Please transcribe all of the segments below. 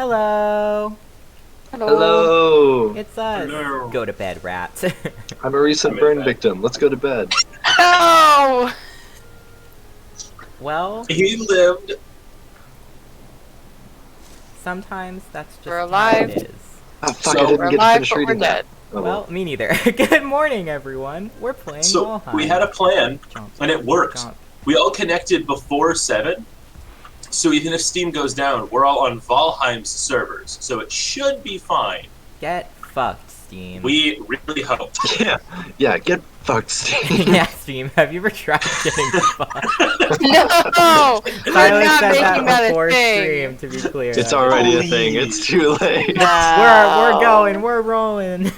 Hello. Hello. Hello! It's us. Hello. Go to bed, rats. I'm a recent I'm in burn bed. victim. Let's go to bed. No! Well, He lived. sometimes that's just We're how alive. it is. Ah, fuck, So- I didn't We're get to alive, finish but we're reading that. dead. Oh, Well, me neither. Good morning, everyone. We're playing So Valheim. we had a plan, Jump, and it worked. jump. We all connected before 7. So even if Steam goes down, we're all on Valheim's servers. So it should be fine. Get fucked, Steam. We really hope. yeah, get fucked, Steve. Yeah, Steam. Have you ever tried getting fucked? No! We're Silas not said that making that a before thing. stream, to be clear. It's already a Please. thing. It's too late. We're going. We're rolling.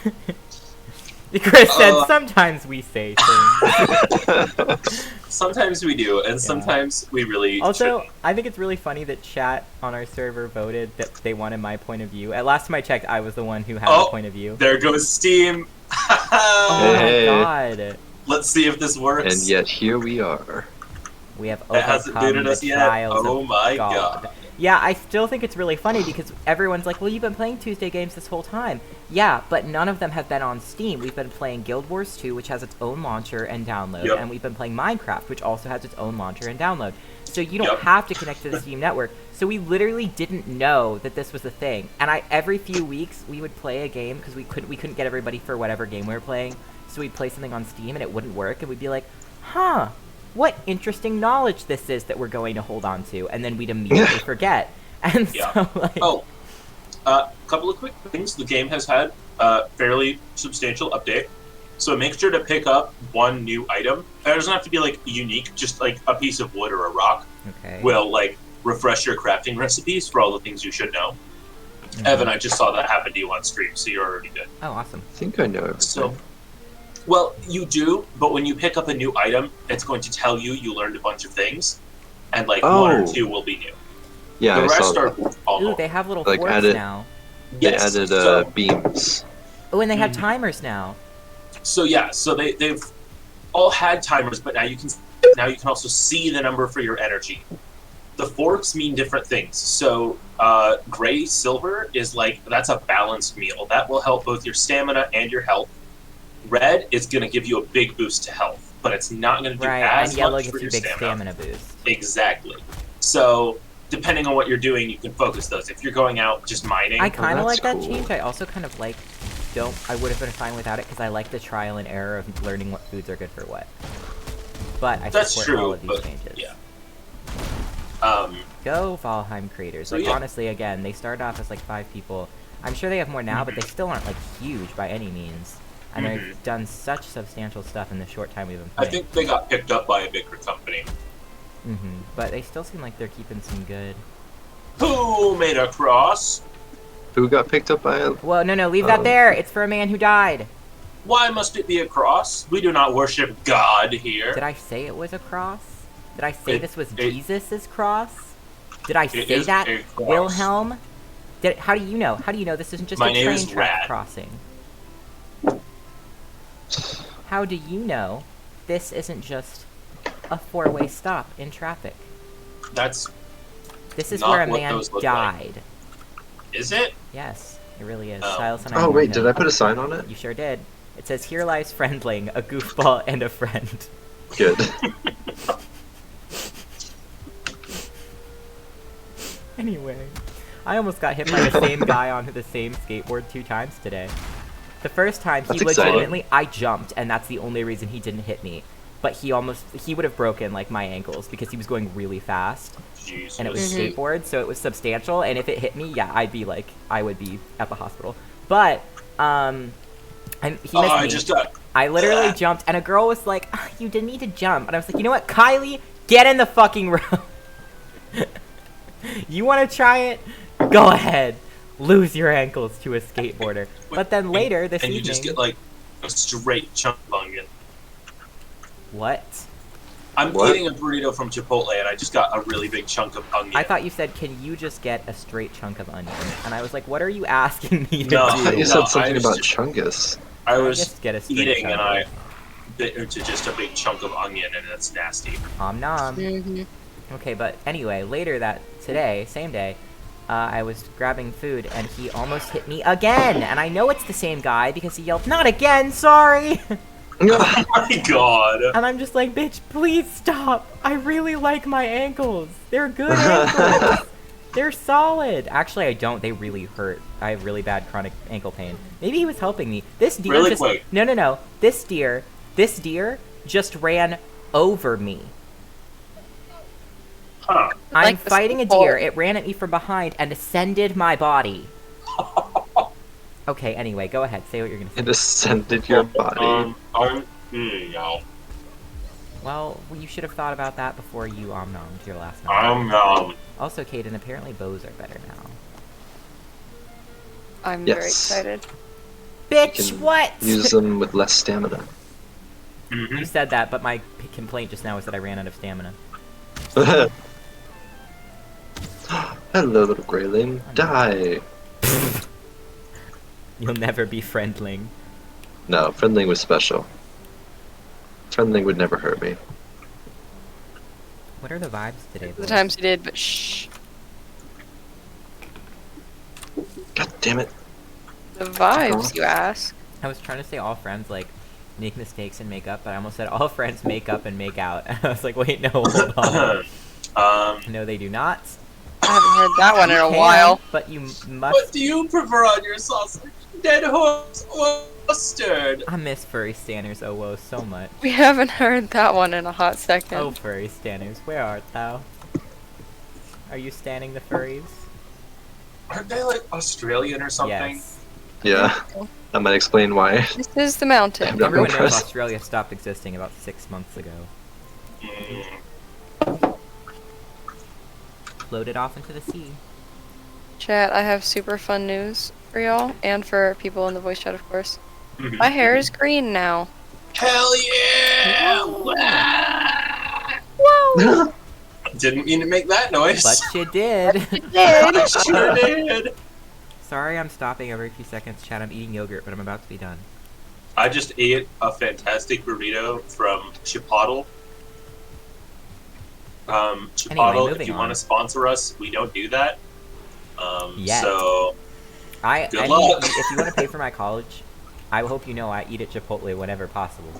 Chris said Uh, sometimes we say things. Sometimes we do, and sometimes we really Also, shouldn't. I think it's really funny that chat on our server voted that they wanted my point of view. At last time I checked, I was the one who had Oh. the point of view. There goes Steam. Oh Hey. my god. Let's see if this works. And yet here we are. We have It hasn't overcome booted the us yet. trials Oh of my God. god. Yeah, I still think it's really funny because everyone's like, well, you've been playing Tuesday games this whole time. Yeah, but none of them have been on Steam. We've been playing Guild Wars 2, which has its own launcher and download, Yep. and we've been playing Minecraft, which also has its own launcher and download. So you don't Yep. have to connect to the Steam network. So we literally didn't know that this was a thing. And every few weeks we would play a game because we couldn't get everybody for whatever game we were playing. So we'd play something on Steam and it wouldn't work, and we'd be like, huh, what interesting knowledge this is that we're going to hold on to, and then we'd immediately forget. And Yeah. so, like, Oh, couple of quick things. The game has had a fairly substantial update, so make sure to pick up one new item. It doesn't have to be like unique, just like a piece of wood or a rock okay. will like refresh your crafting recipes for all the things you should know. Mhm. Evan, I just saw that happen to you on stream, so you're already good. Oh, awesome. I think I know everything. So, well, you do, but when you pick up a new item, it's going to tell you you learned a bunch of things, and like one or Oh. two will be new. yeah, The I saw rest are that. Ooh, almost. they have little Like, forks added- now. They Yes, added so- beams. Oh, and they have Mhm. timers now. So yeah, so they've all had timers, but now you can also see the number for your energy. The forks mean different things. So gray silver is like that's a balanced meal that will help both your stamina and your health. Red is going to give you a big boost to health, but it's not going to do Right, as and yellow much gives for you your big stamina. stamina boost. Exactly. So depending on what you're doing, you can focus those. If you're going out just mining, I kind of that's like that cool. change. I also kind of like I would have been fine without it because I like the trial and error of learning what foods are good for what. But I That's support all true, of these but changes. yeah. Go Valheim creators. So Like yeah. honestly, again, they started off as like 5 people. I'm sure they have more now, but they still aren't like huge by any means. And Mhm. they've done such substantial stuff in the short time we've been I playing. think they got picked up by a bigger company. But they still seem like they're keeping some good. Who made a cross? Who got picked up by a... Well, no, leave that Um, there. It's for a man who died. Why must it be a cross? We do not worship God here. Did I say it was a cross? Did I say It- this was it- Jesus' cross? Did I say is that? a cross. Wilhelm? How do you know? How do you know this isn't just My a name train is track Rad. crossing? How do you know this isn't just a 4-way stop in traffic? That's This is Not where a what man those look like. died. is it? Yes, it really is. Oh. Silas and I Oh, warned wait, did him. I put a sign on it? You sure did. It says, "Here lies friendling, a goofball and a friend." Good. Anyway, I almost got hit by the same guy onto the same skateboard 2 times today. The first time, he That's exciting. legitimately, I jumped, and that's the only reason he didn't hit me. But he would have broken, like, my ankles, because he was going really fast, Jesus. and it was Mhm. skateboard, so it was substantial, and if it hit me, yeah, I would be at the hospital. But, he missed I me. just I literally jumped, and a girl was like, "Ah, you didn't need to jump." And I was like, you know what, Kylie? Get in the fucking road. You want to try it? Go ahead. Lose your ankles to a skateboarder. But then later this and evening... you just get like a straight chunk of onion. What? I'm What? eating a burrito from Chipotle, and I just got a really big chunk of onion. I thought you said, can you just get a straight chunk of onion? And I was like, what are you asking me to No, I thought do? you no, said I something was about just- Chungus. I I was just get a straight eating, chunk. and I bit into just a big chunk of onion, and that's nasty. Om nom. Mm-hmm. Okay, but anyway, later today, same day, I was grabbing food, and he almost hit me again. And I know it's the same guy because he yelled, "Not again, sorry!" Oh my god. And I'm just like, bitch, please stop. I really like my ankles. They're good ankles. They're solid. Actually, I don't. They really hurt. I have really bad chronic ankle pain. Maybe he was helping me. This deer Really just... quick. No. This deer just ran over me. Huh. I'm Like the fighting a skull. deer. It ran at me from behind and ascended my body. Okay, anyway, go ahead. Say what you're gonna say. It ascended your body. No. Well, you should have thought about that before you omnommed your last number. Also, Caden, apparently bows are better now. I'm Yes. very excited. Bitch, can what? Use them with less stamina. You said that, but my complaint just now was that I ran out of stamina. Hello, little grayling. Die. You'll never be friendling. No, friendling was special. Friendling would never hurt me. What are the vibes today, The boys? times he did, but shh. God damn it. The vibes, you ask. I was trying to say all friends, like, make mistakes and make up, but I almost said all friends make up and make out. I was like, wait, no, hold on. No, they do not. I haven't heard that one in You a can, while. But you What must... do you prefer on your sausage? Dead horse or mustard? I miss furry stanners, oh whoa, so much. We haven't heard that one in a hot second. Oh, furry stanners, where art thou? Are you standing the furries? Aren't they like Australian or something? Yes. Yeah. That might explain why. This is the mountain. I'm not Everyone knows impressed. Australia stopped existing about 6 months ago. Mm. Floated off into the sea. Chat, I have super fun news for y'all, and for people in the voice chat, of course. Mhm. My hair is green now. Hell yeah! Whoa! Didn't mean to make that noise. But you did! I sure did. Sorry I'm stopping every few seconds, chat. I'm eating yogurt, but I'm about to be done. I just ate a fantastic burrito from Chipotle. Chipotle, if moving you on. want to sponsor us, we don't do that. Yet. So, Good mean, luck. if you want to pay for my college, I hope you know I eat at Chipotle whenever possible.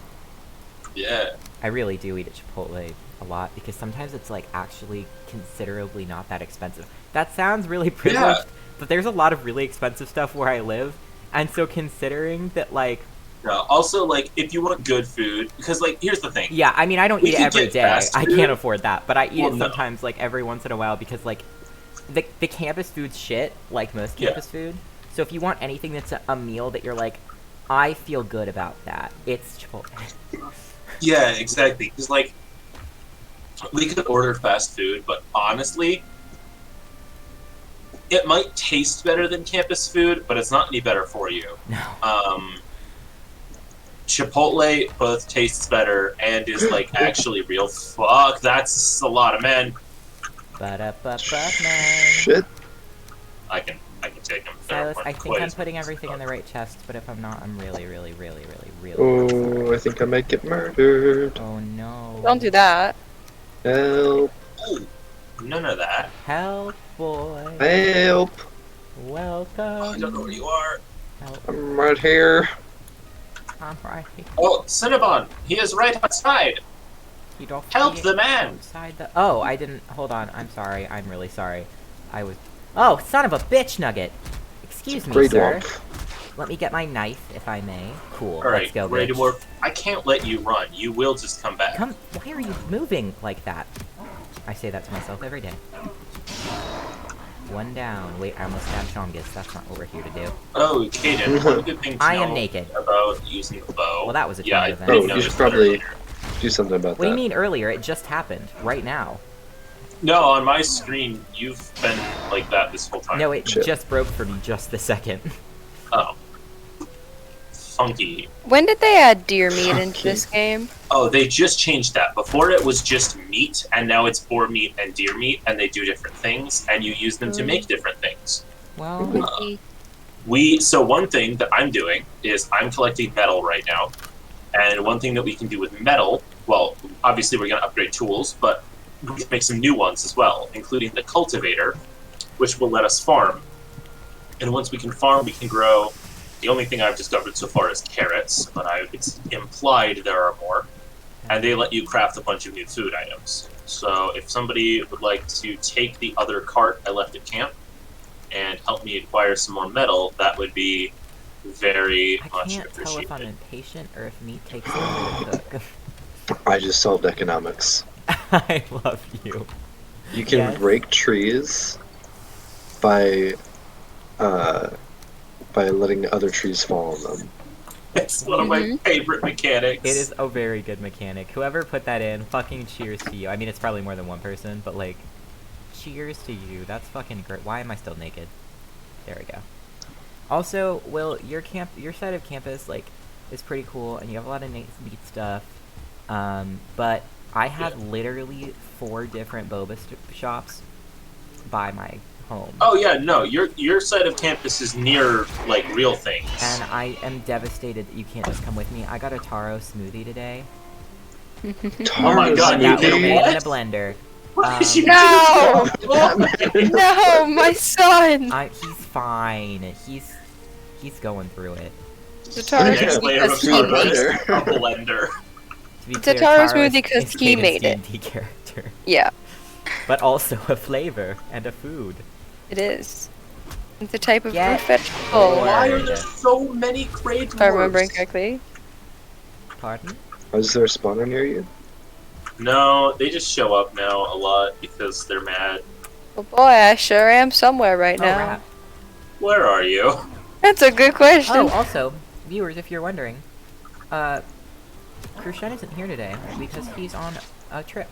yeah. I really do eat at Chipotle a lot because sometimes it's like actually considerably not that expensive. That sounds really privileged, but there's a lot of really expensive stuff where I live, and so considering that, like, No, also, like, if you want good food, because, like, here's the thing. yeah, I mean, I don't We eat it could every get day. fast I food. can't afford that, but I eat Well, it no. sometimes, like, every once in a while because, like, the campus food's shit, like most Yeah. campus food. So if you want anything that's a meal that you're like, I feel good about that, it's Chipotle. Yeah, exactly. Because, like, we could order fast food, but honestly, it might taste better than campus food, but it's not any better for you. No. Chipotle both tastes better and is, like, actually real. Fuck, that's a lot of men. Ba-da-ba-ba-man. Shit. I can take them. Silas, I think I'm putting everything in the right chest, but if I'm not, I'm really Oh, I think I might get murdered. Oh no. Don't do that. Help. Ooh, none of that. Help, boy. Help. Welcome. I don't know where you are. Help. I'm right here. I'm right here. Oh, Cinnabon, he is right outside. You don't Help be the man. outside the. Oh, I didn't. Hold on. I'm sorry. I'm really sorry. I was. Oh, son of a bitch nugget. Excuse me, Grey sir. Dwarf. Let me get my knife, if I may. Cool. All Let's right, go, Grey bitch. Dwarf. I can't let you run. You will just come back. Come. Why are you moving like that? I say that to myself every day. One down. Wait, I almost stabbed Chongus. That's not what we're here to do. Oh, Caden, one good thing to I know am naked. about using the bow. Well, that was a yeah, I traumatic didn't event. Oh, notice you should that probably earlier. do something about What do that. you mean earlier? It just happened. Right now. No, on my screen, you've been like that this whole time. No, it Shit. just broke for me just the second. Oh. Funky. When did they add deer meat into this game? Oh, they just changed that. Before it was just meat, and now it's boar meat and deer meat, and they do different things, and you use them to make different things. Well, So one thing that I'm doing is I'm collecting metal right now, and one thing that we can do with metal, well, obviously we're going to upgrade tools, but we can make some new ones as well, including the cultivator, which will let us farm. And once we can farm, we can grow. The only thing I've discovered so far is carrots, but it's implied there are more. And they let you craft a bunch of new food items. So if somebody would like to take the other cart I left at camp and help me acquire some more metal, that would be very I much can't tell if I'm appreciated. impatient or if meat takes longer to cook. I just solved economics. I love you. You can Yes. break trees by letting other trees fall on them. It's one of my favorite mechanics. It is a very good mechanic. Whoever put that in, fucking cheers to you. I mean, it's probably more than one person, but like, cheers to you. That's fucking great. Why am I still naked? There we go. Also, Will, your side of campus, like, is pretty cool, and you have a lot of neat stuff. But I have literally 4 different boba shops by my home. Oh yeah, no, your side of campus is near like real things. And I am devastated that you can't just come with me. I got a taro smoothie today. Oh my God, That you was did made what? in a blender. What did you No! do? No, my son! He's fine. He's going through it. The taro Yeah, smoothie Player of because he Taro made it. blender. a blender. To be It's a clear, taro Taro smoothie 'cause is he Caden's made it. D&D character, Yeah, but also a flavor and a food. it is. It's a type of Yeah. root vegetable. Why are Word. there so many Grey If I'm remembering Dwarfs? correctly. Pardon? Is there a spawner near you? No, they just show up now a lot because they're mad. Oh boy, I sure am somewhere right Oh, now. rap. Where are you? That's a good question. Oh, also, viewers, if you're wondering, Krushen isn't here today because he's on a trip.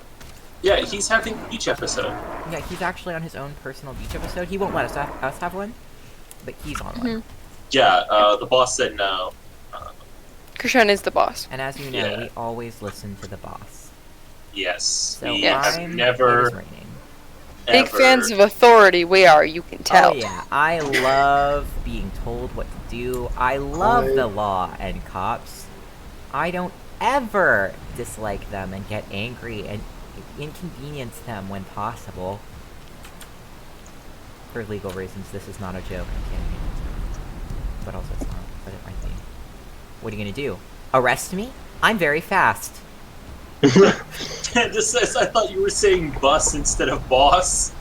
Yeah, he's having each episode. Yeah, he's actually on his own personal beach episode. He won't let us have one, but he's on one. Yeah, the boss said no. Krishan is the boss. And as you know, Yeah. we always listen to the boss. Yes, So we Yes. have it never is raining. Big ever- fans of authority, we are, you can tell. Oh yeah, I love being told what to do. I love the law and cops. I don't ever dislike them and get angry and inconvenience them when possible. For legal reasons, this is not a joke. I can't make it. But also it's not, but it might be. What are you gonna do? Arrest me? I'm very fast. This says I thought you were saying bus instead of boss.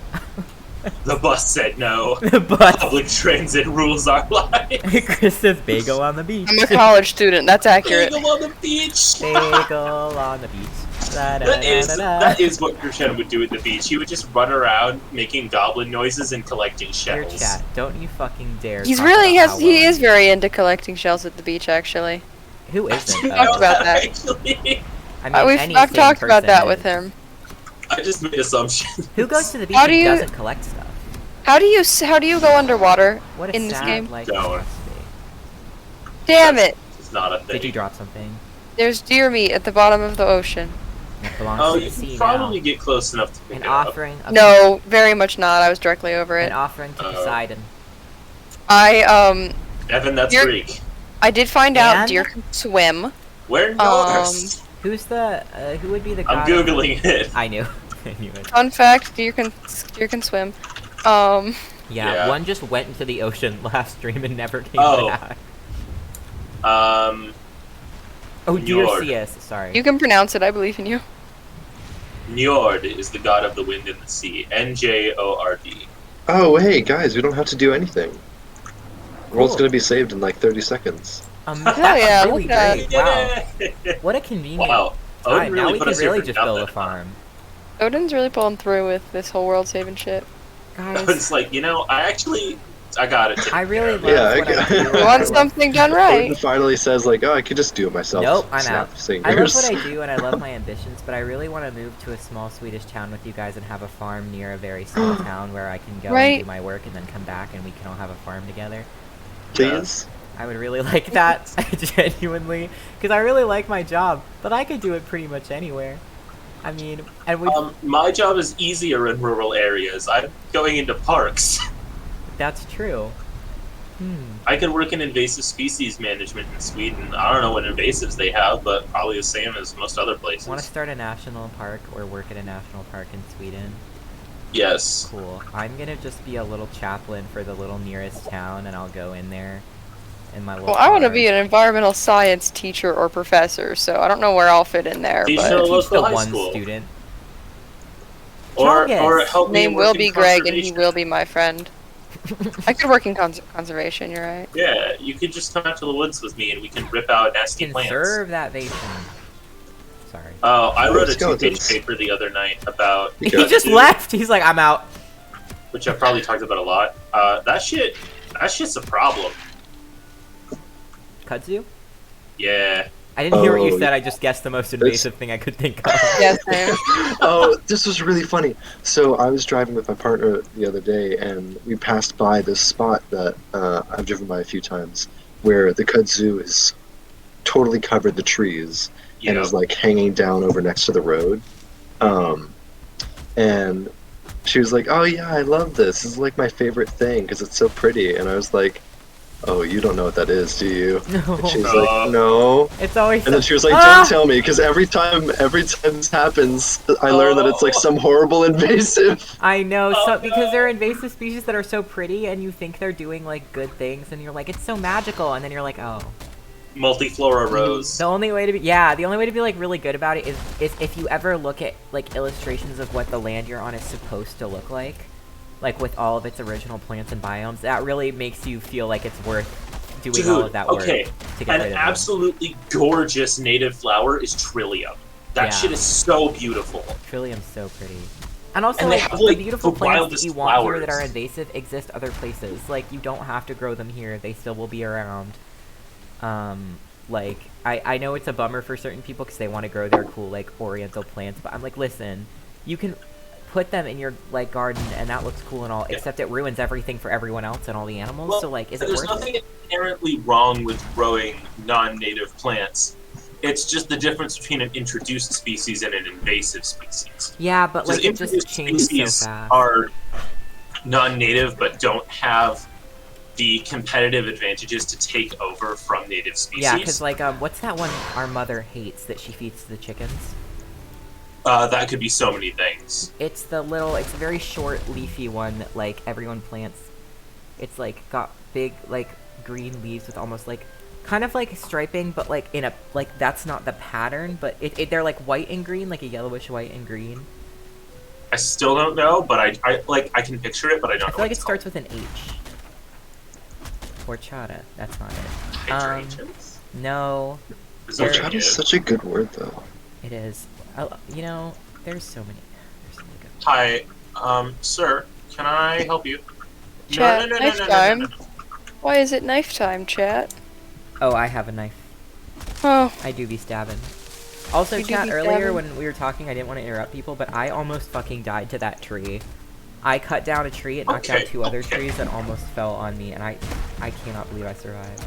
The bus said no. But Public transit rules our lives. Chris says bagel on the beach. I'm a college student, that's accurate. Bagel on the beach. Bagel on the beach. That is what Krishan would do at the beach. He would just run around making goblin noises and collecting Dear shells. chat, don't you fucking dare. He's talk really about how he well is very into collecting shells at the beach, actually. Who isn't? We talked about that. Actually, I mean, any I've sane talked about person that with is. him. I just made assumptions. Who goes to the beach How do and you- doesn't collect stuff? How do you go underwater What a in this sad game? life Don't. it must be. Damn it! It's not a thing. Did you drop something? There's deer meat at the bottom of the ocean. It belongs Oh, to you the sea can probably now. get close enough to pick An it up. offering. Of No, very much not. I was directly over An it. offering to Oh. Poseidon. Evan, that's You're- Greek. I did find out And? deer can swim. Where north? Who's the? Who would be the? I'm god of- googling it. I knew. I knew it. Fun fact: deer can swim. Yeah, Yeah. one just went into the ocean last stream and never came Oh. back. Njord. Oh, Deerseus. Sorry. You can pronounce it. I believe in you. Njord is the god of the wind and the sea. Njord. Oh, hey guys, we don't have to do anything. The world's Cool. gonna be saved in like 30 seconds. That's yeah, really look at great. We Wow. did it! What a convenient Wow. Odin time. Now really we put can us here really for just build a nothing, huh? farm. Odin's really pulling through with this whole world saving shit. Guys, It's like, I got it. I really love Yeah, what I I do. got- You want something done Odin right? finally says like, oh, I could just do it myself. Nope, I'm Snap out. fingers. I love what I do and I love my ambitions, but I really want to move to a small Swedish town with you guys and have a farm near a very small town where I can go and Right. do my work and then come back and we can all have a farm together. Please. I would really like that, genuinely, because I really like my job, but I could do it pretty much anywhere. I mean, and we My job is easier in rural areas. I'm going into parks. that's true. I can work in invasive species management in Sweden. I don't know what invasives they have, but probably the same as most other places. Want to start a national park or work at a national park in Sweden? Yes. Cool. I'm gonna just be a little chaplain for the little nearest town, and I'll go in there in my little Well, I want to car. be an environmental science teacher or professor, so I don't know where I'll fit in there. Teach But a Teach local the high one school. student. Or Jargus. help his me name work will in be Greg, and he conservation. will be my friend. I could work in conservation. You're right. Yeah, you could just come out to the woods with me and we can rip out nasty plants. Conserve that vation. Sorry. Oh, I wrote a Skeletons. 2-page paper the other night about He just left. He's like, I'm out. which I've probably talked about a lot. That shit's a problem. Kudzu? Yeah. I didn't hear what you Oh, said. I just guessed the most invasive thing I could think of. Yes, same. Oh, this was really funny. So I was driving with my partner the other day, and we passed by this spot that I've driven by a few times, where the kudzu is totally covered the trees You and know. is like hanging down over next to the road. And she was like, "Oh yeah, I love this. This is like my favorite thing because it's so pretty." And I was like, "Oh, you don't know what that is, do you?" No. And she's No. like, "No." It's always And then she was like, Ah! "Don't tell me," because every time this happens, I learn that it's like some horrible invasive. I know, Oh, so because no. they're invasive species that are so pretty, and you think they're doing like good things, and you're like, it's so magical, and then you're like, oh. Multiflora rose. The only way to be like really good about it is if you ever look at like illustrations of what the land you're on is supposed to look like with all of its original plants and biomes. That really makes you feel like it's worth doing all of that work okay. to get rid An of them. absolutely gorgeous native flower is Trillium. That Yeah. shit is so beautiful. Trillium's so pretty. And also, And they like, have, the like, beautiful the plants that wildest you want here that flowers. are invasive exist other places. Like, you don't have to grow them here. They still will be around. Like, I know it's a bummer for certain people because they want to grow their cool, like, oriental plants, but I'm like, listen, you can put them in your, like, garden and that looks cool and all, Yeah. except it ruins everything for everyone else and all the animals, Well, so, like, is it There's worth nothing it? inherently wrong with growing non-native plants. It's just the difference between an introduced species and an invasive species. Yeah, but, Because like, it just introduced changes so species fast. are non-native but don't have the competitive advantages to take over from native species. Yeah, because, like, what's that one our mother hates that she feeds to the chickens? That could be so many things. It's the it's a very short, leafy one that, like, everyone plants. It's, like, got big, like, green leaves with almost, like, kind of, like, striping, but, like, in a, like, that's not the pattern, but they're, like, white and green, like a yellowish white and green. I still don't know, but I can picture it, but I don't I know feel like what it it's starts with an H. Horchata. That's not it. called. Hydrangeas? No, Is There- that Horchata good? is such a good word, though. it is. You know, there's so many good. Hi, sir, can I help you? Chat, knife time. Why is it knife time, chat? Oh, I have a knife. Oh, I do be stabbing. Also, You do chat, be earlier stabbing? when we were talking, I didn't want to interrupt people, but I almost fucking died to that tree. I cut down a tree, it knocked down Okay, 2 other okay. trees that almost fell on me, and I cannot believe I survived.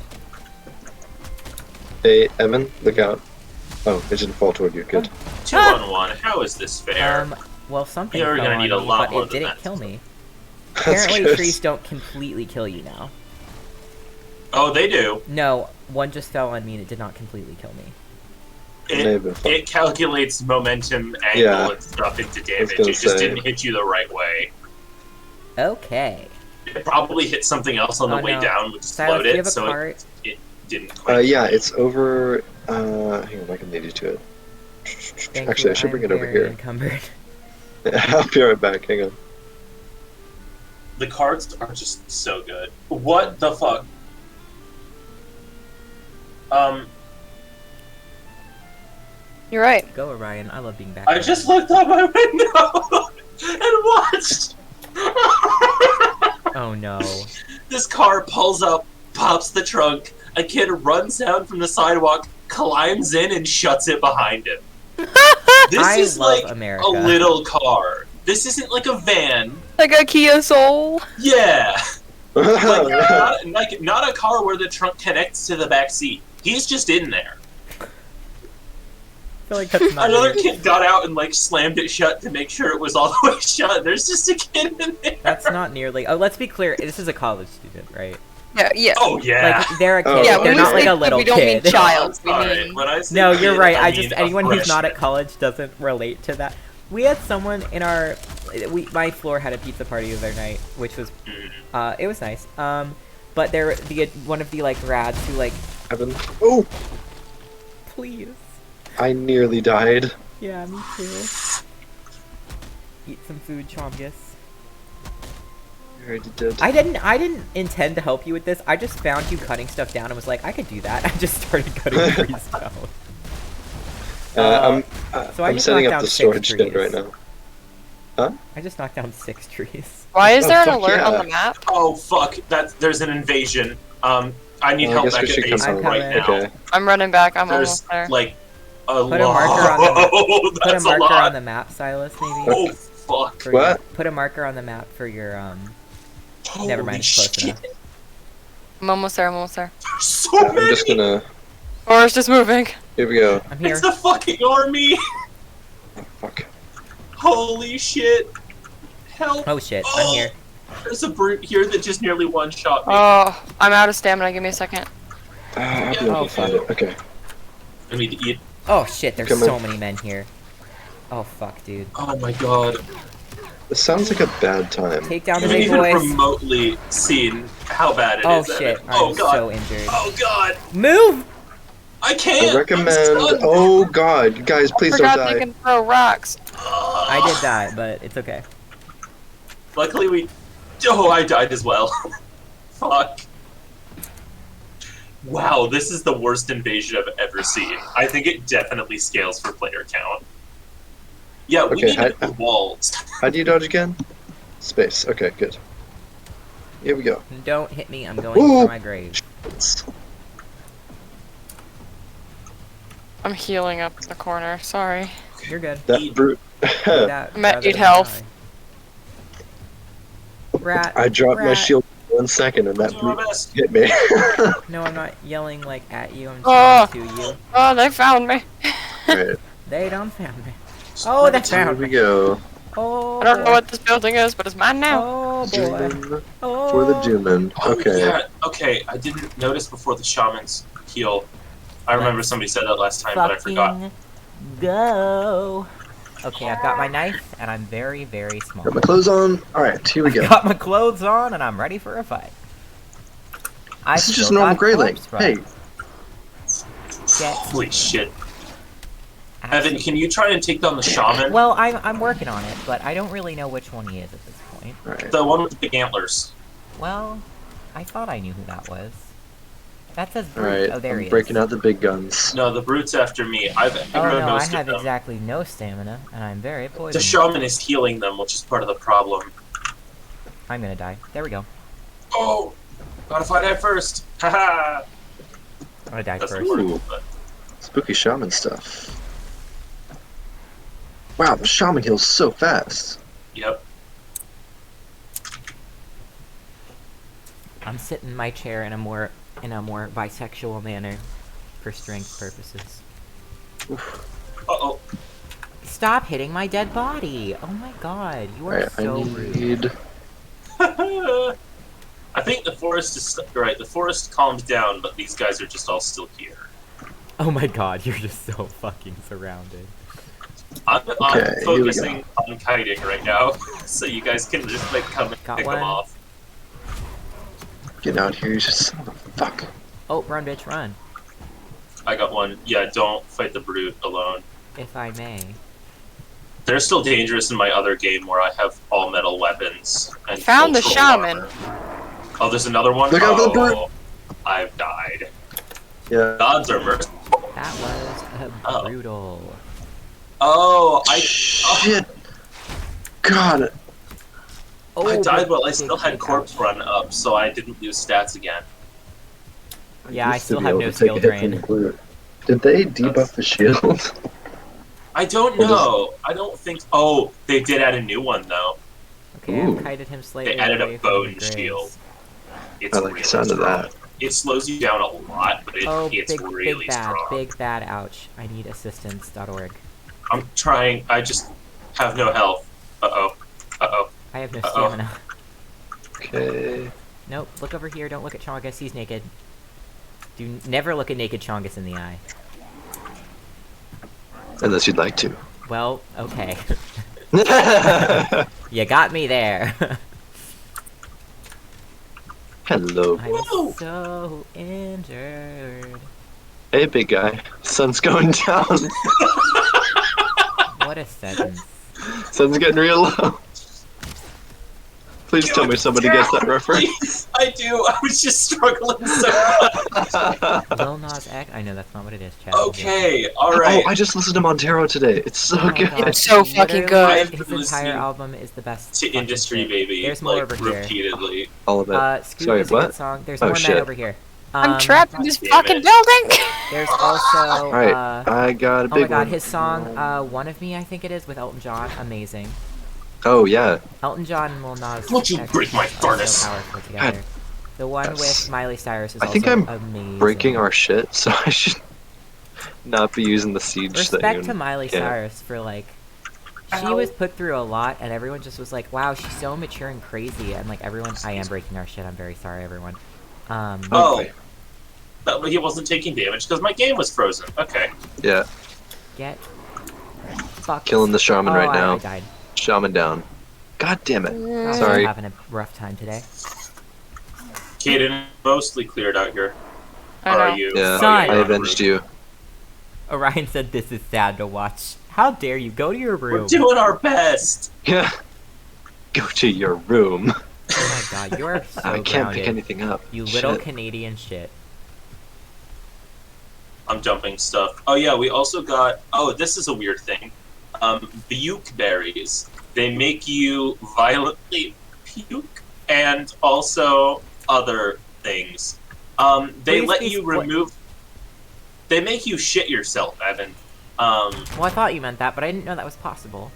Hey, Evan, look out. Oh, it didn't fall toward you. Good. 2-on-1, how is this fair? Well, something You're fell gonna on need a me, lot but more it than didn't that. kill me. That's Apparently, good. trees don't completely kill you now. Oh, they do. No, one just fell on me and it did not completely kill me. It may have been fun. It calculates momentum, angle, Yeah. and stuff into I was damage. It gonna just say. didn't hit you the right way. Okay. It probably hit something else on the Oh, way no. down, which Silas, slowed do you it, have a so cart? it didn't quite. Yeah, it's over. Hang on, I can lead you to it. Thank Actually, you. I should I'm bring it over very here. encumbered. I'll be right back. Hang on. The cards are just so good. What the fuck? you're right. Go, Orion. I love being back. I there. just looked out my window and watched. Oh no. This car pulls up, pops the trunk. A kid runs down from the sidewalk, climbs in, and shuts it behind him. This I is love like America. a little car. This isn't like a van. Like a Kia Soul. Yeah, not a car where the trunk connects to the back seat. He's just in there. I feel like that's not Another it. kid got out and like slammed it shut to make sure it was all the way shut. There's just a kid in there. That's not nearly. Oh, let's be clear. This is a college student, right? Yeah, yeah. Oh yeah. Like they're a kid. Oh, yeah, they're when we not like say a kid, little we don't mean kid. child. We Alright, mean when I say No, you're kid, right. I I mean just a anyone who's not at freshman. college doesn't relate to that. We had someone in our my floor had a pizza party the other night, which was it was nice. But one of the like grads who like Evan. Oh, please. I nearly died. Yeah, me too. Eat some food, Chomgus. I already did. I didn't intend to help you with this. I just found you cutting stuff down and was like, I could do that. I just started cutting trees down. So I'm just setting knocked up down the 6 storage shed trees. right now. Huh? I just knocked down 6 trees. Why is Oh, there an fuck alert on yeah. the map? Oh fuck! There's an invasion. I need Well, I help guess back we at should base come right home. now. Okay. I'm running back. I'm There's almost there. like a Put a lot. marker on the map. Put a That's marker lot. on the map, Silas, maybe. Oh fuck! For What? Put a marker on the map for your Never mind, Holy it's close shit. enough. I'm almost there. I'm almost there. There's so I'm many. just gonna. Forest is moving. Here we go. I'm here. It's the fucking army. Oh, fuck. Holy shit! Help! Oh shit, I'm here. There's a brute here that just nearly one-shot me. Oh, I'm out of stamina. Give me a second. I'll be able Oh, to find it. Okay. I need to eat. Oh shit, there's Come on. so many men here. Oh fuck, dude. Oh my god. This sounds like a bad time. Take down I the haven't big even boys. remotely seen how bad it Oh is. shit, Evan. Oh I'm god. so injured. Oh god. Move! I can't. I recommend. I'm stunned. Oh god, guys, please I don't forgot they die. can throw rocks. I did die, but it's okay. Luckily we. Oh, I died as well. Fuck. Wow, this is the worst invasion I've ever seen. I think it definitely scales for player count. Yeah, we Okay, need to build walls. How do you dodge again? Space. Okay, good. Here we go. Don't hit me, I'm going Ooh. for my grave. I'm healing up in the corner. Sorry. You're good. That brute. That Matt, rather need than health. die. Rat. I dropped my rat. shield for 1 second and that Do my brute best. hit me. No, I'm not yelling like at you, I'm Oh. just yelling to you. Oh, they found me. Alright, They don't found me. Oh, they here found we me. go. Oh, I don't know boy. what this building is, but it's mine now. Oh boy. Zoom Oh. for the Dooman. Oh, Okay. yeah. Okay, I didn't notice before the shamans heal. I remember somebody said that last time, but I forgot. Fucking go. Okay, I've got my knife, and I'm very, very small. Got my clothes on. Alright, here we go. Got my clothes on, and I'm ready for a fight. This is just normal Grey Lake. Hey, Get Holy shit. Evan, can you try and take down the shaman? Well, I'm working on it, but I don't really know which one he is at this point. alright. The one with the big antlers. Well, I thought I knew who that was. That says Brute. Alright, Oh, there he I'm is. breaking out the big guns. No, the brute's after me. I've Oh ignored no, I most have of them. exactly no stamina, and I'm very The poisoned. shaman is healing them, which is part of the problem. I'm gonna die. There we go. Oh! Gotta find out first! Haha! I'm gonna die That's first. important, but Spooky shaman stuff. Wow, the shaman heals so fast. yep. I'm sitting in my chair in a more bisexual manner for strength purposes. Uh-oh. Stop hitting my dead body! Oh my god, you are Alright, so I rude. need. I think the forest is right. The forest calmed down, but these guys are just all still here. Oh my god, you're just so fucking surrounded. I'm Okay, here we focusing on kiting right now, so you guys can just like come and Got pick one. them off. Get out here, you just son of a fuck. Oh, run bitch, run. I got one. Yeah, don't fight the brute alone. If I may. They're still dangerous in my other game where I have all metal weapons and Found the cultural shaman. armor. Oh, there's another one. Look out for the brute. Oh, I've died. Yeah. Gods are merciful. That was Oh. brutal. Oh, Shit. God. Oh, I died while I big, still had big corpse ouch. run up, so I didn't lose stats again. Yeah, I used to still be have able no to take skill a hit from drain. the brute. Did they debuff the shield? I don't Or does- know. I don't think. Oh, they did add a new one though. Okay, Ooh. I've kited him slightly They added away a from the bone graves. shield. It's I like the really sound of strong. that. It slows you down a lot, but Oh, it's big, really big bad, strong. big bad, ouch. I need assistance.org. I'm trying. I just have no health. Uh oh. Uh oh. I have no Uh-oh. stamina. Okay. Nope, look over here, don't look at Chongus, he's naked. Never look at naked Chongus in the eye. Unless you'd like to. Well, okay. You got me there. Hello. I'm so injured. Hey, big guy. Sun's going down. What a sentence. Sun's getting real low. Please tell me somebody gets that reference. Please, I do. I was just struggling so much. Lil Nas X. I know that's not what it is, Chad. Okay, alright. Oh, I just listened to Montero today. It's so Oh my good. God, It's so fucking literally, good. His Listening entire album is the best. To fucking Industry shit. Baby, There's more like, over here. repeatedly. All of it. Scoop Sorry, is a what? good song. There's Oh, more shit. men over here. I'm trapped in this damn fucking it. building. There's also, Alright, I got a oh big my God, one. his song, One of Me, I think it is, with Elton John, amazing. Oh, yeah. Elton John and Lil Nas Won't you X break my are so furnace? powerful together. The one Yes. with Miley Cyrus is I also think I'm amazing. breaking our shit, so I should not be using the siege Respect thing. to Miley Yeah. Cyrus for like, she Ow. was put through a lot, and everyone just was like, "Wow, she's so mature and crazy." And like everyone, I am breaking our shit. I'm very sorry, everyone. Oh. But he wasn't taking damage because my game was frozen. Okay. Yeah, Get fucked. killing the shaman Oh, right I now. died. Shaman down. God damn it. God, Sorry. I'm having a rough time today. Kaden mostly cleared out here. I Or know. are you? Yeah, Son. I you're on the avenged roof. you. Orion said, "This is sad to watch." How dare you? Go to your room. We're doing our best. Yeah. Go to your room. Oh my God, you are so I can't grounded. pick anything up. You little Shit. Canadian shit. I'm dumping stuff. Oh yeah, we also got. Oh, this is a weird thing. Buke berries. They make you violently puke, and also other things. They Please let be you split. remove. They make you shit yourself, Evan. Well, I thought you meant that, but I didn't know that was possible.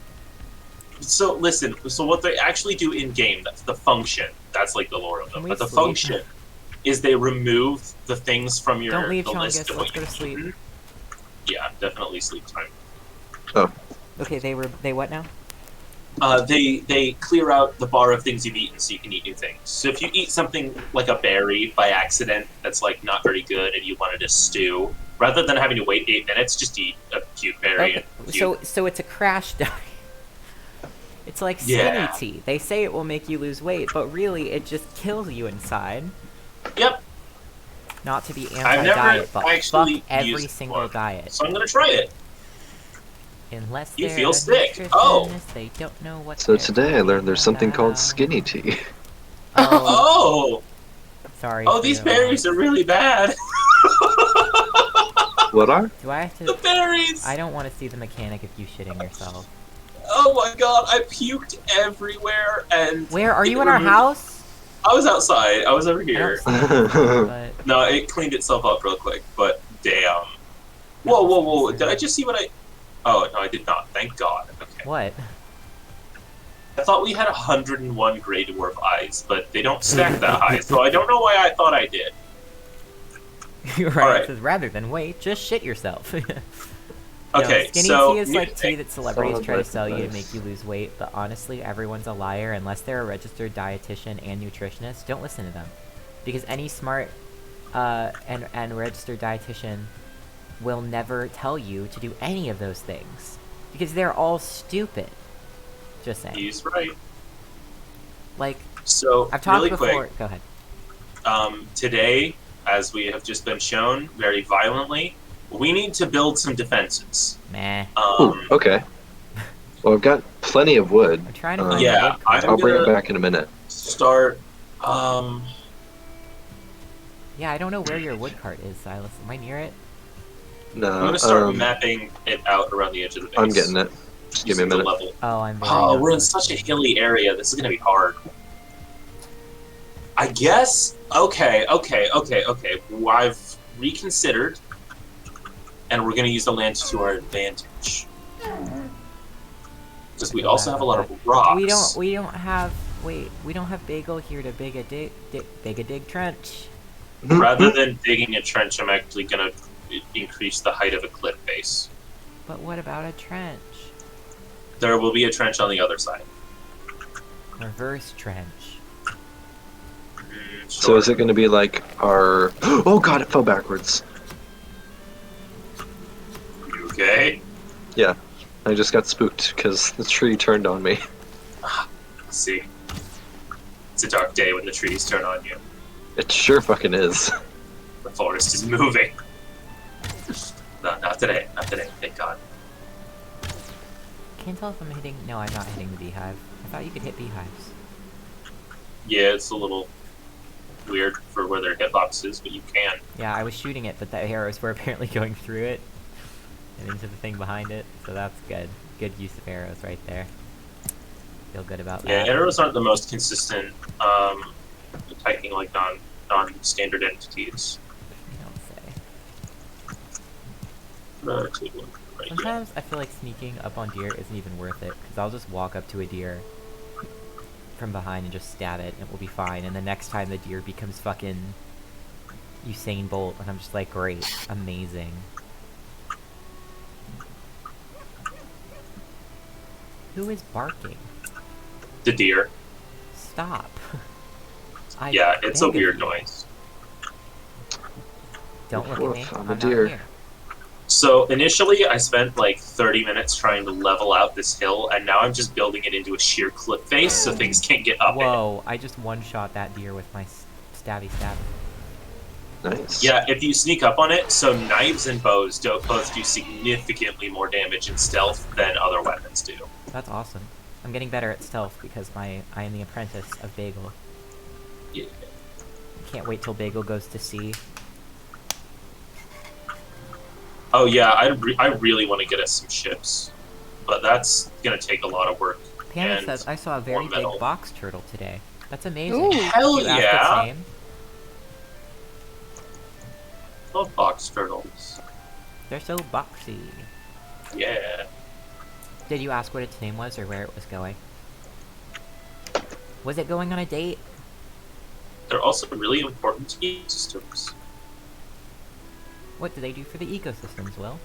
So listen. So what they actually do in game, that's the function. That's like the lore of them. Can we But the sleep? function is they remove the things from your Don't leave, the list Chungus. of Let's what go you to sleep. eaten. Yeah, definitely sleep time. Okay, they what now? They clear out the bar of things you've eaten so you can eat new things. So if you eat something like a berry by accident that's like not very good and you wanted to stew, rather than having to wait 8 minutes, just eat a puke berry Okay, and puke. so it's a crash diet. It's like skinny Yeah. tea. They say it will make you lose weight, but really it just kills you inside. Yep. Not to be I've never anti-diet, but fuck actually every used single one. diet. So I'm gonna try it. Unless You they're feel a sick. Oh. nutritionist, they don't know what So they're today I learned there's something called about. skinny tea. Oh, Oh, sorry. oh, for these your berries loss. are really bad. What are? Do I have The to? berries. I don't want to see the mechanic of you shitting yourself. Oh my god, I puked everywhere and. Where are it you in our removed- house? I was outside. I was over I here. don't see it, but No, it cleaned itself up real quick, but damn. Whoa, whoa, whoa. Did I just see what I. Oh, no, I did not. Thank God. Okay. what? I thought we had 101 Grey Dwarf eyes, but they don't stack that high, so I don't know why I thought I did. You're right. Alright. It says rather than wait, just shit yourself. Okay, skinny so. tea is new like tea thing. that celebrities Solid try to sell you to merchandise. make you lose weight, but honestly, everyone's a liar unless they're a registered dietitian and nutritionist. Don't listen to them, because any smart and registered dietitian will never tell you to do any of those things because they're all stupid. Just saying. He's right. Like So, I've talked really before. quick, Go ahead. today, as we have just been shown very violently, we need to build some defenses. Meh. Ooh, okay. Well, I've got plenty of wood. I'm trying to Uh, find yeah, a wood carver. I'll bring it gonna- back in a minute. Start. Yeah, I don't know where your wood cart is, Silas. Am I near it? No, I'm gonna start mapping it out around the edge of the base. I'm getting it. Just give me a Using the minute. level. Oh, I'm very Oh, not we're in close such a to it. hilly area. This is gonna be hard. I guess. Okay. Well, I've reconsidered, and we're gonna use the land to our advantage. Because we also have a lot of rocks. We don't have Bagel here to dig a dig trench. Rather than digging a trench, I'm actually gonna increase the height of a cliff face. But what about a trench? There will be a trench on the other side. Reverse trench. So is it going to be like our... Oh god, it fell backwards. You okay? Yeah. I just got spooked because the tree turned on me. See, it's a dark day when the trees turn on you. It sure fucking is. The forest is moving. No, not today. Not today. Thank God. Can't tell if I'm hitting. No, I'm not hitting the beehive. I thought you could hit beehives. Yeah, it's a little weird for where their hitbox is, but you can. Yeah, I was shooting it, but the arrows were apparently going through it and into the thing behind it. So that's good. Good use of arrows right there. Feel good about Yeah, that. arrows aren't the most consistent attacking like non-standard entities. You don't say. Take one right here. Sometimes I feel like sneaking up on deer isn't even worth it, because I'll just walk up to a deer from behind and just stab it, and it will be fine. And the next time the deer becomes fucking Usain Bolt, and I'm just like, great, amazing. Who is barking? The deer. Stop. I Yeah, it's a beg of weird you. noise. Don't look at me. Woof, I'm I'm a not deer. here. So initially, I spent like 30 minutes trying to level out this hill, and now I'm just building it into a sheer cliff face so things can't get up it. Whoa, I just one-shot that deer with my stabby stab. Nice. Yeah, if you sneak up on it, so knives and bows both do significantly more damage in stealth than other weapons do. That's awesome. I'm getting better at stealth because I am the apprentice of Bagel. Yeah. Can't wait till Bagel goes to sea. Oh yeah, I really want to get us some ships, but that's gonna take a lot of work. Panda And says, I saw a very more metal. big box turtle today. That's amazing. Ooh. Hell You asked yeah! its name? Love box turtles. They're so boxy. Yeah. Did you ask what its name was or where it was going? Was it going on a date? They're also really important to ecosystems. What do they do for the ecosystems, Will?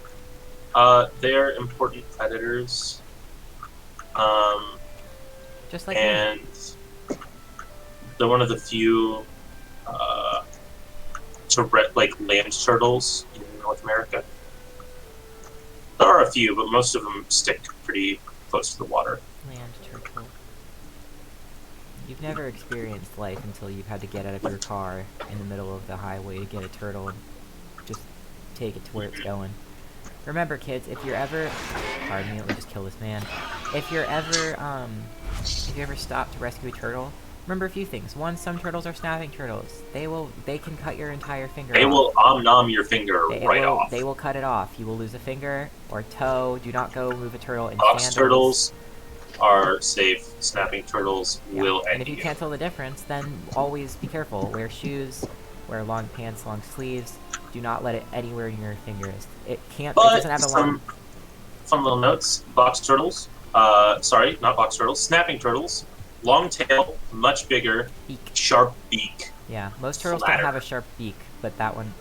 They're important predators. Just like me. And they're one of the few land turtles in North America. There are a few, but most of them stick pretty close to the water. Land turtle. You've never experienced life until you've had to get out of your car in the middle of the highway to get a turtle and just take it to where it's going. Remember, kids, if you're ever... Pardon me, let me just kill this man. If you ever stop to rescue a turtle, remember a few things. One, some turtles are snapping turtles. They can cut your entire finger They off. will nom your finger right off. They will cut it off. You will lose a finger or toe. Do not go move a turtle in Box sandals. turtles are safe. Snapping turtles Yeah. will And end if you you. can't tell the difference, then always be careful. Wear shoes, wear long pants, long sleeves. Do not let it anywhere near your fingers. It can't. It But doesn't have a long. some fun little notes. Box turtles. Sorry, not box turtles. Snapping turtles. Long tail, much bigger, Beak. sharp beak. Yeah, most turtles Flatter. don't have a sharp beak, but that one.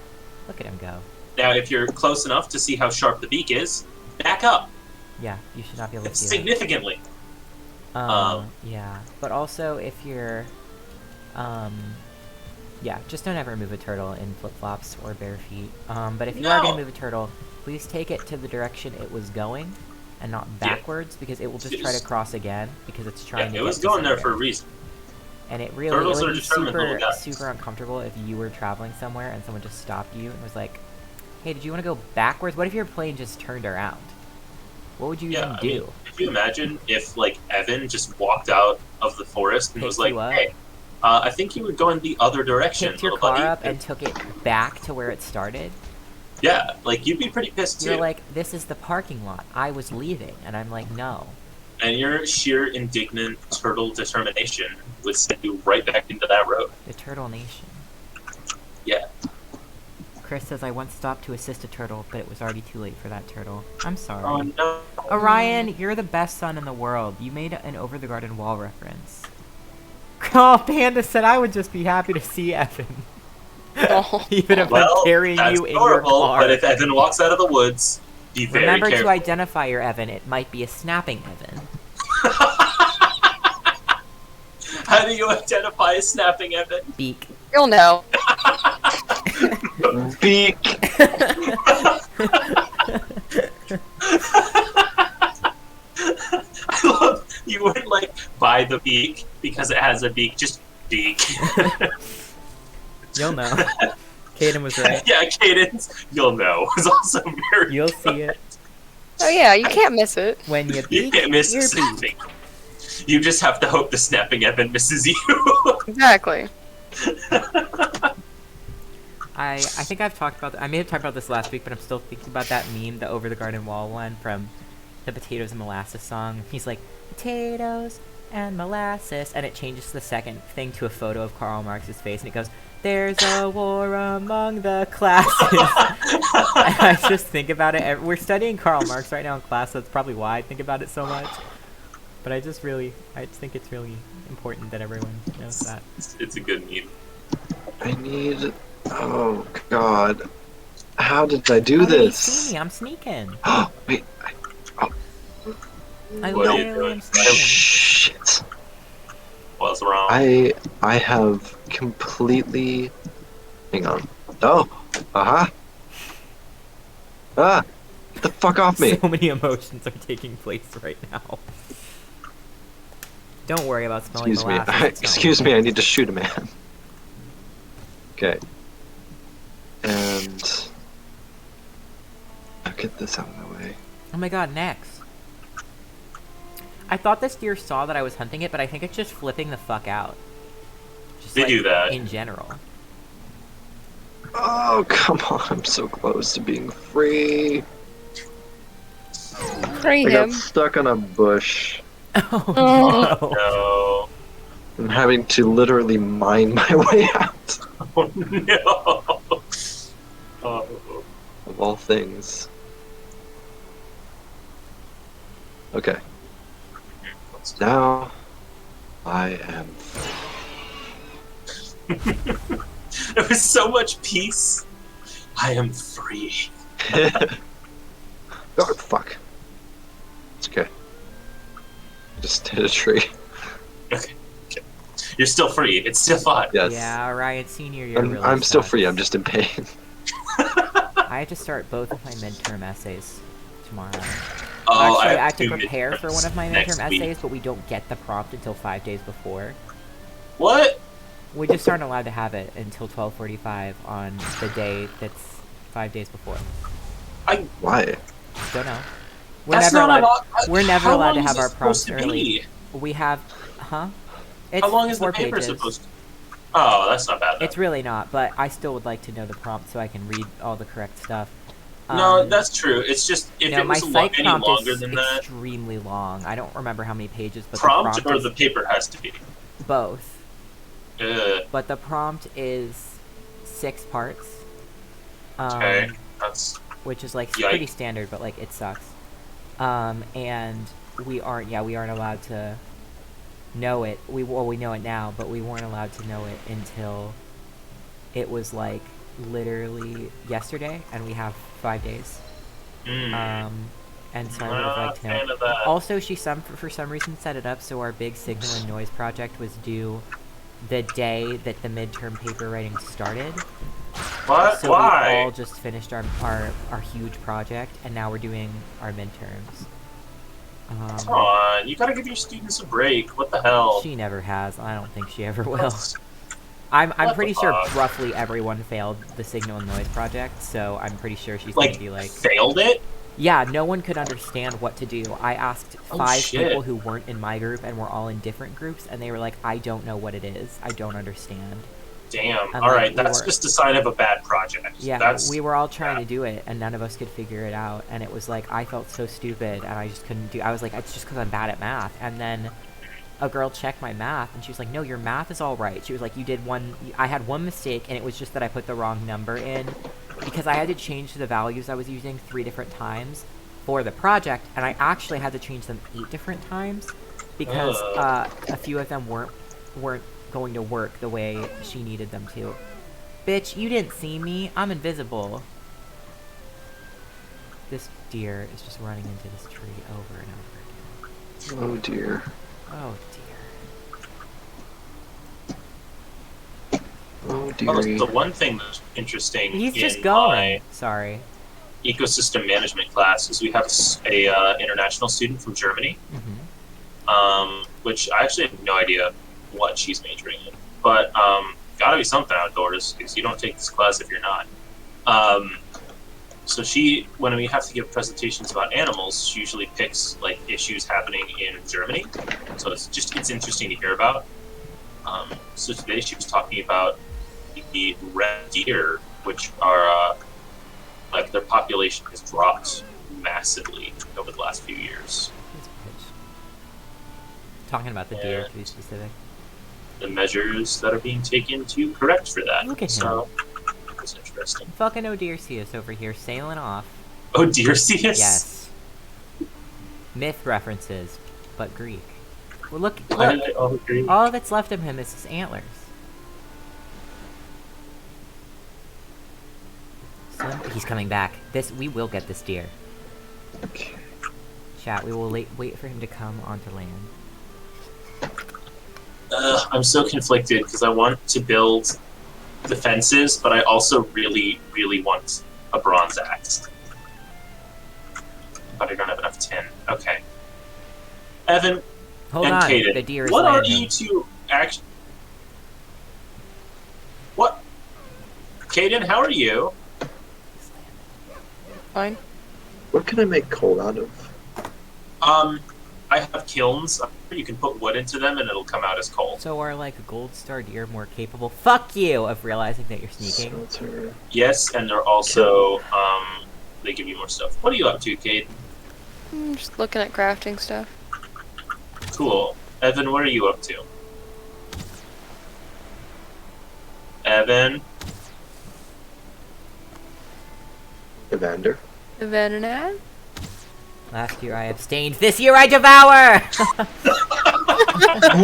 Look at him go. Now, if you're close enough to see how sharp the beak is, back up Yeah, you should not be able to see that. significantly. Yeah, but also if you're, yeah, just don't ever move a turtle in flip-flops or bare feet. But if you are No. gonna move a turtle, please take it to the direction it was going, and not Yeah. backwards, because it will just try to Just- cross again, because it's Yeah, trying to it get was to going there center. for a reason. And it really, Turtles it are would be determined little super, guys. super uncomfortable if you were traveling somewhere and someone just stopped you and was like, hey, did you want to go backwards? What if your plane just turned around? What would you Yeah, even I do? mean, if you imagine if, like, Evan just walked out of the forest and Picked was like, you up? hey, I think you would go in the other direction, Picked your little car buddy. up and took it back to where it started? Yeah, like, you'd be pretty pissed, You're too. like, this is the parking lot. I was leaving. And I'm like, no. And your sheer indignant turtle determination would send you right back into that road. The Turtle Nation. Yeah. Chris says, I once stopped to assist a turtle, but it was already too late for that turtle. I'm sorry. Oh, no. Orion, you're the best son in the world. You made an Over the Garden Wall reference. Oh, Panda said I would just be happy to see Evan. Oh. Even if Well, I'm carrying that's you in your adorable, car. but if Evan walks out of the woods, be very Remember careful. to identify your Evan. It might be a snapping Evan. How do you identify a snapping Evan? Beak. You'll know. Beak. you would like buy the beak because it has a beak, just beak. You'll know. Caden was right. Yeah, Cadence, you'll know. Was also very. You'll see it Oh yeah, you can't miss it. when you You peek. can't miss your the snapping. You just have to hope the snapping Evan misses you. Exactly. I think I've talked about. I may have talked about this last week, but I'm still thinking about that meme, the over the garden wall one from the Potatoes and Molasses song. He's like, potatoes and molasses, and it changes the second thing to a photo of Karl Marx's face, and it goes, "There's a war among the classes." And I just think about it. We're studying Karl Marx right now in class, so that's probably why I think about it so much. But I just think it's really important that everyone knows that. It's a good meme. I need. Oh God. How did I do How did he this? see me? I'm sneaking. Wait. I What are you literally doing? am sneaking. Shit. What's wrong? I have completely. Hang on. Oh. Ah. Get the fuck off me. So many emotions are taking place right now. Don't worry about smelling Excuse me. molasses. it's not Excuse me. I need to shoot a man. Okay. And I'll get this out of the way. Oh my god, next. I thought this deer saw that I was hunting it, but I think it's just flipping the fuck out. Just They do that. in general. Oh, come on. I'm so close to being free. Free I got him. stuck on a bush. Oh Oh. no. No. I'm having to literally mine my way out. Oh no. Oh. Of all things. Okay. Now I am. There was so much peace. I am free. Oh fuck. It's okay. I just hit a tree. Okay. You're still free. It's still fun. Yes. Yeah, Ryan Senior Year I'm, really I'm still sucks. free. I'm just in pain. I have to start both of my midterm essays tomorrow. Oh, Actually, I have to two prepare for one of my next midterm week. essays, but we don't get the prompt until 5 days before. What? We just aren't allowed to have it until 12:45 on the day that's 5 days before. Why? Don't know. We're That's never not allowed. an. We're never how allowed to long is have it our supposed prompts to early. be? We have, huh? It's How long is the 4 paper pages. supposed to? Oh, that's not bad. It's really not, but I still would like to know the prompt so I can read all the correct stuff. No, that's true. It's just if no, it my was psych any prompt longer is than that, extremely long. I don't remember how many pages, but prompt the prompt or is the paper has to be. both. Ugh. But the prompt is 6 parts. Okay, that's Which is like Yikes. pretty standard, but like it sucks. And we aren't allowed to know it. We know it now, but we weren't allowed to know it until it was like literally yesterday, and we have 5 days. And so I would have liked to know. fan of that. Also, for some reason set it up so our big signal and noise project was due the day that the midterm paper writing started. What? So Why? we all just finished our huge project, and now we're doing our midterms. Come on, you gotta give your students a break. What the hell? She never has. I don't think she ever will. That's- I'm What pretty the sure fuck? roughly everyone failed the signal and noise project, so I'm pretty sure she's like, gonna be like, failed it? yeah, no one could understand what to do. I asked Oh, 5 shit. people who weren't in my group and were all in different groups, and they were like, I don't know what it is. I don't understand. Damn. And, All like, right, we that's were- just a sign of a bad project. Yeah, That's we were all trying yeah. to do it, and none of us could figure it out. And it was like I felt so stupid, and I just couldn't do. I was like, it's just because I'm bad at math. And then a girl checked my math, and she was like, "No, your math is all right." She was like, "You did one. I had one mistake, and it was just that I put the wrong number in because I had to change the values I was using 3 different times for the project, and I actually had to change them 8 different times because a few of them weren't going to work the way she needed them to." Bitch, you didn't see me. I'm invisible. This deer is just running into this tree over and over again. Oh dear. Oh dear. Oh Oh, dearie. the one thing that's interesting He's in just going. my Sorry. ecosystem management class is we have a international student from Germany. Mm-hmm. which I actually have no idea what she's majoring in. But gotta be something outdoors, because you don't take this class if you're not. So when we have to give presentations about animals, she usually picks like issues happening in Germany. So it's interesting to hear about. So today she was talking about the red deer, which are like their population has dropped massively over the last few years. Talking about the deer, Yeah. to be specific. The measures that are being taken to correct for that. Look at So it's interesting. Fucking Odysseus over here sailing off. Oh, Odysseus? Yes. Myth references, but Greek. Well, look, Why look. did I all agree? All that's left of him is his antlers. So, he's coming back. We will get this deer. Okay. Chat, we will wait for him to come onto land. I'm so conflicted because I want to build defenses, but I also really, really want a bronze axe. But I don't have enough tin. Okay. Evan Hold and on, Kaden, the deer is what are landing. you two actually... What? Kaden, how are you? Fine. What can I make coal out of? I have kilns. You can put wood into them and it'll come out as coal. So are like gold star deer more capable? Fuck you! Of realizing that you're sneaking. Smelter. Yes, and they're also, they give you more stuff. What are you up to, Kate? I'm just looking at crafting stuff. Cool. Evan, what are you up to? Evan? Evander. Venonat? Last year I abstained. This year I devour!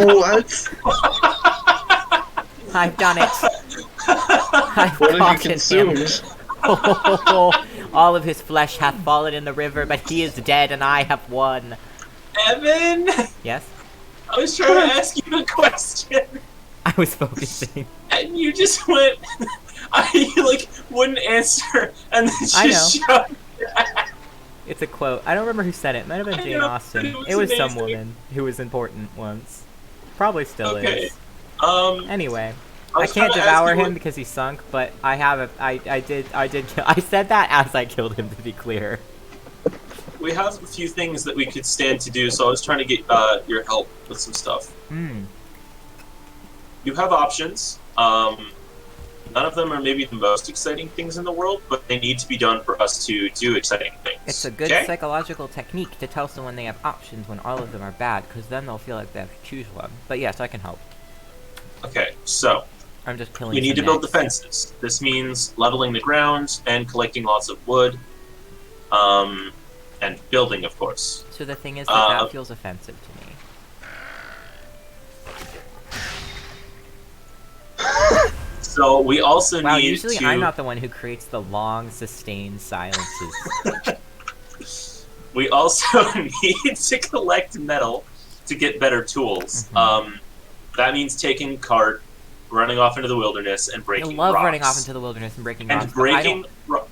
What? I've done it. I've What have you caught him. consumed? All of his flesh hath fallen in the river, but he is dead and I have won. Evan? Yes? I was trying to ask you a question, I was focusing. and you just went... you, wouldn't answer, and then I just shut. It's a quote. I don't remember who said it. It might have been I Jane know, Austen. but It was some amazing. woman who was important once. Probably still Okay. is. Um, Anyway. I I was can't trying to ask devour you him because he's sunk, but I have a, I did, I said that as I killed him, to be clear. we have a few things that we could stand to do, so I was trying to get your help with some stuff. You have options. None of them are maybe the most exciting things in the world, but they need to be done for us to do exciting things. It's a good okay? psychological technique to tell someone they have options when all of them are bad, because then they'll feel like they have to choose one. But yes, I can help. Okay, so I'm just killing we need to some build necks. defenses. This means leveling the ground and collecting lots of wood, and building, of course. So the thing is that Uh, feels offensive to me. So we also Wow, need usually to. I'm not the one who creates the long, sustained silences. We also need to collect metal to get better tools. Mhm. That means taking cart, running off into the wilderness, and I breaking love rocks. running off into the wilderness and breaking and rocks. but I breaking. don't-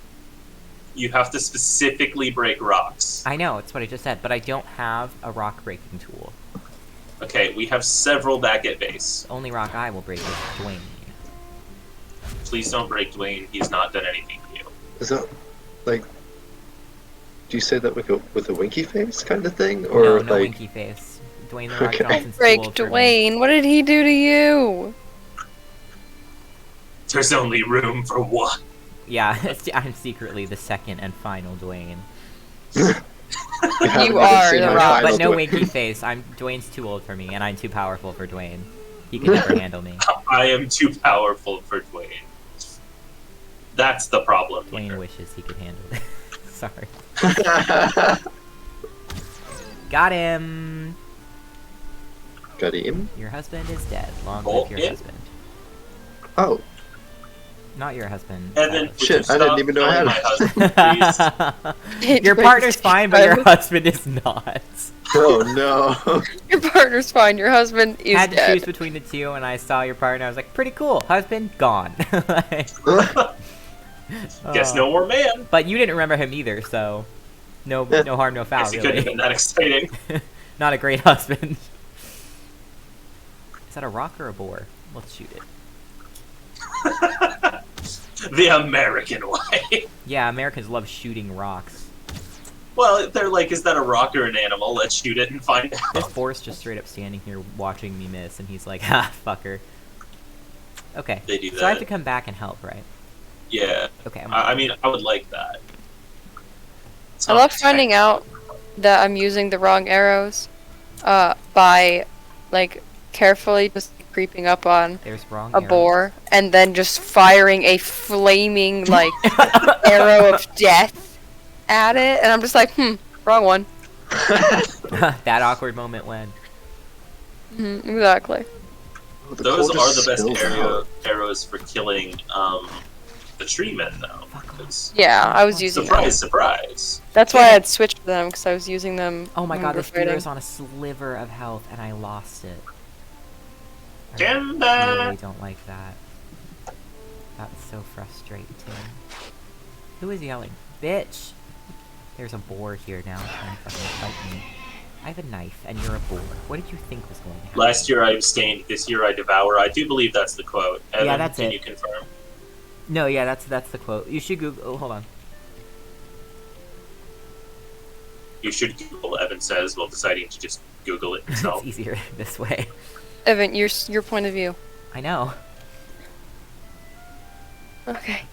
You have to specifically break rocks. I know, it's what I just said, but I don't have a rock breaking tool. Okay, we have several back at base. The only rock I will break is Dwayne. Please don't break Dwayne. He's not done anything to you. Is that like? Do you say that with a winky face kind of thing, or No, no like? winky face. Dwayne the Rock Okay. Johnson's Break too old for me. Dwayne. What did he do to you? There's only room for one. Yeah, I'm secretly the second and final Dwayne. haven't even are seen the my Rock. final But no Dwayne. winky face. Dwayne's too old for me, and I'm too powerful for Dwayne. He can never handle me. I am too powerful for Dwayne. That's the problem. Dwayne here. wishes he could handle it. Sorry. Got him! Got him. Your husband is dead. Long Oh, live your yeah. husband. Oh, Not your husband. Evan, would Shit, you I didn't stop even know I killing had my a husband, please? Your partner's fine, but your husband is not. oh no. Your partner's fine. Your husband is Had to dead. choose between the two, and I saw your partner. I was like, pretty cool. Husband gone. Guess no more man. But you didn't remember him either, so no harm, no foul, Guess he couldn't have really. been that exciting. Not a great husband. Is that a rock or a boar? Let's shoot it. The American way. Yeah, Americans love shooting rocks. Well, they're like, is that a rock or an animal? Let's shoot it and find This out. boar's just straight up standing here watching me miss, and he's like, ha, fucker. Okay, They do so I have to that. come back and help, right? Yeah. Okay, I mean, I would like that. It's I not love finding out that I'm using the wrong arrows by like carefully just creeping up on there's wrong a arrows. boar and then just firing a flaming like arrow of death at it, and I'm just like, wrong one. That awkward moment when. Exactly. Oh, the Those coal are just the best spills out. arrows for killing the tree men, though. 'cause Yeah, I was using them. surprise, surprise. That's why I had switched to them, because I was using them. Oh my when god, we were this deer fighting. is on a sliver of health, and I lost it. I Timber! really don't like that. That's so frustrating. Who is yelling? Bitch! There's a boar here now trying to fucking fight me. I have a knife, and you're a boar. What did you think was going to happen? Last year I abstained, this year I devour. I do believe that's the quote. Evan, Yeah, that's can it. you confirm? No, yeah, that's the quote. You should Google. Oh, hold on. You should Google, Evan says, while deciding to just Google it yourself. It's easier this way. Evan, your point of view. I know. Okay.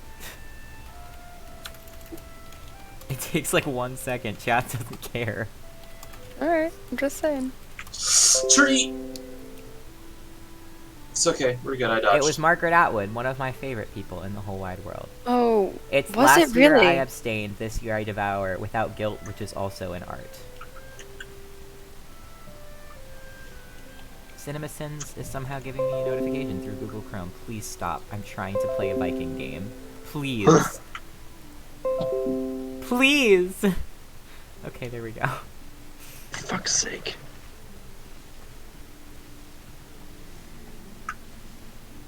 It takes like 1 second. Chat doesn't care. Alright, I'm just saying. Tree! It's okay, we're good, I dodged. It was Margaret Atwood, one of my favorite people in the whole wide world. Oh, It's Was last it year really? I abstained, this year I devour, without guilt, which is also an art. CinemaSins is somehow giving me a notification through Google Chrome. Please stop. I'm trying to play a Viking game. Please. Please! Okay, there we go. For fuck's sake.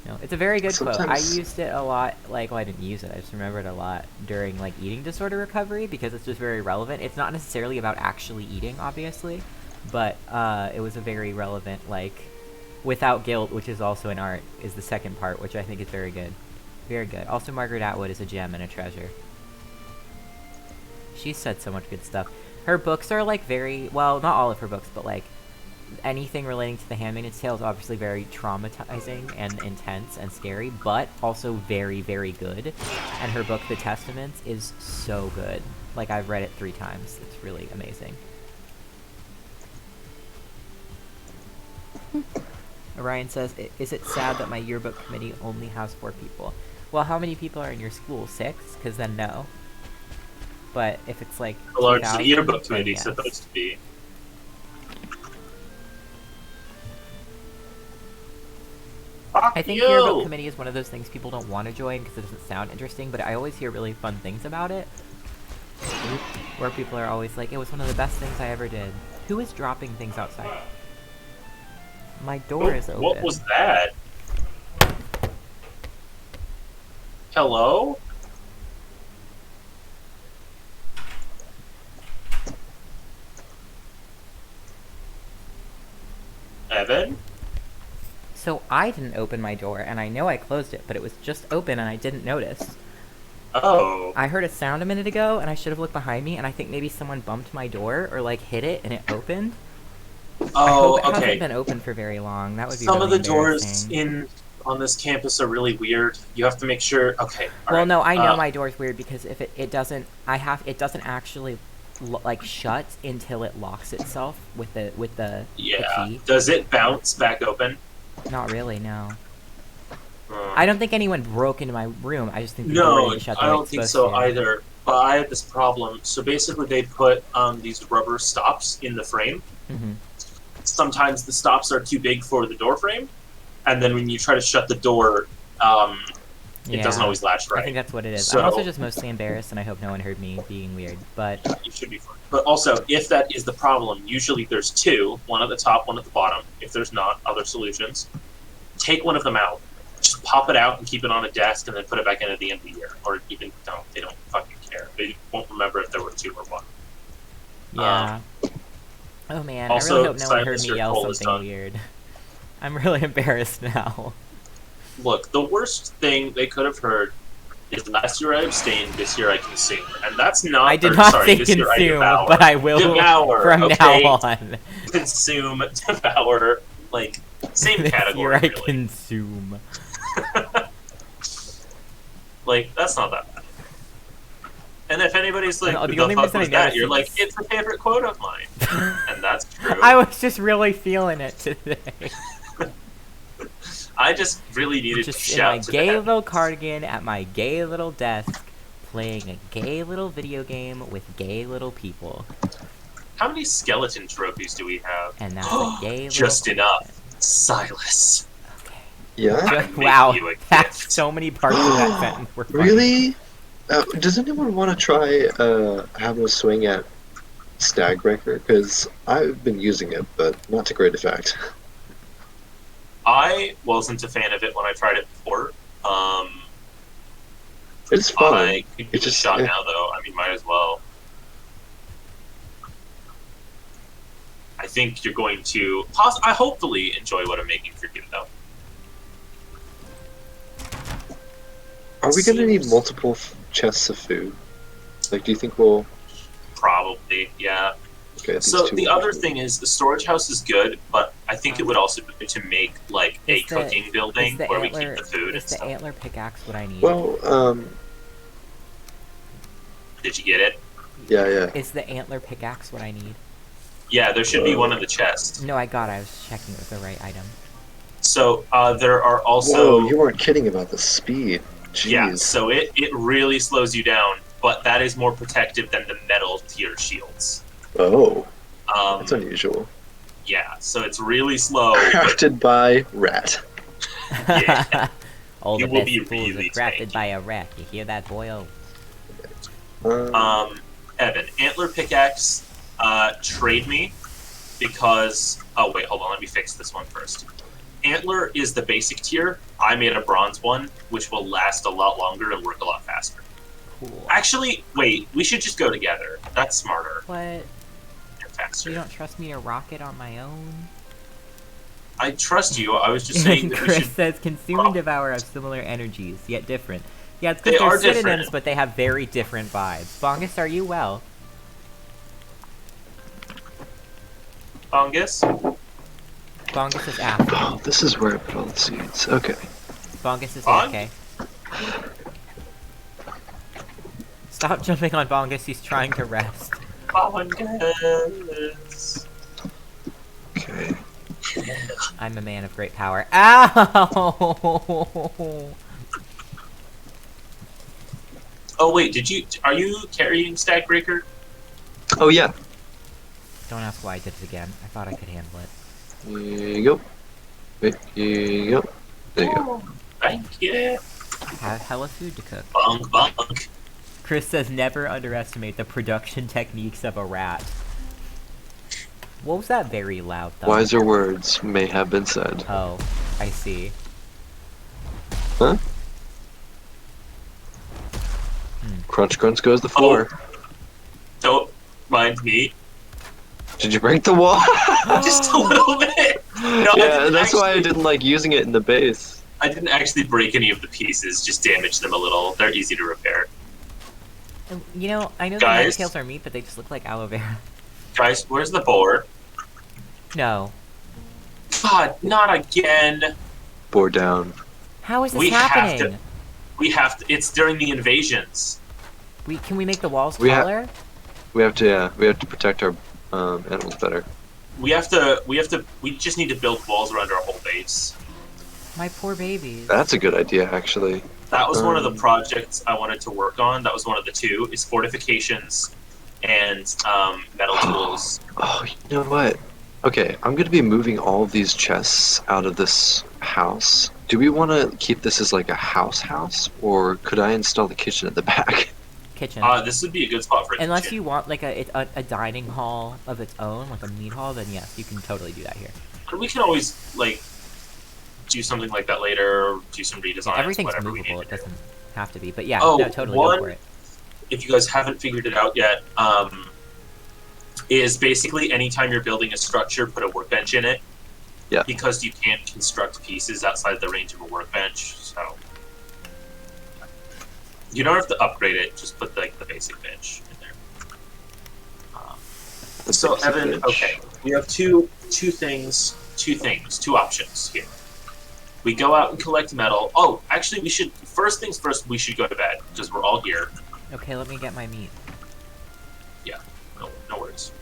No, it's a very good quote. I Sometimes- used it a lot, like, well, I didn't use it, I just remember it a lot during, like, eating disorder recovery, because it's just very relevant. It's not necessarily about actually eating, obviously, but, it was a very relevant, like, without guilt, which is also an art, is the second part, which I think is very good. Very good. Also, Margaret Atwood is a gem and a treasure. She said so much good stuff. Her books are, like, very, well, not all of her books, but, like, anything relating to the Handmaid's Tale is obviously very traumatizing and intense and scary, but also very, very good. And her book, The Testaments, is so good. Like, I've read it 3 times. It's really amazing. Orion says, is it sad that my yearbook committee only has 4 people? Well, how many people are in your school? 6? Because then no. But if it's like How large is 2,000, the yearbook then committee yes. supposed to be? Fuck I think you! yearbook committee is one of those things people don't want to join because it doesn't sound interesting, but I always hear really fun things about it. Where people are always like, it was one of the best things I ever did. Who is dropping things outside? My door is open. What was that? Hello? Evan? So I didn't open my door, and I know I closed it, but it was just open and I didn't notice. Oh. I heard a sound a minute ago, and I should have looked behind me, and I think maybe someone bumped my door, or like hit it, and it opened. I Oh, hope it hasn't okay. been open for very long. That would be Some really of the doors embarrassing. on this campus are really weird. You have to make sure. Okay. all Well, right. no, I know Uh, my door's weird because if it doesn't, it doesn't actually like shut until it locks itself with the Yeah. key. Does it bounce back open? Not really, no. Hmm. I don't think anyone broke into my room. I just think the door No, didn't shut the I way don't it's think supposed so to. either. But I had this problem. So basically, they put these rubber stops in the frame. Mhm. Sometimes the stops are too big for the door frame, and then when you try to shut the door, it doesn't Yeah. always latch I right. think that's what it is. So- I'm also just mostly embarrassed, and I hope no one heard me being weird. But You should be fine. But also, if that is the problem, usually there's 2, one at the top, one at the bottom. If there's not other solutions, take one of them out. Just pop it out and keep it on a desk, and then put it back in at the end of the year. Or even don't. They don't fucking care. They won't remember if there were 2 or 1. yeah, Oh man, Also, I really hope no one heard Silas, me your yell poll is something done. weird. I'm really embarrassed now. Look, the worst thing they could have heard is last year I abstained, this year I consume. And that's not... I did or, not sorry, say this year I consume, devour. but I will Devour, from okay? now on. Consume, devour, like, same This category, year I really. consume. Like, that's not that bad. And if anybody's like, No, who the the only fuck reason I was that? noticed You're it like, is- it's a favorite quote of mine. And that's true. I was just really feeling it today. I just really needed to Just in shout my to the gay heavens. little cardigan at my gay little desk, playing a gay little video game with gay little people. How many skeleton trophies do we have? And that's a gay little Just cardigan. enough. Silas. Okay. Yeah? Just, make wow, you a that's gift. so many parts of that sentence were funny. Really? Does anyone want to try having a swing at Stagbreaker? Because I've been using it, but not to great effect. I wasn't a fan of it when I tried it before. It's fun. I could give it a just- shot yeah. now, though. I mean, might as well. I think you're going to I hopefully enjoy what I'm making for you, though. Are we gonna need Seems- multiple chests of food? Like, do you think we'll? Probably, yeah. Okay, I think So it's too the much other food. thing is the storage house is good, but I think it would also be good to make like a Is the- cooking building Is the where we antler, keep the food and is the stuff. antler pickaxe what I need? Well, Did you get it? yeah. Is the antler pickaxe what I need? Yeah, there should be one in the chest. No, I got it. I was checking it was the right item. So there are also Whoa, you weren't kidding about the speed. Jeez. yeah. So it really slows you down, but that is more protective than the metal tier shields. Oh, Um, that's unusual. yeah. So it's really slow. but Crafted by Rat. Yeah. All You the will best be fools really are crafted tanky. by a rat. You hear that, boyo? Evan, antler pickaxe, trade me because. Oh wait, hold on. Let me fix this one first. Antler is the basic tier. I made a bronze one, which will last a lot longer and work a lot faster. Cool. Actually, wait. We should just go together. That's smarter What? and You faster. don't trust me to rock it on my own? I trust you. I was just saying that we Chris should. says consume and devour have similar energies, yet different. Yeah, it's They because are they're synonyms, different. but they have very different vibes. Bongus, are you well? Fungus. Bongus is after. Oh, this is where I put all the seeds. Okay. Bongus is Bong? okay. Stop jumping on Bongus, he's trying to rest. Fungus. Okay. I'm a man of great power. Ow! Oh wait, are you carrying Stagbreaker? Oh yeah. Don't ask why I did it again. I thought I could handle it. Here you go. There you go. There you go. Thank you. I have hella food to cook. Bunk bunk. Chris says never underestimate the production techniques of a rat. What was that very loud though? Wiser words may have been said. Oh, I see. Huh? Crunch crunch goes the floor. Don't mind me. Did you break the wall? Just a little bit. No, I yeah, didn't that's why I actually- didn't like using it in the base. I didn't actually break any of the pieces, just damage them a little. They're easy to repair. And, you know, I know Guys? the tails are meat, but they just look like aloe vera. Guys, where's the boar? No. God, not again. Bore down. How is this We have happening? to- We have to. It's during the invasions. Can we make the walls We ha- taller? We have to protect our animals better. We just need to build walls around our whole base. My poor babies. That's a good idea, actually. That was one of the Um, projects I wanted to work on. That was one of the two, is fortifications and metal tools. Oh, you know what? Okay, I'm gonna be moving all of these chests out of this house. Do we want to keep this as like a house, or could I install the kitchen at the back? Kitchen. This would be a good spot for a Unless kitchen. you want like a dining hall of its own, like a meat hall, then yes, you can totally do that here. We can always like do something like that later, or do some redesigns. Everything's whatever we movable. need It to do. doesn't have to be. But yeah, Oh, no, totally one- go for it. If you guys haven't figured it out yet, is basically anytime you're building a structure, put a workbench in it. Yeah. Because you can't construct pieces outside the range of a workbench, so you don't have to upgrade it. Just put like the basic bench in there. The So basic Evan, bench. okay, we have two options here. We go out and collect metal. Oh, actually, we should first things first. We should go to bed because we're all here. Okay, let me get my meat. No worries.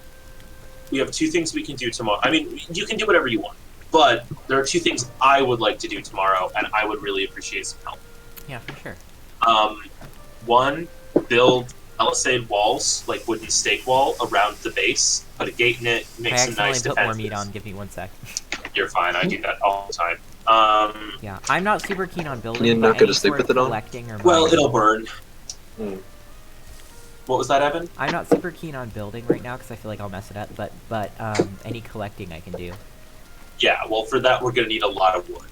We have two things we can do tomorrow. I mean, you can do whatever you want, but there are two things I would like to do tomorrow, and I would really appreciate some help. Yeah, for sure. One, build palisade walls, like wooden stake wall around the base. Put a gate in it. Make I some nice accidentally put more defenses. meat on. Give me 1 sec. You're fine. I do that all the time. Yeah, I'm not super keen on building. You're not but gonna any sleep sort with of it on? collecting or Well, mining- it'll burn. Hmm. What was that, Evan? I'm not super keen on building right now because I feel like I'll mess it up. But any collecting I can do. Yeah. Well, for that we're gonna need a lot of wood.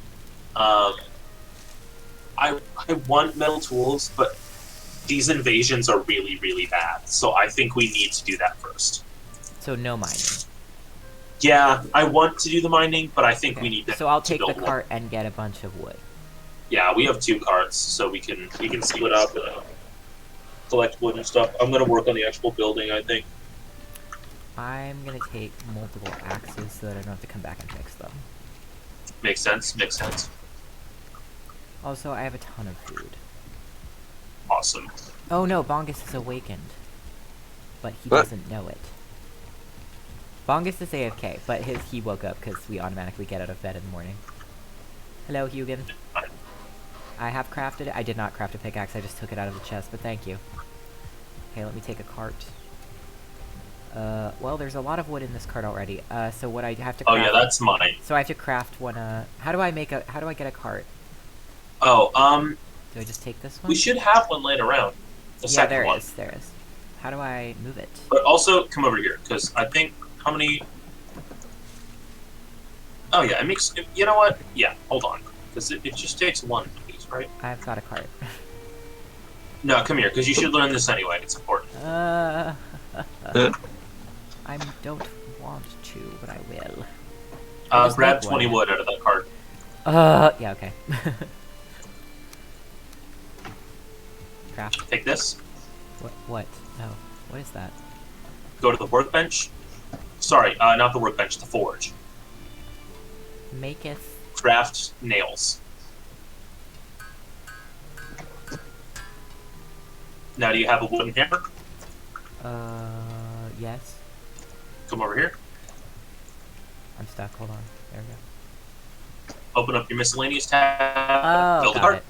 I want metal tools, but these invasions are really, really bad. So I think we need to do that first. So no mining. Yeah, I want to do the mining, but I think Okay. we need to. So I'll to take the build one. cart and get a bunch of wood. Yeah, we have 2 carts, so we can split up and collect wood and stuff. I'm gonna work on the actual building. I think. I'm gonna take multiple axes so that I don't have to come back and fix them. Makes sense. Makes sense. Also, I have a ton of food. Awesome. Oh no, Bongus is awakened. But he What? doesn't know it. Bongus is AFK, but he woke up because we automatically get out of bed in the morning. Hello, Hugin. I have crafted it. I did not craft a pickaxe, I just took it out of the chest, but thank you. Okay, let me take a cart. Well, there's a lot of wood in this cart already. So what I have to Oh craft... yeah, that's mine. So I have to craft one, how do I get a cart? Oh, Do I just take this one? we should have one laying around. The Yeah, second there one. is. How do I move it? But also, come over here, because I think, how many... Oh yeah, it makes... You know what? Yeah, hold on. Because it just takes one of these, right? I've got a cart. No, come here, because you should learn this anyway. It's important. I don't want to, but I will. I just Grab make 20 one. wood out of that cart. Yeah, okay. Craft. Take this, What? Oh, what is that? go to the workbench. Sorry, not the workbench, the forge. Maketh. Craft nails. Now, do you have a wooden hammer? Yes. Come over here. I'm stuck, hold on. There we go. Open up your miscellaneous tab. Oh, build a got cart. it.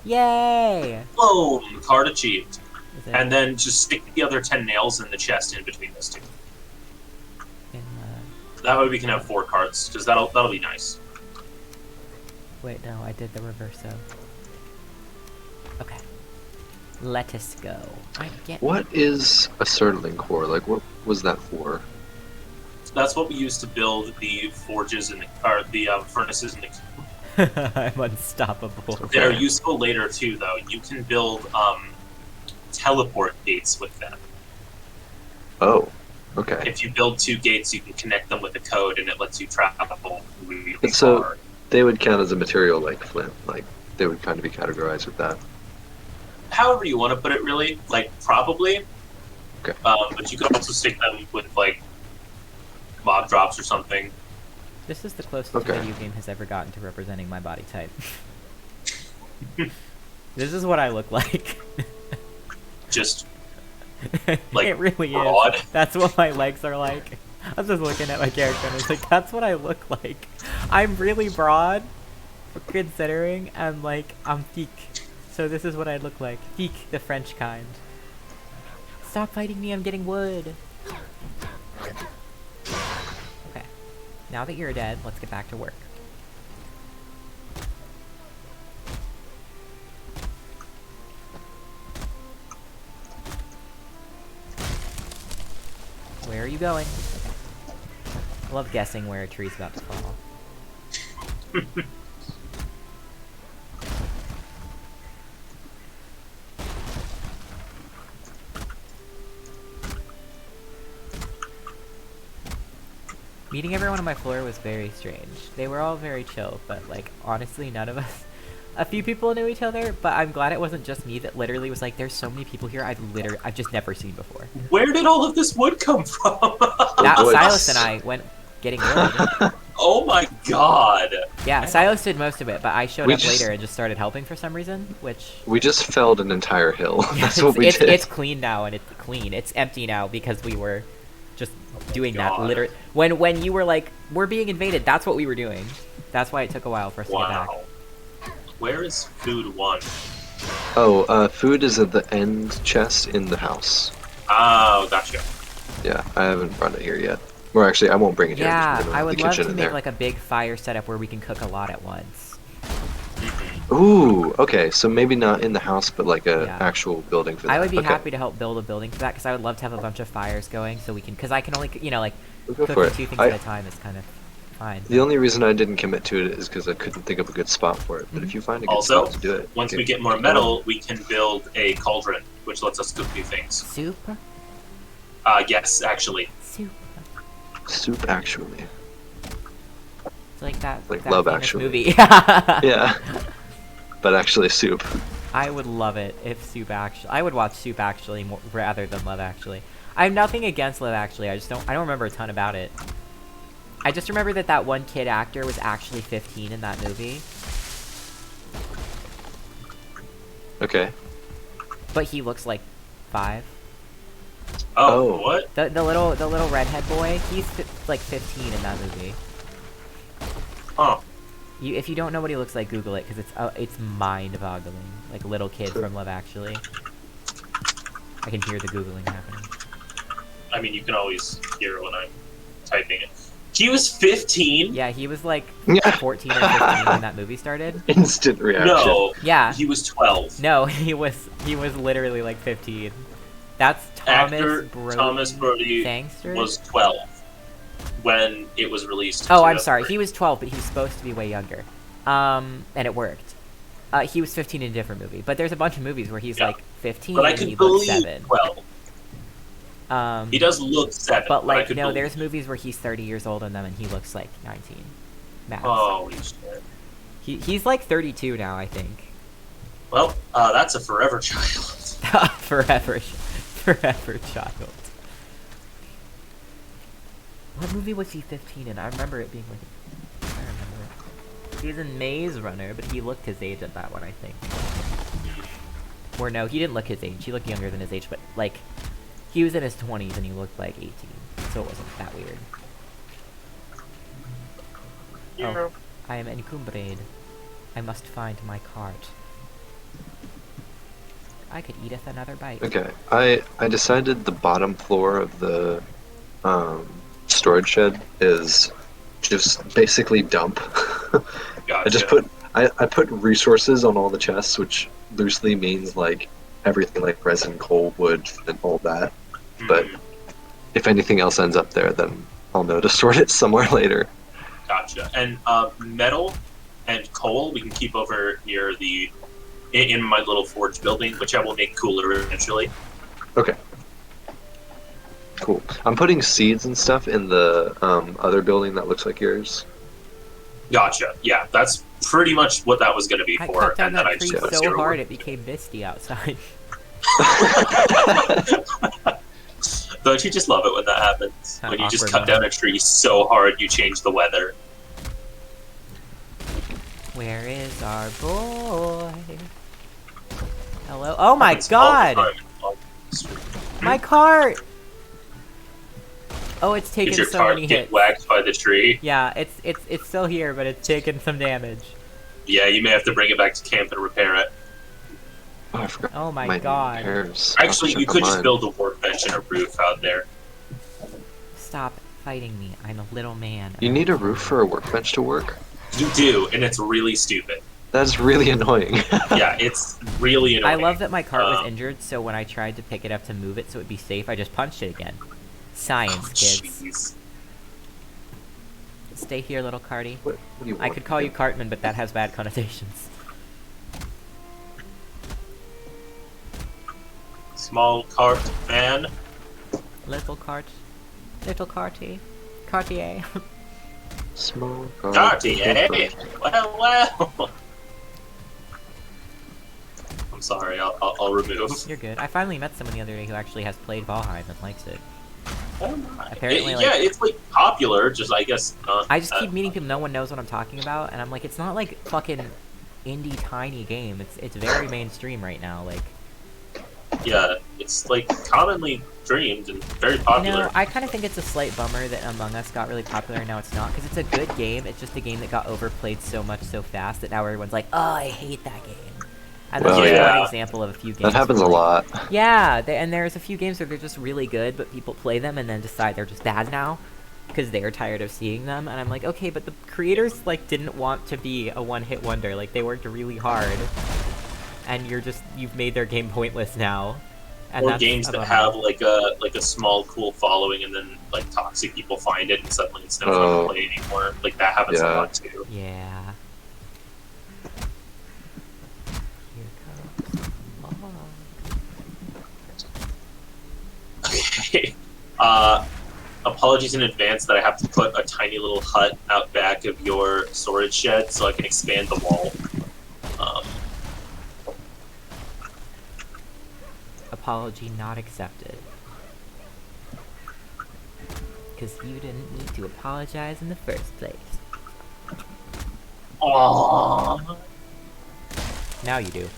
Yay! Boom! Cart achieved. Is it And then just stick the other 10 nails in the chest in between those two. in, That way we can have 4 carts, because that'll be nice. wait, no, I did the reverso. Okay. Let us go. I get... What is a Surtling core? Like, what was that for? So that's what we use to build the forges and the furnaces and the. I'm unstoppable. They're useful later too, though. You can build teleport gates with them. Oh, okay. If you build 2 gates, you can connect them with a code, and it lets you travel really And so- far. They would count as a material like flint. Like, they would kind of be categorized with that. However you want to put it, really, like probably. Okay. But you could also stick them with like mob drops or something. This is the closest Okay. a video game has ever gotten to representing my body type. This is what I look like. Just like, it really broad. is. That's what my legs are like. I was just looking at my character and I was like, that's what I look like. I'm really broad, considering, and like, I'm thick. So this is what I look like. Thick, the French kind. Stop fighting me, I'm getting wood. Okay. Now that you're dead, let's get back to work. Where are you going? Okay. I love guessing where a tree's about to fall. Meeting everyone on my floor was very strange. They were all very chill, but like honestly, none of us. A few people knew each other, but I'm glad it wasn't just me that literally was like, "There's so many people here I've just never seen before." Where did all of this wood come from? That boy. Silas and I went getting wood. Oh my god. Yeah, Silas did most of it, but I showed We up just- later and just started helping for some reason, which We just felled an entire hill. That's what we it's, did. it's clean now and it's clean. It's empty now because we were just doing that God. literally. When you were like, "We're being invaded," that's what we were doing. That's why it took a while for us to get back. Wow. Where is food 1? Oh, food is at the end chest in the house. Oh, gotcha. Yeah, I haven't brought it here yet. Or actually, I won't bring it here. I'm Yeah, just gonna I put would the love kitchen to in make there. like a big fire setup where we can cook a lot at once. Ooh, okay, so maybe not in the house, but like a Yeah. actual building for that. I would be Okay, happy to help build a building for that because I would love to have a bunch of fires going so we can. Because I can only, like we'll go for cooking it. 2 things I- at a time is kind of fine. The only reason I didn't commit to it is because I couldn't think of a good spot for it. But if you find a good Also, spot to do it, Once okay. we get more metal, we can build a cauldron, which lets us cook new things. Soup, Yes, actually. soup. Soup actually. It's like that. Like that Love famous Actually. movie. Yeah, but actually soup. I would love it if Soup Actually. I would watch Soup Actually more, rather than Love Actually. I have nothing against Love Actually. I don't remember a ton about it. I just remember that one kid actor was actually 15 in that movie, Okay. but he looks like 5. Oh, Oh. what? The little redhead boy, he's like 15 in that movie. Huh. If you don't know what he looks like, Google it because it's mind-boggling. Like little kid from Love Actually. I can hear the googling happening. I mean, you can always hear when I'm typing it. He was 15? Yeah, he was like Yeah. 14 or 15 when that movie started. Instant reaction. No. Yeah. He was 12. No, he was literally like 15. That's Actor Brody. Thomas Brody Sangster? was 12 when it was released. in Oh, I'm sorry. 2003. He was 12, but he was supposed to be way younger. And it worked. He was 15 in a different movie, but there's a bunch of movies where he's Yeah. like 15 But I and he could looks believe 7. 12. He does look 7. But I like could no, believe there's it. movies where he's 30 years old in them and he looks like 19. Max. Holy shit. He's like 32 now, I think. Well, that's a forever child. forever child. What movie was he 15 in? I remember it being like. I remember it. He was in Maze Runner, but he looked his age at that one, I think. Or no, he didn't look his age. He looked younger than his age, but like, he was in his 20s and he looked like 18, so it wasn't that weird. Oh, I am encumbered. I must find my cart. I could eateth another bite. Okay, I decided the bottom floor of the storage shed is just basically dump. Gotcha. I just put resources on all the chests, which loosely means like everything like resin, coal, wood, and all that. But Mhm. if anything else ends up there, then I'll know to sort it somewhere later. Gotcha. And metal and coal we can keep over near the in my little forge building, which I will make cooler eventually. Okay. Cool. I'm putting seeds and stuff in the other building that looks like yours. Gotcha. Yeah, that's pretty much what that was going to be I for, cut down and then I that tree just put so zero hard wood. it became misty outside. Don't you just love it when that happens? Kinda When you just awkward cut down a moment. tree so hard you change the weather. Where is our boy? Hello? Oh my Happens all the god! time. My cart! Oh, it's taken Did your so cart many get hits. whacked by the tree? Yeah, it's still here, but it's taken some damage. Yeah, you may have to bring it back to camp and repair it. Oh, I forgot Oh my god. repairs. Actually, I'll you check could on just mine. build a workbench and a roof out there. Stop fighting me. I'm a little man. You need a roof for a workbench to work? You do, and it's really stupid. That's really annoying. Yeah, it's really I annoying. love that my cart was Um, injured, so when I tried to pick it up to move it so it'd be safe, I just punched it again. Science, Oh, kids. jeez. Stay here, little carty. What do you I want? could call you Cartman, but that has bad connotations. Small cart man. Little cart. Little carty. Cartier. Small. Cartier. Well. I'm sorry. I'll remove. You're good. I finally met someone the other day who actually has played Valheim and likes it. Apparently, yeah, it's like popular. Just I guess. I just keep meeting people. No one knows what I'm talking about, and I'm like, it's not like fucking indie tiny game. It's very mainstream right now. Like, yeah, it's like commonly dreamed and very popular. no, I kind of think it's a slight bummer that Among Us got really popular and now it's not, because it's a good game. It's just a game that got overplayed so much so fast that now everyone's like, oh, I hate that game. And that's Well, just yeah. one example of a few games. That happens a where, like, lot. Yeah, and there's a few games where they're just really good, but people play them and then decide they're just bad now because they're tired of seeing them. And I'm like, okay, but the creators like didn't want to be a one-hit wonder. Like they worked really hard, and you've made their game pointless now. And Or that's games a that bummer. have like a small cool following, and then like toxic people find it, and suddenly it's no fun Oh. to play anymore. Like that happens a Yeah. lot too. Yeah. Here comes log. Okay. Apologies in advance that I have to put a tiny little hut out back of your storage shed so I can expand the wall. Apology not accepted. Because you didn't need to apologize in the first place. Aww. Now you do.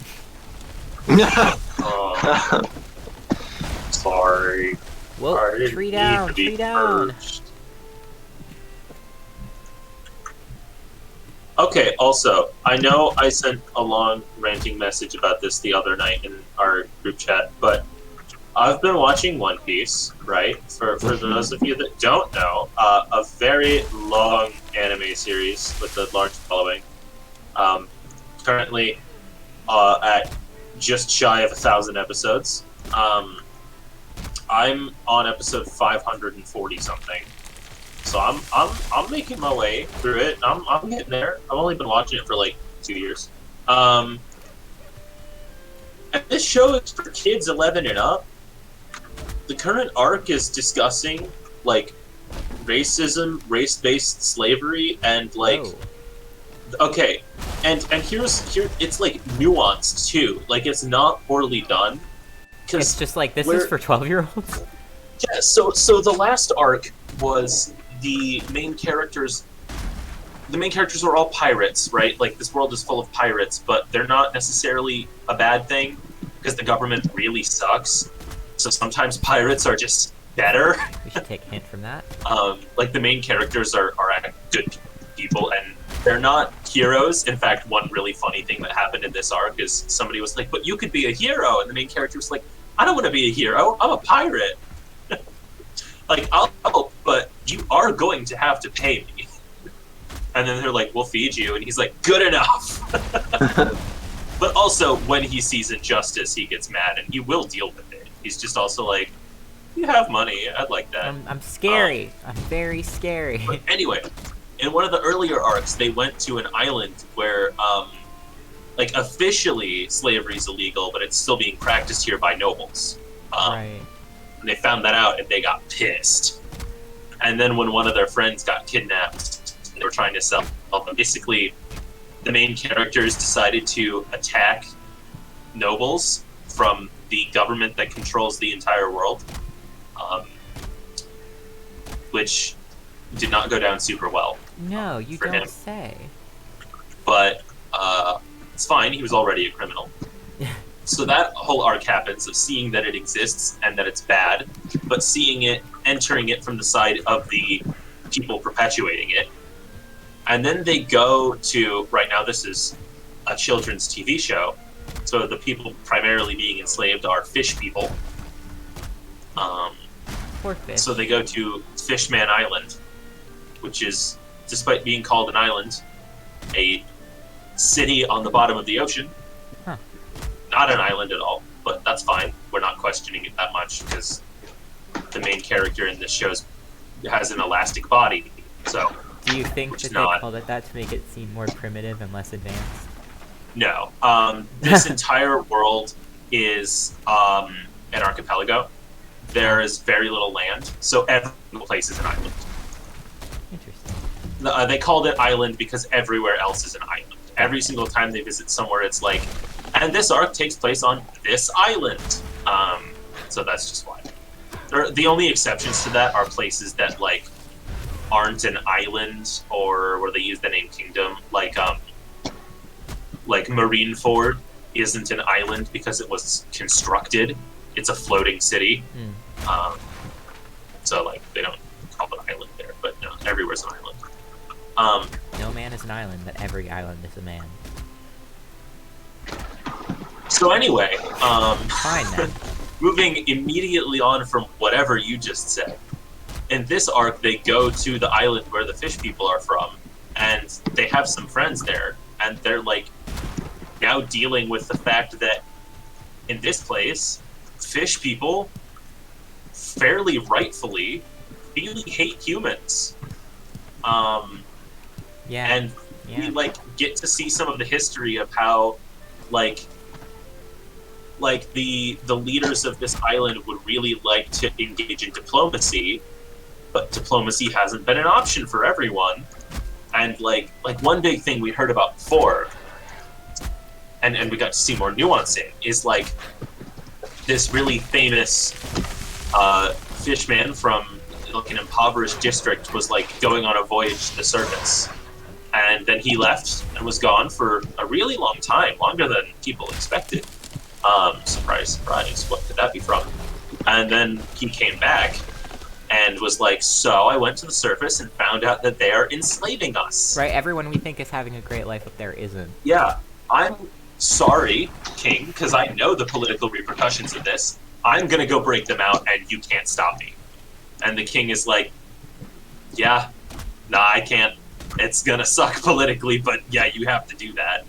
Aw. Sorry. Whoa, I didn't tree need down, to be tree down. purged. Okay, also, I know I sent a long ranting message about this the other night in our group chat, but I've been watching One Piece, right? For those of you that don't know, a very long anime series with a large following. Currently at just shy of 1,000 episodes. I'm on episode 540 something. So I'm making my way through it. I'm getting there. I've only been watching it for like 2 years. And this show is for kids 11 and up. The current arc is discussing like racism, race-based slavery, and like okay, and here it's like nuanced too. Like it's not poorly done. It's just like, this we're- is for 12-year-olds? Yeah, so the last arc was the main characters. The main characters are all pirates, right? Like this world is full of pirates, but they're not necessarily a bad thing because the government really sucks. So sometimes pirates are just better. We should take a hint from that. Like the main characters are good people, and they're not heroes. In fact, one really funny thing that happened in this arc is somebody was like, "But you could be a hero," and the main character was like, "I don't want to be a hero. I'm a pirate." Like, I'll help, but you are going to have to pay me. And then they're like, "We'll feed you," and he's like, "Good enough." But also, when he sees injustice, he gets mad, and he will deal with it. He's just also like, "You have money. I'd like that." I'm scary. I'm very scary. But anyway, in one of the earlier arcs, they went to an island where, like, officially slavery is illegal, but it's still being practiced here by nobles. Right. And they found that out, and they got pissed. And then when one of their friends got kidnapped, they were trying to sell them. Basically, the main characters decided to attack nobles from the government that controls the entire world, which did not go down super well. No, you For don't him. say. But it's fine. He was already a criminal. So that whole arc happens of seeing that it exists and that it's bad, but seeing it, entering it from the side of the people perpetuating it. And then they go to, right now this is a children's TV show, so the people primarily being enslaved are fish people. Poor fish. So they go to Fishman Island, which is, despite being called an island, a city on the bottom of the ocean. Huh. Not an island at all, but that's fine. We're not questioning it that much because the main character in this show has an elastic body. So, Do you think which that is they not- called it that to make it seem more primitive and less advanced? no. This entire world is an archipelago. There is very little land, so every single place is an island. They called it island because everywhere else is an island. Every single time they visit somewhere, it's like, and this arc takes place on this island. So that's just why. The only exceptions to that are places that like aren't an island or where they use the name kingdom, like Marineford isn't an island because it was constructed. It's a floating city. So like they don't call it an island there, but no, everywhere's an island. No man is an island, but every island is a man. So anyway, Fine then. moving immediately on from whatever you just said. In this arc, they go to the island where the fish people are from, and they have some friends there, and they're like now dealing with the fact that in this place, fish people fairly rightfully really hate humans. Yeah. And we like get to see some of the history of how like the leaders of this island would really like to engage in diplomacy, but diplomacy hasn't been an option for everyone. And like one big thing we heard about before, and we got to see more nuance in, is like this really famous fishman from like an impoverished district was like going on a voyage to the surface. And then he left and was gone for a really long time, longer than people expected. Surprise, surprise, what could that be from? And then he came back and was like, so I went to the surface and found out that they are enslaving us. Right, everyone we think is having a great life up there isn't. Yeah, I'm sorry, King, because I know the political repercussions of this. I'm gonna go break them out and you can't stop me. And the king is like, yeah, nah, I can't. It's gonna suck politically, but yeah, you have to do that.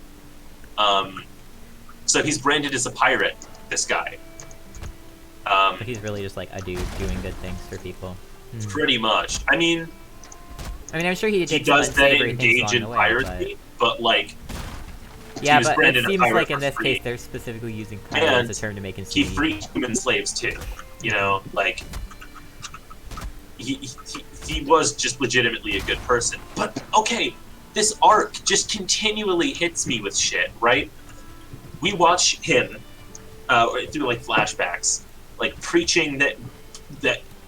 So he's branded as a pirate, this guy. But he's really just like a dude doing good things for people. Pretty much. I mean, I'm sure he he did some does then unsavory things engage in along the way, piracy, but like, yeah, was but it branded a seems pirate like in for this free. case they're specifically using pirate And as a term to make him he seem freed human slaves too. You know, like he was just legitimately a good person. But okay, this arc just continually hits me with shit, right? We watch him through like flashbacks, like preaching that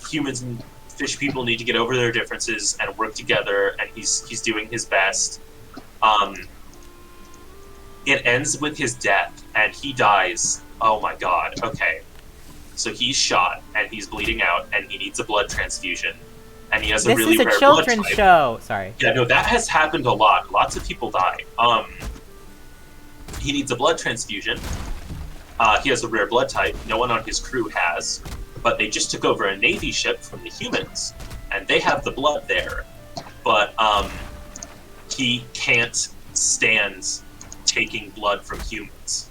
humans and fish people need to get over their differences and work together, and he's doing his best. It ends with his death, and he dies. Oh my god, okay. So he's shot, and he's bleeding out, and he needs a blood transfusion. And he has a This really is a rare children's blood type. show. Sorry. Yeah, no, that has happened a lot. Lots of people die. He needs a blood transfusion. He has a rare blood type. No one on his crew has. But they just took over a Navy ship from the humans, and they have the blood there. But he can't stand taking blood from humans.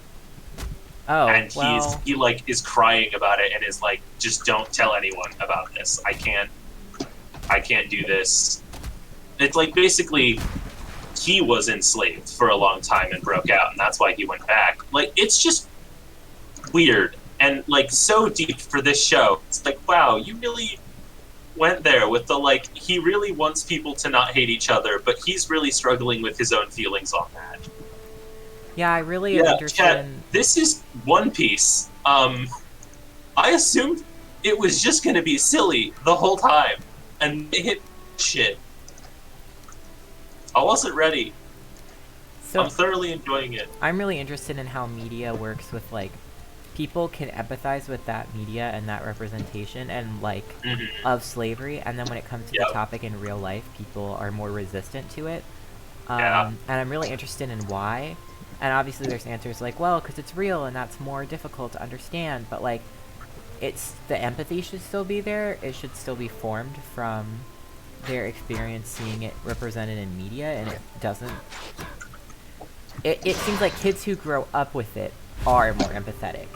Oh, And well. he like is crying about it and is like, just don't tell anyone about this. I can't do this. It's like basically he was enslaved for a long time and broke out, and that's why he went back. Like, it's just weird and like so deep for this show. It's like, wow, you really went there with the like, he really wants people to not hate each other, but he's really struggling with his own feelings on that. Yeah, I really am interested Chat, in... this is One Piece. I assumed it was just gonna be silly the whole time, and they hit shit. I wasn't ready. So, I'm thoroughly enjoying it. I'm really interested in how media works with, like, people can empathize with that media and that representation and, like, Mhm. of slavery, and then when it comes to Yep. the topic in real life, people are more resistant to it. Yeah. And I'm really interested in why. And obviously there's answers like, well, because it's real and that's more difficult to understand, but, like, it's the empathy should still be there. It should still be formed from their experience seeing it represented in media, and it doesn't... It seems like kids who grow up with it are more empathetic.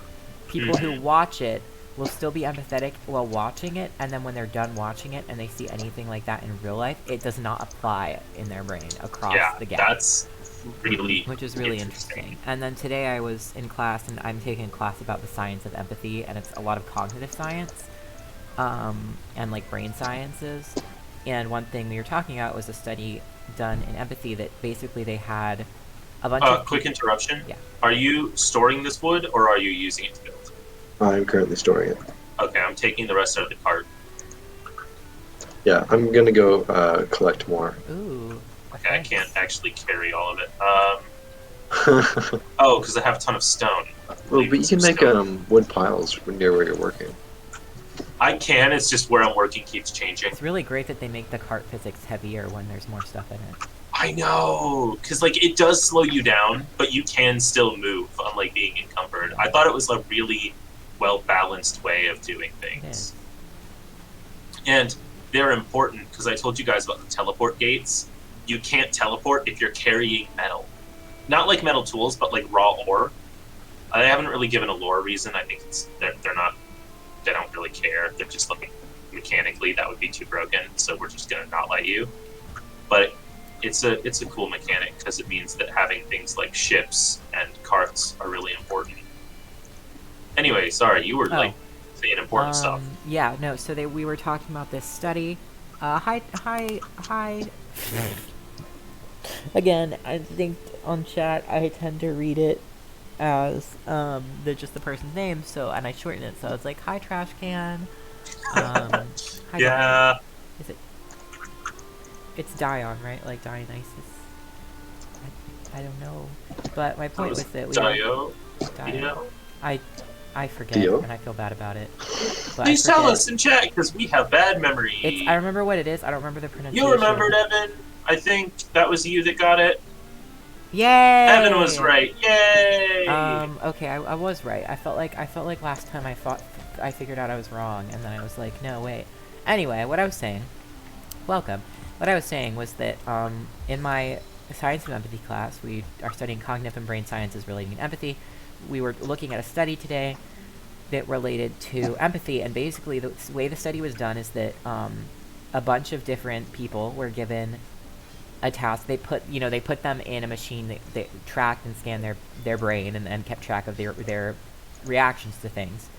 People who watch it will still be empathetic while watching it, and then when they're done watching it and they see anything like that in real life, it does not apply in their brain across the gap. That's really Which is really interesting. And then today I was in class, and I'm taking a class about the science of empathy, and it's a lot of cognitive science, and like brain sciences. And one thing we were talking about was a study done in empathy that basically they had a bunch of Quick interruption. Yeah. Are you storing this wood or are you using it to build? I'm currently storing it. Okay, I'm taking the rest out of the cart. Yeah, I'm gonna go collect more. Ooh. Okay, I thanks. can't actually carry all of it. Oh, because I have a ton of stone. Well, but you can make wood piles near where you're working. I can. It's just where I'm working keeps changing. It's really great that they make the cart physics heavier when there's more stuff in it. I know, because like it does slow you down, but you can still move, unlike being encumbered. I thought it was a really well balanced way of doing things, and they're important because I told you guys about the teleport gates. You can't teleport if you're carrying metal, not like metal tools, but like raw ore. I haven't really given a lore reason. I think it's they're not. They don't really care. They're just like mechanically that would be too broken, so we're just gonna not let you. But it's a cool mechanic because it means that having things like ships and carts are really important. Anyway, sorry, you were like saying important stuff. Yeah, no. So we were talking about this study. Hi. Again, I think on chat I tend to read it as just the person's name. So and I shorten it, so it's like hi trash can. Hi, Yeah. Is it? It's Dion, right? Like Dionysus. I don't know. But my point was that we Dio. Dio. I forget, Dio? and I feel bad about it. But Please I tell forget. us in chat because we have bad memory. I remember what it is. I don't remember the pronunciation. You remembered, Evan? I think that was you that got it. Yay! Evan was right. Yay! Okay, I was right. I felt like last time I figured out I was wrong, and then I was like, no, wait. Anyway, what I was saying, welcome. What I was saying was that, in my Science of Empathy class, we are studying cognitive and brain sciences relating to empathy. We were looking at a study today that related to empathy, and basically the way the study was done is that, a bunch of different people were given a task. They put them in a machine that tracked and scanned their brain and kept track of their reactions to things.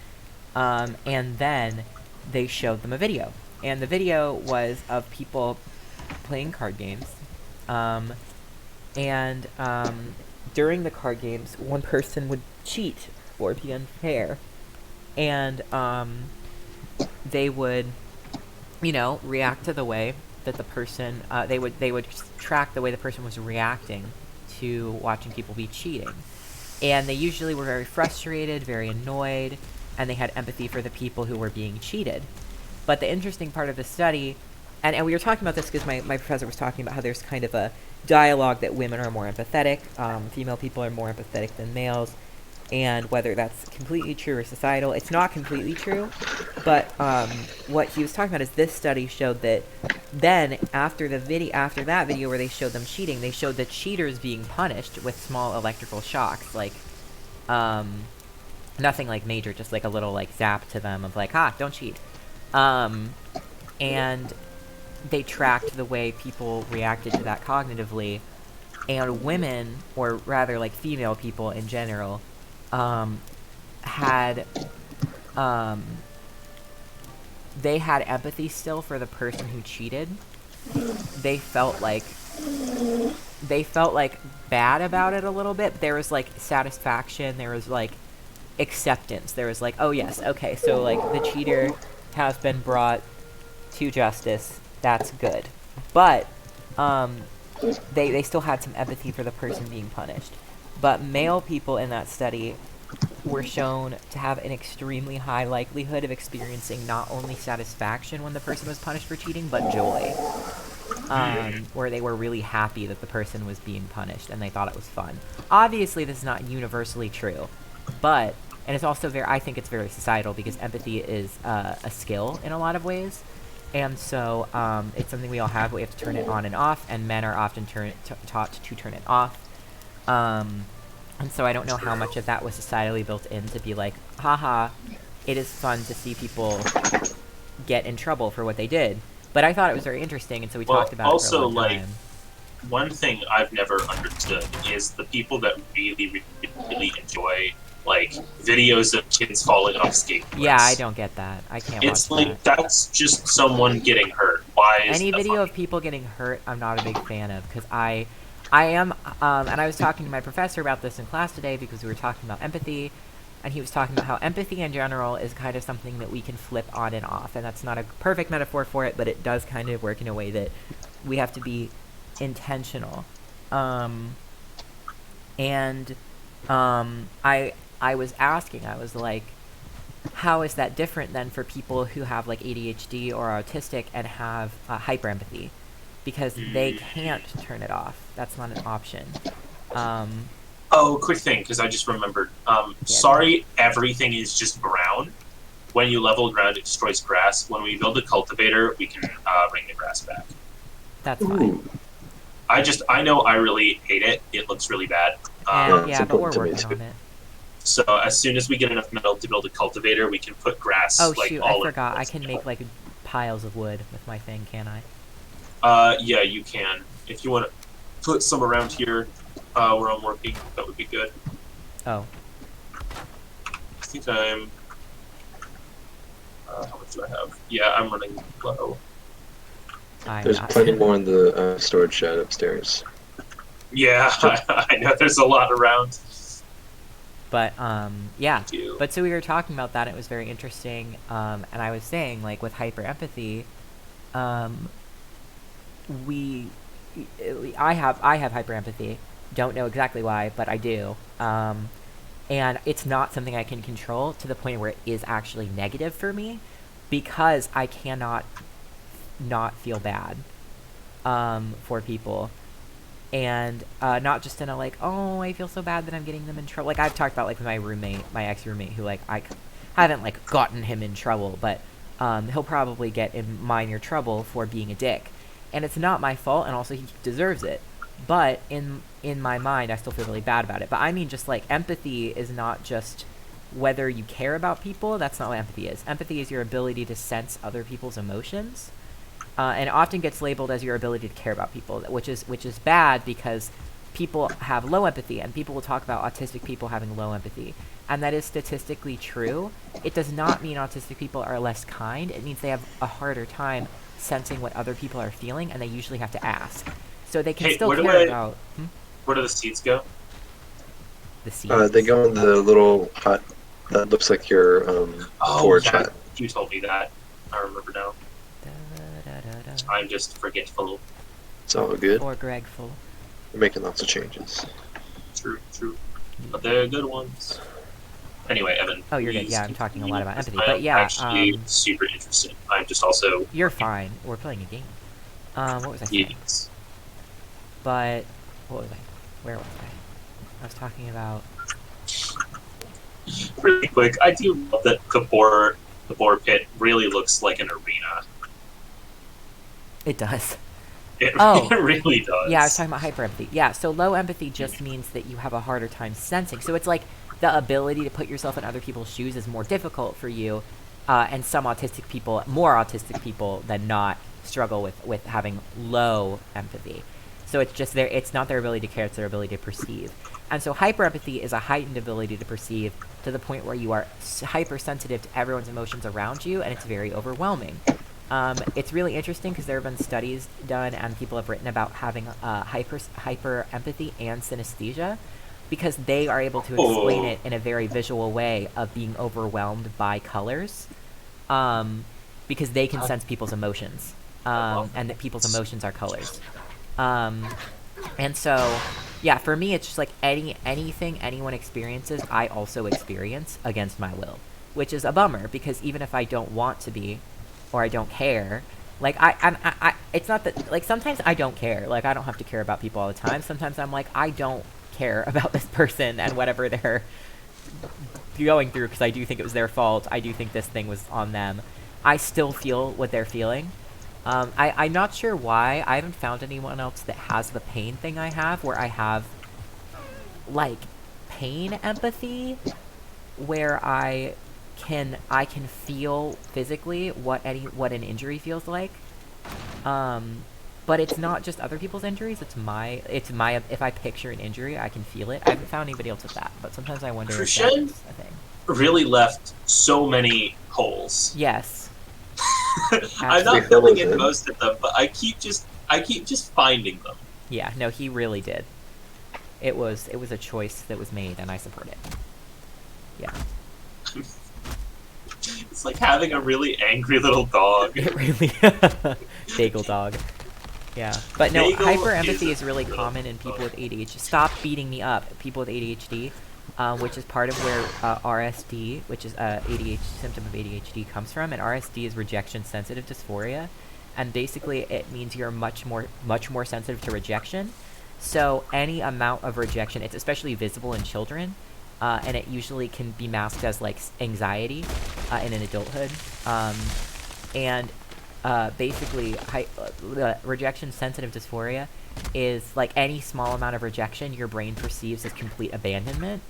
And then they showed them a video. And the video was of people playing card games. During the card games, one person would cheat or be unfair. And they would, react to the way that the person they would track the way the person was reacting to watching people be cheating, and they usually were very frustrated, very annoyed, and they had empathy for the people who were being cheated. But the interesting part of the study, and we were talking about this because my professor was talking about how there's kind of a dialogue that women are more empathetic, female people are more empathetic than males, and whether that's completely true or societal. It's not completely true, but what he was talking about is this study showed that then after that video where they showed them cheating, they showed the cheaters being punished with small electrical shocks, like nothing like major, just like a little like zap to them of like, don't cheat. And they tracked the way people reacted to that cognitively, and women, or rather like female people in general, they had empathy still for the person who cheated. They felt like bad about it a little bit. There was like satisfaction, there was like acceptance, there was like, oh yes, okay, so like the cheater has been brought to justice, that's good. But they still had some empathy for the person being punished. But male people in that study were shown to have an extremely high likelihood of experiencing not only satisfaction when the person was punished for cheating, but joy. Where they were really happy that the person was being punished and they thought it was fun. Obviously, this is not universally true, but, and it's also I think it's very societal because empathy is a skill in a lot of ways. And so it's something we all have, but we have to turn it on and off, and men are often taught to turn it off. And so I don't know how much of that was societally built in to be like, haha, it is fun to see people get in trouble for what they did. But I thought it was very interesting, and so we talked about it for a long time. One thing I've never understood is the people that really, really enjoy like videos of kids falling off skateboards. Yeah, I don't get that. I can't watch It's like that. that's just someone getting hurt. why is Any that video funny? of people getting hurt, I'm not a big fan of, because I am, and I was talking to my professor about this in class today because we were talking about empathy, and he was talking about how empathy in general is kind of something that we can flip on and off, and that's not a perfect metaphor for it, but it does kind of work in a way that we have to be intentional. I was asking, I was like, how is that different then for people who have like ADHD or autistic and have hyperempathy? Because they can't turn it off. That's not an option. Oh, quick thing, because I just remembered. Sorry, everything is just ground. When you level ground, it destroys grass. When we build a cultivator, we can bring the grass back. That's fine. Ooh. I know I really hate it. It looks really bad. And, it's yeah, but we're important to me working on too. it. So as soon as we get enough metal to build a cultivator, we can put grass. Oh like shoot, all I in forgot. I place. can make like piles of wood with my thing, can I? Yeah, you can. If you want to put some around here where I'm working, that would be good. Oh, I think I'm. How much do I have? Yeah, I'm running low. I'm There's not. plenty more in the storage shed upstairs. Yeah, I know. There's a lot around. But yeah. Too. But so we were talking about that. It was very interesting. And I was saying like with hyper empathy, I have hyper empathy. Don't know exactly why, but I do. And it's not something I can control to the point where it is actually negative for me, because I cannot not feel bad for people. And not just in a like, oh, I feel so bad that I'm getting them in trouble. Like I've talked about like with my roommate, my ex-roommate, who like I haven't like gotten him in trouble, but he'll probably get in minor trouble for being a dick. And it's not my fault, and also he deserves it. But in my mind, I still feel really bad about it. But I mean, just like empathy is not just whether you care about people. That's not what empathy is. Empathy is your ability to sense other people's emotions. And it often gets labeled as your ability to care about people, which is bad because people have low empathy, and people will talk about autistic people having low empathy, and that is statistically true. It does not mean autistic people are less kind. It means they have a harder time sensing what other people are feeling, and they usually have to ask. So they can Hey, still where do care I- about Where do the seeds go? the seeds. They go in the little hut that looks like your forge yeah, hut. you told me that. I remember now. Da-da-da-da. I'm just forgetful. It's all good. Or Gregful. We're making lots of changes. True. But they're good ones. Anyway, Evan. Oh, you're good. please Yeah, I'm talking a lot about continue, empathy. But I'm yeah, actually super interested. I'm just also you're fine. We're playing a game. What was I saying? yes. But what was I? Where was I? I was talking about. Really quick, I do love that the boar pit really looks like an arena. It does. It, Oh. it really does. Yeah, I was talking about hyperempathy. Yeah, so low empathy just means that you have a harder time sensing. So it's like the ability to put yourself in other people's shoes is more difficult for you, and some autistic people, more autistic people than not, struggle with having low empathy. So it's just it's not their ability to care, it's their ability to perceive. And so hyperempathy is a heightened ability to perceive to the point where you are hypersensitive to everyone's emotions around you, and it's very overwhelming. It's really interesting because there have been studies done and people have written about having hyper empathy and synesthesia, because they are able to explain it in a very visual way of being overwhelmed by colors, because they can sense people's emotions, and that people's emotions are colors. And so, yeah, for me, it's just like anything anyone experiences, I also experience against my will, which is a bummer, because even if I don't want to be, or I don't care, like I it's not that, like, sometimes I don't care, like I don't have to care about people all the time. Sometimes I'm like, I don't care about this person and whatever they're going through, because I do think it was their fault. I do think this thing was on them. I still feel what they're feeling. I'm not sure why. I haven't found anyone else that has the pain thing I have, where I have, like, pain empathy, where I can feel physically what an injury feels like. But it's not just other people's injuries. It's my. If I picture an injury, I can feel it. I haven't found anybody else with that, but sometimes I wonder if Christian? that's a thing. Really left so many holes. Yes. I'm not Absolutely. filling in Good. most of them, but I keep just finding them. Yeah, no, he really did. It was a choice that was made, and I support it. Yeah, It's like having a really angry little dog. it really bagel dog. Yeah, but no, Bagel hyper empathy is is really a- common in people with ADHD. Stop beating me up, people with ADHD, which is part of where RSD, which is ADHD symptom of ADHD, comes from. And RSD is rejection sensitive dysphoria, and basically it means you're much more sensitive to rejection. So any amount of rejection, it's especially visible in children, and it usually can be masked as like anxiety in an adulthood. And basically, rejection sensitive dysphoria is like any small amount of rejection your brain perceives as complete abandonment.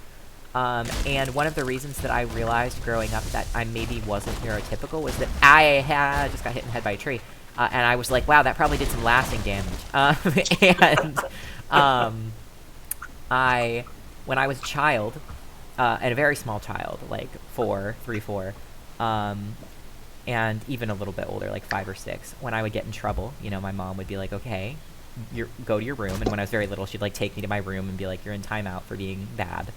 And one of the reasons that I realized growing up that I maybe wasn't neurotypical was that I just got hit in the head by a tree. And I was like, wow, that probably did some lasting damage. And when I was a child, and a very small child, like 4, and even a little bit older, like 5 or 6, when I would get in trouble, my mom would be like, okay, go to your room. And when I was very little, she'd like take me to my room and be like, you're in timeout for being bad.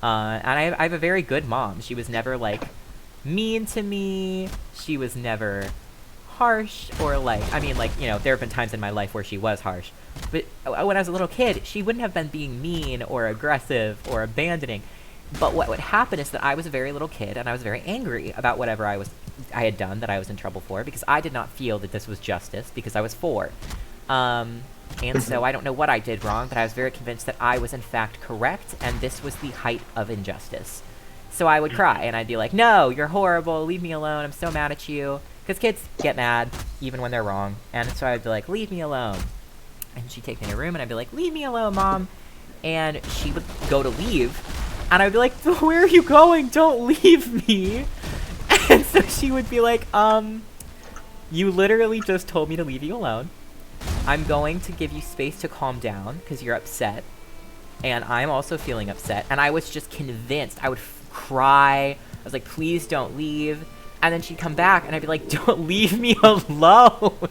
And I have a very good mom. She was never like mean to me. She was never harsh or like, there have been times in my life where she was harsh. But when I was a little kid, she wouldn't have been being mean or aggressive or abandoning. But what would happen is that I was a very little kid and I was very angry about whatever I had done that I was in trouble for, because I did not feel that this was justice because I was 4. And so I don't know what I did wrong, but I was very convinced that I was in fact correct and this was the height of injustice. So I would cry and I'd be like, no, you're horrible, leave me alone, I'm so mad at you. Because kids get mad even when they're wrong. And so I'd be like, leave me alone. And she'd take me in her room and I'd be like, leave me alone, Mom. And she would go to leave. And I'd be like, where are you going? Don't leave me. And so she would be like, you literally just told me to leave you alone. I'm going to give you space to calm down because you're upset. And I'm also feeling upset. And I was just convinced. I would cry. I was like, please don't leave. And then she'd come back and I'd be like, don't leave me alone.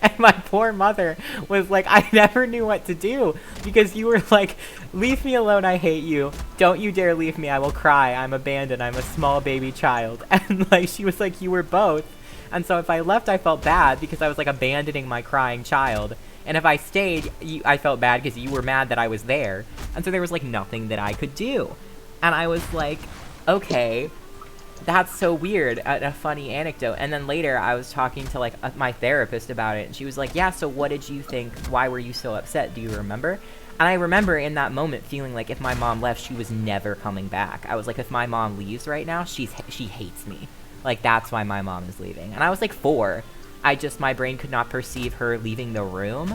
And my poor mother was like, I never knew what to do because you were like, leave me alone, I hate you. Don't you dare leave me, I will cry. I'm abandoned, I'm a small baby child. And like, she was like, you were both. And so if I left, I felt bad because I was like abandoning my crying child. And if I stayed, I felt bad because you were mad that I was there. And so there was like nothing that I could do. And I was like, okay, that's so weird, a funny anecdote. And then later I was talking to like my therapist about it and she was like, yeah, so what did you think, why were you so upset, do you remember? And I remember in that moment feeling like if my mom left, she was never coming back. I was like, if my mom leaves right now, she hates me, like that's why my mom is leaving. And I was like 4. My brain could not perceive her leaving the room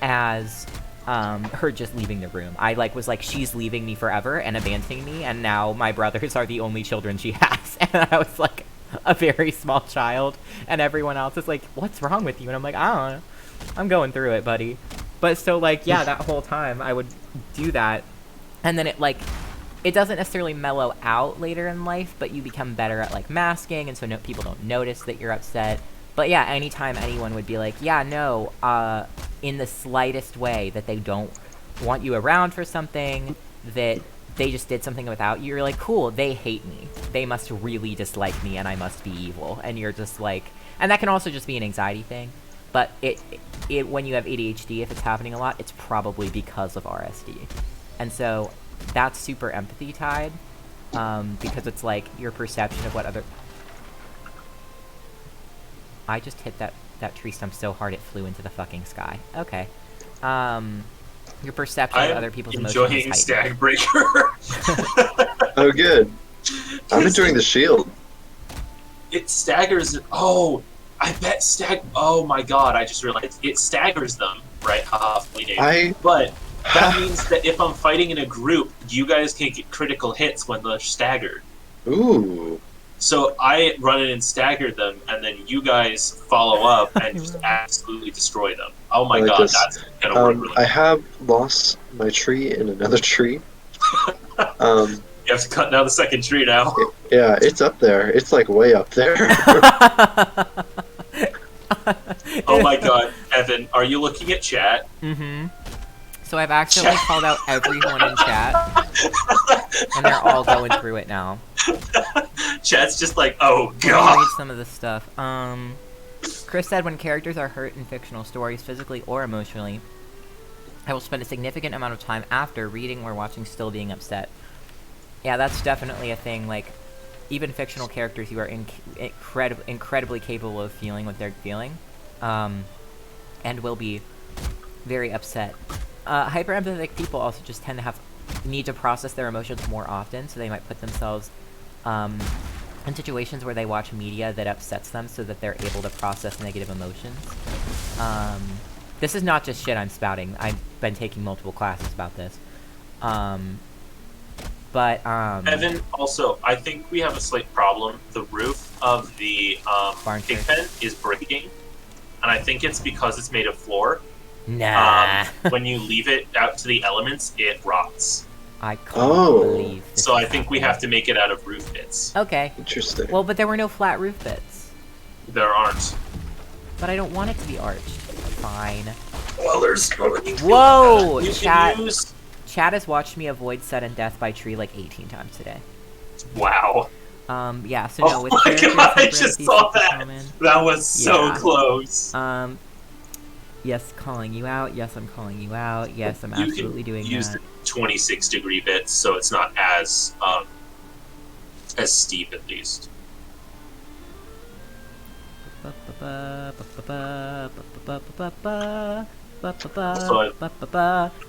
as her just leaving the room. I was like, she's leaving me forever and abandoning me, and now my brothers are the only children she has. And I was like a very small child, and everyone else is like, what's wrong with you? And I'm like, I don't know, I'm going through it, buddy. But so like, yeah, that whole time I would do that, and then it doesn't necessarily mellow out later in life, but you become better at like masking, and so people don't notice that you're upset. But yeah, anytime anyone would be like, yeah, no, in the slightest way that they don't want you around for something, that they just did something without you, you're like, cool, they hate me. They must really dislike me and I must be evil. And you're just like, and that can also just be an anxiety thing. But it when you have ADHD, if it's happening a lot, it's probably because of RSD. And so that's super empathy tied, because it's like your perception of what other... I just hit that tree stump so hard it flew into the fucking sky. Okay. Your perception of other people's emotions is enjoying heightened. Stagbreaker. Oh, good. I'm enjoying the shield. It staggers. Oh, I bet oh my god! I just realized it staggers them. Right? Haha, fleeting. But that means that if I'm fighting in a group, you guys can get critical hits when they're staggered. Ooh. So I run in and stagger them, and then you guys follow up and just absolutely destroy them. Oh my like god, this. that's gonna work really I have lost my tree in another tree. You have to cut down the second tree now. Yeah, it's up there. It's like way up there. Oh my god, Evan, are you looking at chat? Mm-hmm. So I've accidentally called out everyone in chat, and they're all going through it now. Chat's just like, oh Let me god. read some of this stuff. Chris said when characters are hurt in fictional stories, physically or emotionally, I will spend a significant amount of time after reading or watching still being upset. Yeah, that's definitely a thing. Like, even fictional characters, you are incredibly capable of feeling what they're feeling, and will be very upset. Hyper empathetic people also just tend to need to process their emotions more often, so they might put themselves in situations where they watch media that upsets them so that they're able to process negative emotions. This is not just shit I'm spouting. I've been taking multiple classes about this. Evan, also, I think we have a slight problem. The roof of the Barn pig church. pen is breaking, and I think it's because it's made of floor. Nah. When you leave it out to the elements, it rots. I can't Oh. believe this So is I think we happening. have to make it out of roof bits. Okay. Interesting. Well, but there were no flat roof bits. There aren't. But I don't want it to be arched. Fine. Well, there's. Whoa! You Chat. can use. Chad has watched me avoid sudden death by tree like 18 times today. Wow. Yeah, so no, Oh with my characters God, I like just Ramsey, saw Super that. Showman, That was so Yeah. close. Yes, calling you out. Yes, I'm calling you out. Yes, I'm You absolutely can doing use that. the 26-degree bits, so it's not as steep at least.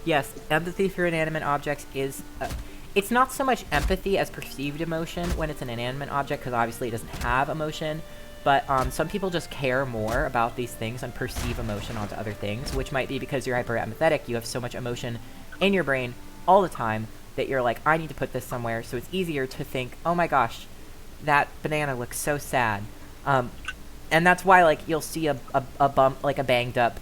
Yes, empathy for inanimate objects is... it's not so much empathy as perceived emotion when it's an inanimate object, because obviously it doesn't have emotion, but some people just care more about these things and perceive emotion onto other things, which might be because you're hyper empathetic, you have so much emotion in your brain all the time that you're like, I need to put this somewhere, so it's easier to think, oh my gosh, that banana looks so sad. And that's why, like, you'll see a bump, like a banged up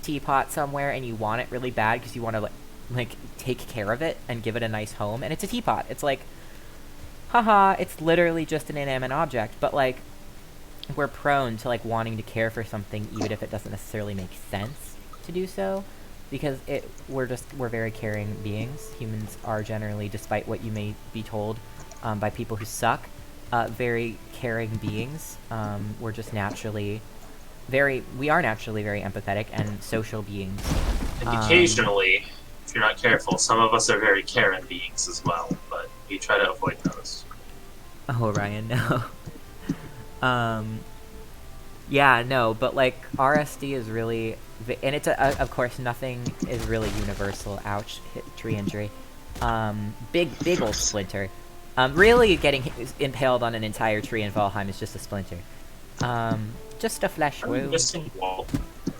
teapot somewhere, and you want it really bad because you want to, like, take care of it and give it a nice home. And it's a teapot. It's like, haha, it's literally just an inanimate object. But, like, we're prone to, like, wanting to care for something even if it doesn't necessarily make sense to do so. Because we're very caring beings. Humans are generally, despite what you may be told by people who suck, very caring beings. We're just naturally we are naturally very empathetic and social beings. And occasionally, if you're not careful, some of us are very caring beings as well, but we try to avoid those. Oh, Ryan, no. Yeah, no, but, like, RSD is really... And it's, of course, nothing is really universal. Ouch, hit tree injury. Big old splinter. Really getting impaled on an entire tree in Valheim is just a splinter. Just a flesh I'm wound. missing wall.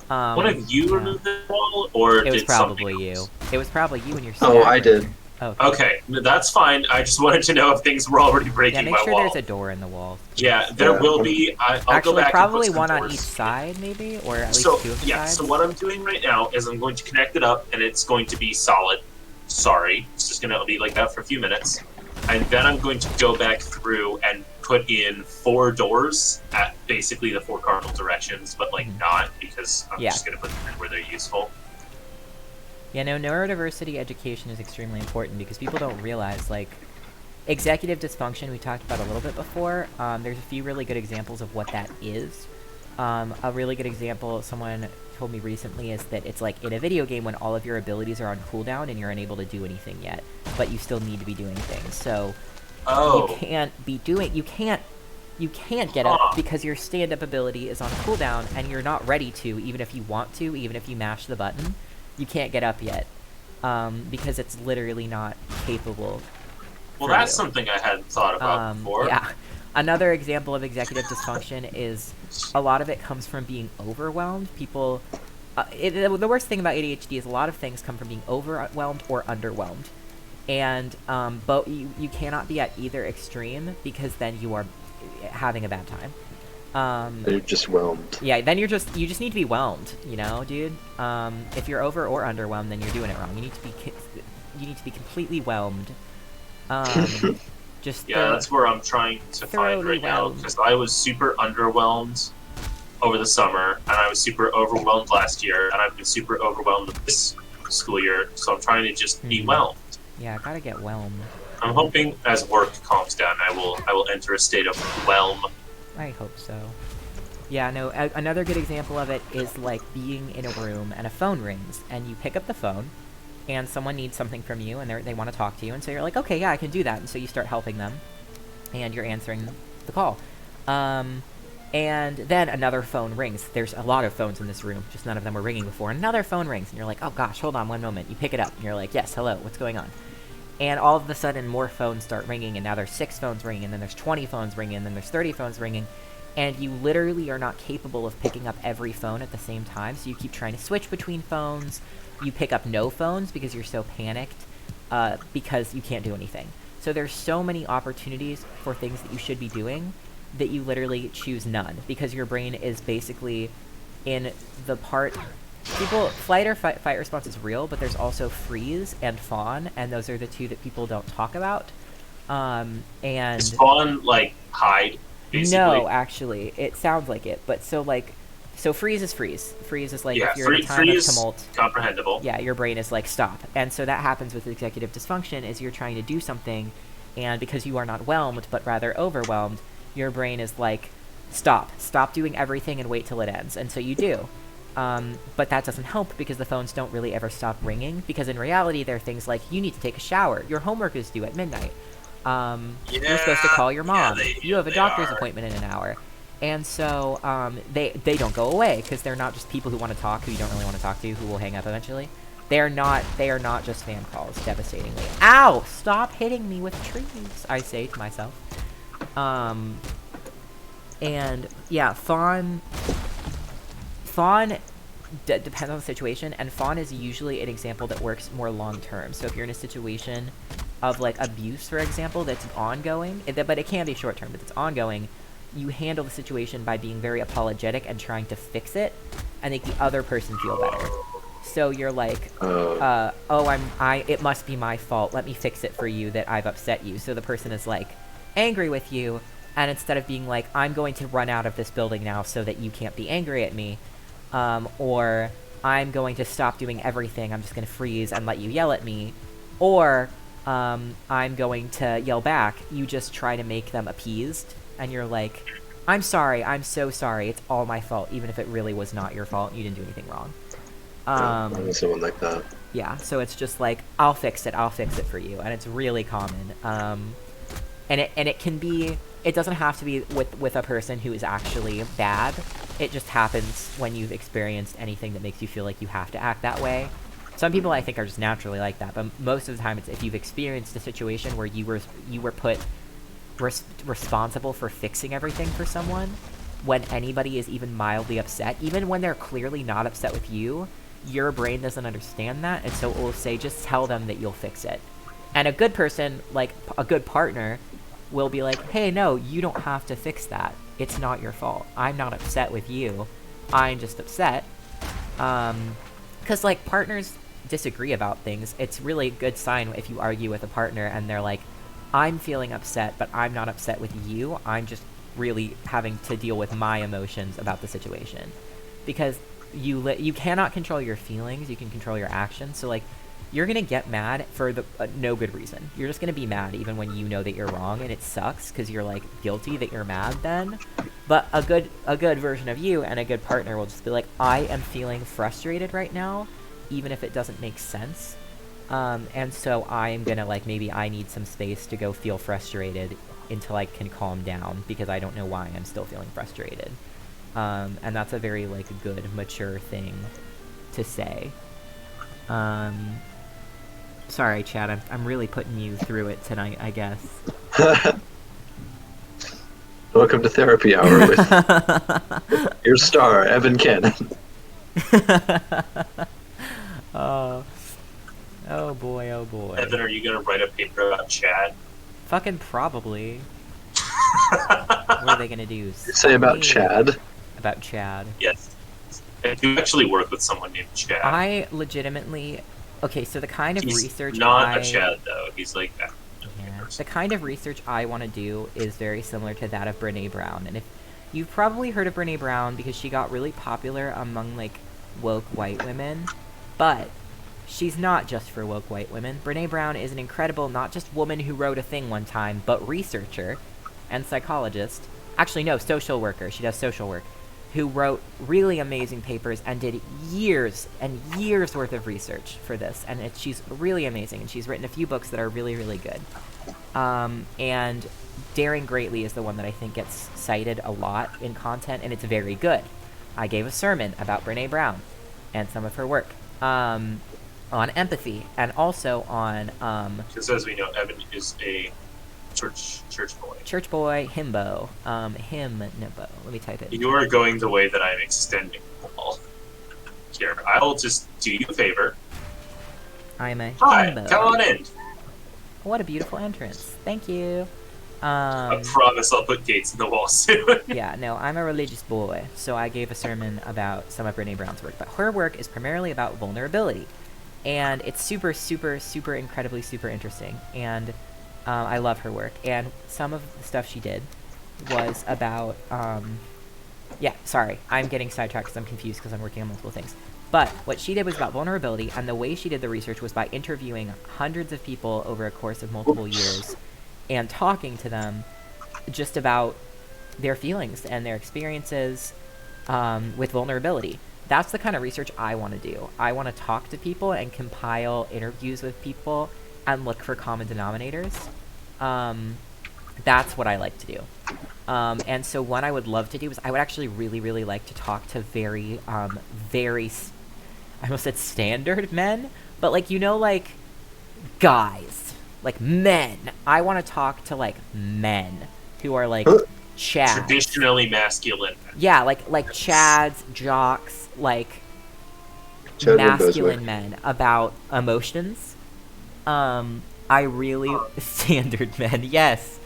Um, One of you yeah. removed the wall, or It was did probably something you. else? It was probably you and your Oh, I staff. did. Oh, Okay, that's fine. I just wanted to know if things were already yeah, breaking make my sure wall. there's a door in the wall. Yeah, there Yeah. will be. I'll go Actually, back probably and put one some on doors. each side, maybe? Or at least So two of the yeah, sides? so what I'm doing right now is I'm going to connect it up, and it's going to be solid. Sorry, it's just going to be like that for a few minutes, and then I'm going to go back through and put in 4 doors at basically the 4 cardinal directions, but like Mhm. not because I'm Yeah. just going to put them in where they're useful. Yeah, no, neurodiversity education is extremely important because people don't realize, like, executive dysfunction we talked about a little bit before. There's a few really good examples of what that is. A really good example someone told me recently is that it's like in a video game when all of your abilities are on cooldown and you're unable to do anything yet, but you still need to be doing things. So Oh, you can't get up because your stand-up ability is on cooldown and you're not ready to, even if you want to, even if you mash the button. You can't get up yet because it's literally not capable. well, for that's you. something I hadn't thought about before. Yeah. Another example of executive dysfunction is a lot of it comes from being overwhelmed. People, the worst thing about ADHD is a lot of things come from being overwhelmed or underwhelmed. And but you cannot be at either extreme because then you are having a bad time. They're just whelmed. Yeah, then you just need to be whelmed, you know, dude. If you're over or underwhelmed, then you're doing it wrong. You need to be completely whelmed. Just Yeah, that's where I'm trying to find thoroughly right now, whelmed. because I was super underwhelmed over the summer, and I was super overwhelmed last year, and I've been super overwhelmed this school year, so I'm trying to just be Mhm. whelmed. Yeah, gotta get whelmed. I'm hoping as work calms down, I will enter a state of whelm. I hope so. Yeah, no, another good example of it is like being in a room and a phone rings, and you pick up the phone, and someone needs something from you, and they want to talk to you, and so you're like, okay, yeah, I can do that, and so you start helping them, and you're answering the call. And then another phone rings. There's a lot of phones in this room, just none of them were ringing before. Another phone rings, and you're like, oh gosh, hold on one moment. You pick it up, and you're like, yes, hello, what's going on? And all of a sudden, more phones start ringing, and now there's 6 phones ringing, and then there's 20 phones ringing, and then there's 30 phones ringing, and you literally are not capable of picking up every phone at the same time, so you keep trying to switch between phones. You pick up no phones because you're so panicked, because you can't do anything. So there's so many opportunities for things that you should be doing that you literally choose none, because your brain is basically in the part... Flight or fight response is real, but there's also freeze and fawn, and those are the two that people don't talk about. And Is fawn like hide, basically? no, actually, it sounds like it, but so freeze is freeze. Freeze is like Yeah, if you're in a time of freeze, tumult. comprehensible. Yeah, your brain is like stop, and so that happens with executive dysfunction. Is you're trying to do something, and because you are not whelmed but rather overwhelmed, your brain is like stop doing everything and wait till it ends, and so you do. But that doesn't help because the phones don't really ever stop ringing, because in reality they're things like, you need to take a shower, your homework is due at midnight, you're supposed to call your mom, you have a doctor's appointment in an hour. And so they don't go away, because they're not just people who want to talk, who you don't really want to talk to, who will hang up eventually. They are not just spam calls, devastatingly. Ow! Stop hitting me with trees, I say to myself. And yeah, fawn depends on the situation, and fawn is usually an example that works more long term. So if you're in a situation of like abuse, for example, that's ongoing, but it can be short term, but it's ongoing, you handle the situation by being very apologetic and trying to fix it and make the other person feel better. So you're like, it must be my fault, let me fix it for you that I've upset you. So the person is like angry with you, and instead of being like, I'm going to run out of this building now so that you can't be angry at me, or I'm going to stop doing everything, I'm just going to freeze and let you yell at me, or I'm going to yell back, you just try to make them appeased, and you're like, I'm sorry, I'm so sorry, it's all my fault, even if it really was not your fault, you didn't do anything wrong. I know someone like that. Yeah, so it's just like, I'll fix it for you, and it's really common. And it can be, it doesn't have to be with a person who is actually bad. It just happens when you've experienced anything that makes you feel like you have to act that way. Some people I think are just naturally like that, but most of the time it's if you've experienced a situation where you were put responsible for fixing everything for someone, when anybody is even mildly upset, even when they're clearly not upset with you, your brain doesn't understand that, and so it will say, just tell them that you'll fix it. And a good person, like a good partner, will be like, hey, no, you don't have to fix that. It's not your fault. I'm not upset with you. I'm just upset. Because, like, partners disagree about things. It's really a good sign if you argue with a partner and they're like, I'm feeling upset, but I'm not upset with you. I'm just really having to deal with my emotions about the situation. Because you cannot control your feelings, you can control your actions. So, like, you're gonna get mad for no good reason. You're just gonna be mad even when you know that you're wrong, and it sucks because you're like guilty that you're mad then. But a good version of you and a good partner will just be like, I am feeling frustrated right now, even if it doesn't make sense. And so I'm gonna, like, maybe I need some space to go feel frustrated until I can calm down, because I don't know why I'm still feeling frustrated. And that's a very, like, good, mature thing to say. Sorry, Chad, I'm really putting you through it tonight, I guess. Welcome to Therapy Hour with your star, Evan Cannon. Oh boy, oh boy. Evan, are you gonna write a paper about Chad? Fucking probably. What are they gonna do? Say about Chad? About Chad. Yes. I do actually work with someone named Chad. I legitimately... Okay, so the kind of He's research not a Chad, though. He's like that. Yeah. the kind of research I want to do is very similar to that of Brene Brown. And if you've probably heard of Brene Brown because she got really popular among like woke white women, but she's not just for woke white women. Brene Brown is an incredible not just woman who wrote a thing one time, but researcher and psychologist. Actually, no, social worker. She does social work. Who wrote really amazing papers and did years and years worth of research for this. And she's really amazing. And she's written a few books that are really, really good. And Daring Greatly is the one that I think gets cited a lot in content, and it's very good. I gave a sermon about Brene Brown and some of her work on empathy, and also on... Just as we know, Evan is a church boy. Church boy, himbo. Hymnbo. Let me type it. You are going the way that I'm extending the wall. Here, I'll just do you a favor. I'm a Hi, himbo. come on in. What a beautiful entrance. Thank you. I promise I'll put gates in the wall soon. Yeah, no, I'm a religious boy, so I gave a sermon about some of Brene Brown's work, but her work is primarily about vulnerability, and it's super, super, super incredibly super interesting, and I love her work, and some of the stuff she did was about, yeah, sorry, I'm getting sidetracked because I'm confused because I'm working on multiple things. But what she did was about vulnerability, and the way she did the research was by interviewing hundreds of people over a course of multiple years and talking to them just about their feelings and their experiences with vulnerability. That's the kind of research I want to do. I want to talk to people and compile interviews with people and look for common denominators. That's what I like to do. And so what I would love to do is I would actually really, really like to talk to very, I almost said standard men, but like, you know, like guys, like men. I want to talk to like men who are like chads. Traditionally masculine. Yeah, like chads, jocks, like Chad masculine Boswick. men about emotions. I really standard men, yes.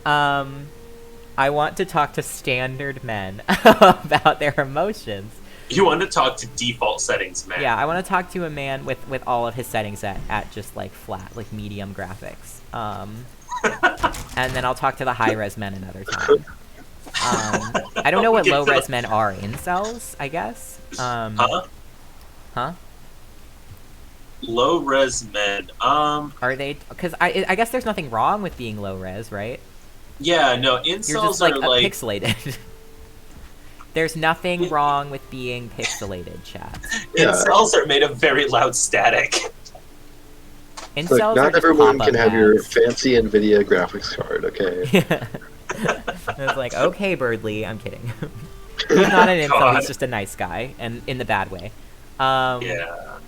I want to talk to standard men about their emotions. You want to talk to default settings, man. Yeah, I want to talk to a man with all of his settings at just like flat, like medium graphics. And then I'll talk to the high res men another time. I don't know what low res men are. Incels, I guess. Huh? Low res men. Are they? Because I guess there's nothing wrong with being low res, right? Yeah, no, incels You're just like are like. pixelated. There's nothing wrong with being pixelated, chat. Yeah. Incels are made of very loud static. Incels Look, are not just everyone pop-up can have your ads. fancy NVIDIA graphics card, okay? It's like, okay, Birdly, I'm kidding. He's not an incel, God. he's just a nice guy, and in the bad way. Yeah.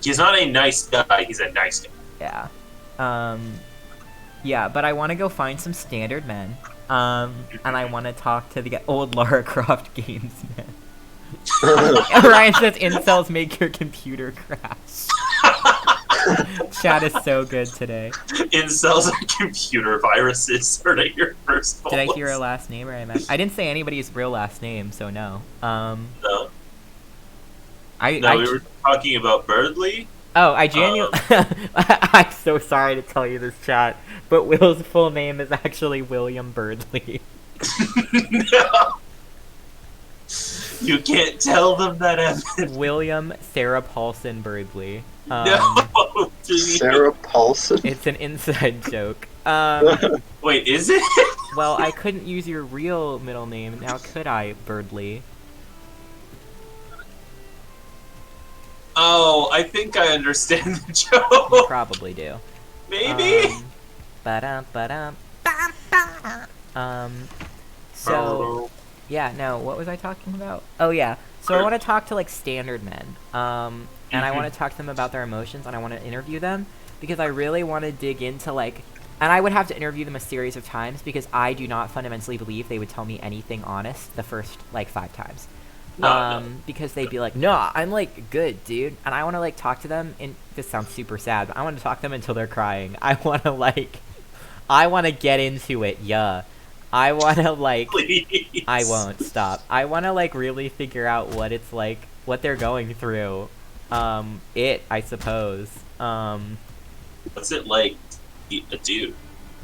He's not a nice guy, he's a nice guy. Yeah. Yeah, but I want to go find some standard men. And I want to talk to the old Lara Croft games men. Ryan says incels make your computer crash. Chat is so good today. Incels and computer viruses are at your first Did I hear a last name or I didn't say anybody's real last name, so no. No. We were talking about Birdly. Oh, I genuinely... I'm so sorry to tell you this, chat, but Will's full name is actually William Birdley. No. You can't tell them that, Evan. William Sarah Paulson Birdley. No. Sarah Paulson? It's an inside joke. Wait, is it? Well, I couldn't use your real middle name, now could I, Birdley? Oh, I think I understand the You joke. probably do. Maybe. Ba-dum, ba-dum, so... Yeah, no, what was I talking about? Oh, yeah. So I want to talk to, like, standard men. And I want to talk to them about their emotions, and I want to interview them, because I really want to dig into, like... And I would have to interview them a series of times, because I do not fundamentally believe they would tell me anything honest the first, like, 5 times. No. Because they'd be like, no, I'm, like, good, dude. And I want to, like, talk to them, and this sounds super sad, but I want to talk to them until they're crying. I want to, like... I want to get into it, yeah. I want to, like... Please. I won't stop. I want to like really figure out what it's like, what they're going through. I suppose. What's it like to be a dude?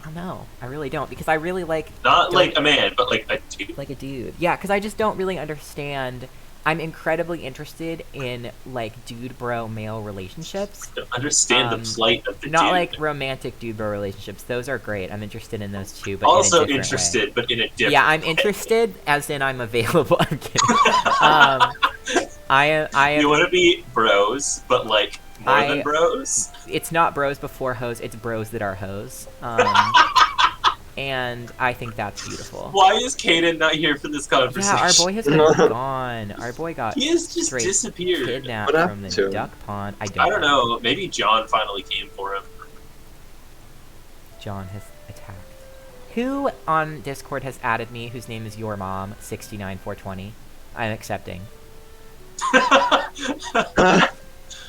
I don't know. I really don't, because I really like Not Don't- like a man, but like a dude. a dude. Yeah, because I just don't really understand. I'm incredibly interested in like dude bro male relationships. To understand the plight of the Not dude. like romantic dude bro relationships. Those are great. I'm interested in those too, but Also in a different way. interested, but in a different Yeah, I'm way. interested, as in I'm available. I'm kidding. I am. You want to be bros, but like more I- than bros? It's not bros before hoes. It's bros that are hoes. And I think that's beautiful. Why is Caden not here for this Yeah, conversation? our boy has been gone. Our boy got He has just straight disappeared. kidnapped What from happened the to him? duck pond. I I don't know. Maybe John finally came for him. John has attacked. Who on Discord has added me? Whose name is your mom 69420? I'm accepting.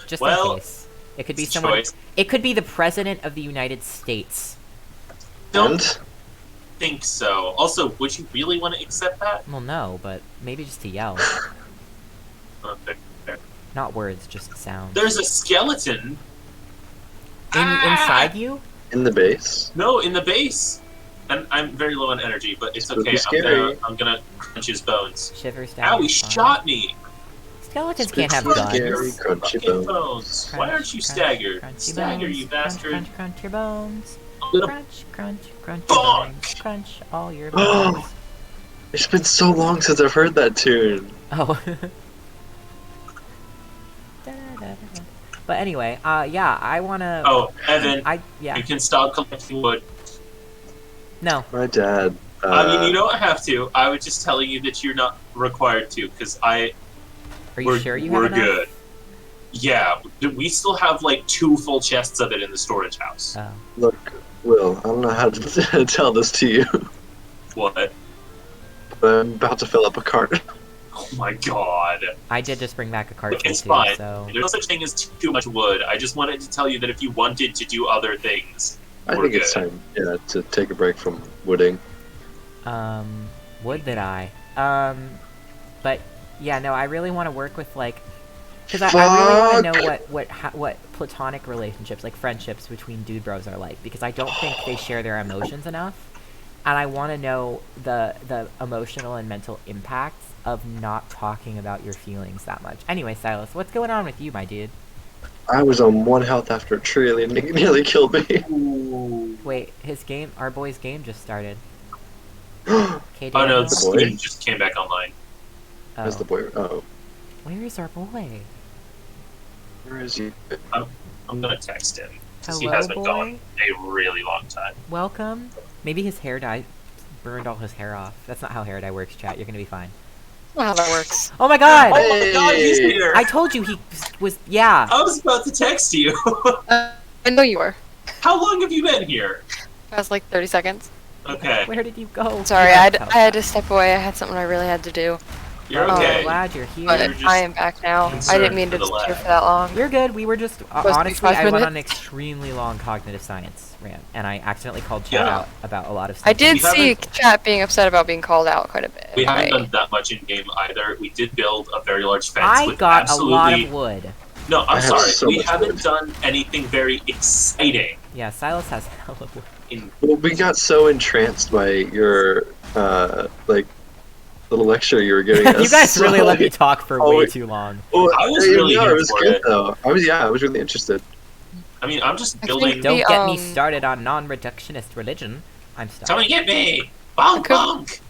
Just Well, in case. It could be it's a someone. choice. It could be the president of the United States. Don't And think so. Also, would you really want to accept that? Well, no, but maybe just to yell. Okay. Not words, just sound. There's a skeleton. Inside you? in the base. No, in the base. And I'm very low on energy, but it's Spooky okay. scary. I'm gonna crunch his bones. Shivers down. Ow, he your spine. shot me! Skeletons can't have Spooky, guns. scary, crunchy Fucking bones. Why aren't you staggered? Crunchy Stagger, bones, you bastard. Crunch, crunch your bones. I'm gonna Crunch your Bonk! bones. Crunch all your bones. It's been so long since I've heard that tune. Oh. Da-da-da-da-da. But anyway, yeah, I wanna. Oh, Evan, yeah. you can stop collecting wood. No. My dad. I mean, you don't have to. I was just telling you that you're not required to, because Are you we're, sure you we're have enough? good. Yeah, we still have like 2 full chests of it in the storage house. Oh. Look, Will, I don't know how to tell this to you, What? but I'm about to fill up a cart. Oh my god. I did just bring back a cart It's too, fine. so. There's no such thing as too much wood. I just wanted to tell you that if you wanted to do other things, I We're think it's good. time, yeah, to take a break from wooding. Would that I? But yeah, no, I really want to work with like, because I really want to know what platonic relationships, like friendships between dude bros are like, because I don't think they share their emotions enough, and I want to know the emotional and mental impacts of not talking about your feelings that much. Anyway, Silas, what's going on with you, my dude? I was on 1 health after a tree and it nearly killed me. Wait, our boy's game just started. Okay, oh no, Daniel? the boy. student just came back online. Where's Oh. the boy? Oh, Where is our boy? where is he? I'm gonna text him. 'Cause he Hello, has been boy. gone a really long time. Welcome. Maybe his hair dye burned all his hair off. That's not how hair dye works, chat. You're gonna be fine. Not how that works. Oh my god! Oh my god, he's Hey. here! I told you he was. Yeah. I was about to text you. I know you were. How long have you been here? That was like 30 seconds. Okay, Where did you go? Sorry, You I left had to step away. I had something I really had to do. you're Oh, okay. glad you're here. But You're just I am back now. I concerned didn't mean to for the disappear lab. for that long. You're good. We were just Supposed to be honestly, 5 I went on an minutes? extremely long cognitive science rant, and I accidentally called chat Yeah. out about a lot of stuff. I did We see haven't- chat being upset about being called out quite a bit. We haven't right? done that much in game either. We did build a very large fence. I with got absolutely... a lot of wood. No, I I'm have sorry. so We much haven't wood. done anything very exciting. Yeah, Silas has hella wood. Well, we got so entranced by your, like, little lecture you were giving us. You guys really let me so- talk for Oh, way wait. too long. Well, I was yeah, really no, here it was for good it. though. I was really interested. I mean, I'm just I building. think Don't We, get me um, started on non-reductionist religion. I'm stuck. Come and get me! Bonk, could- bonk!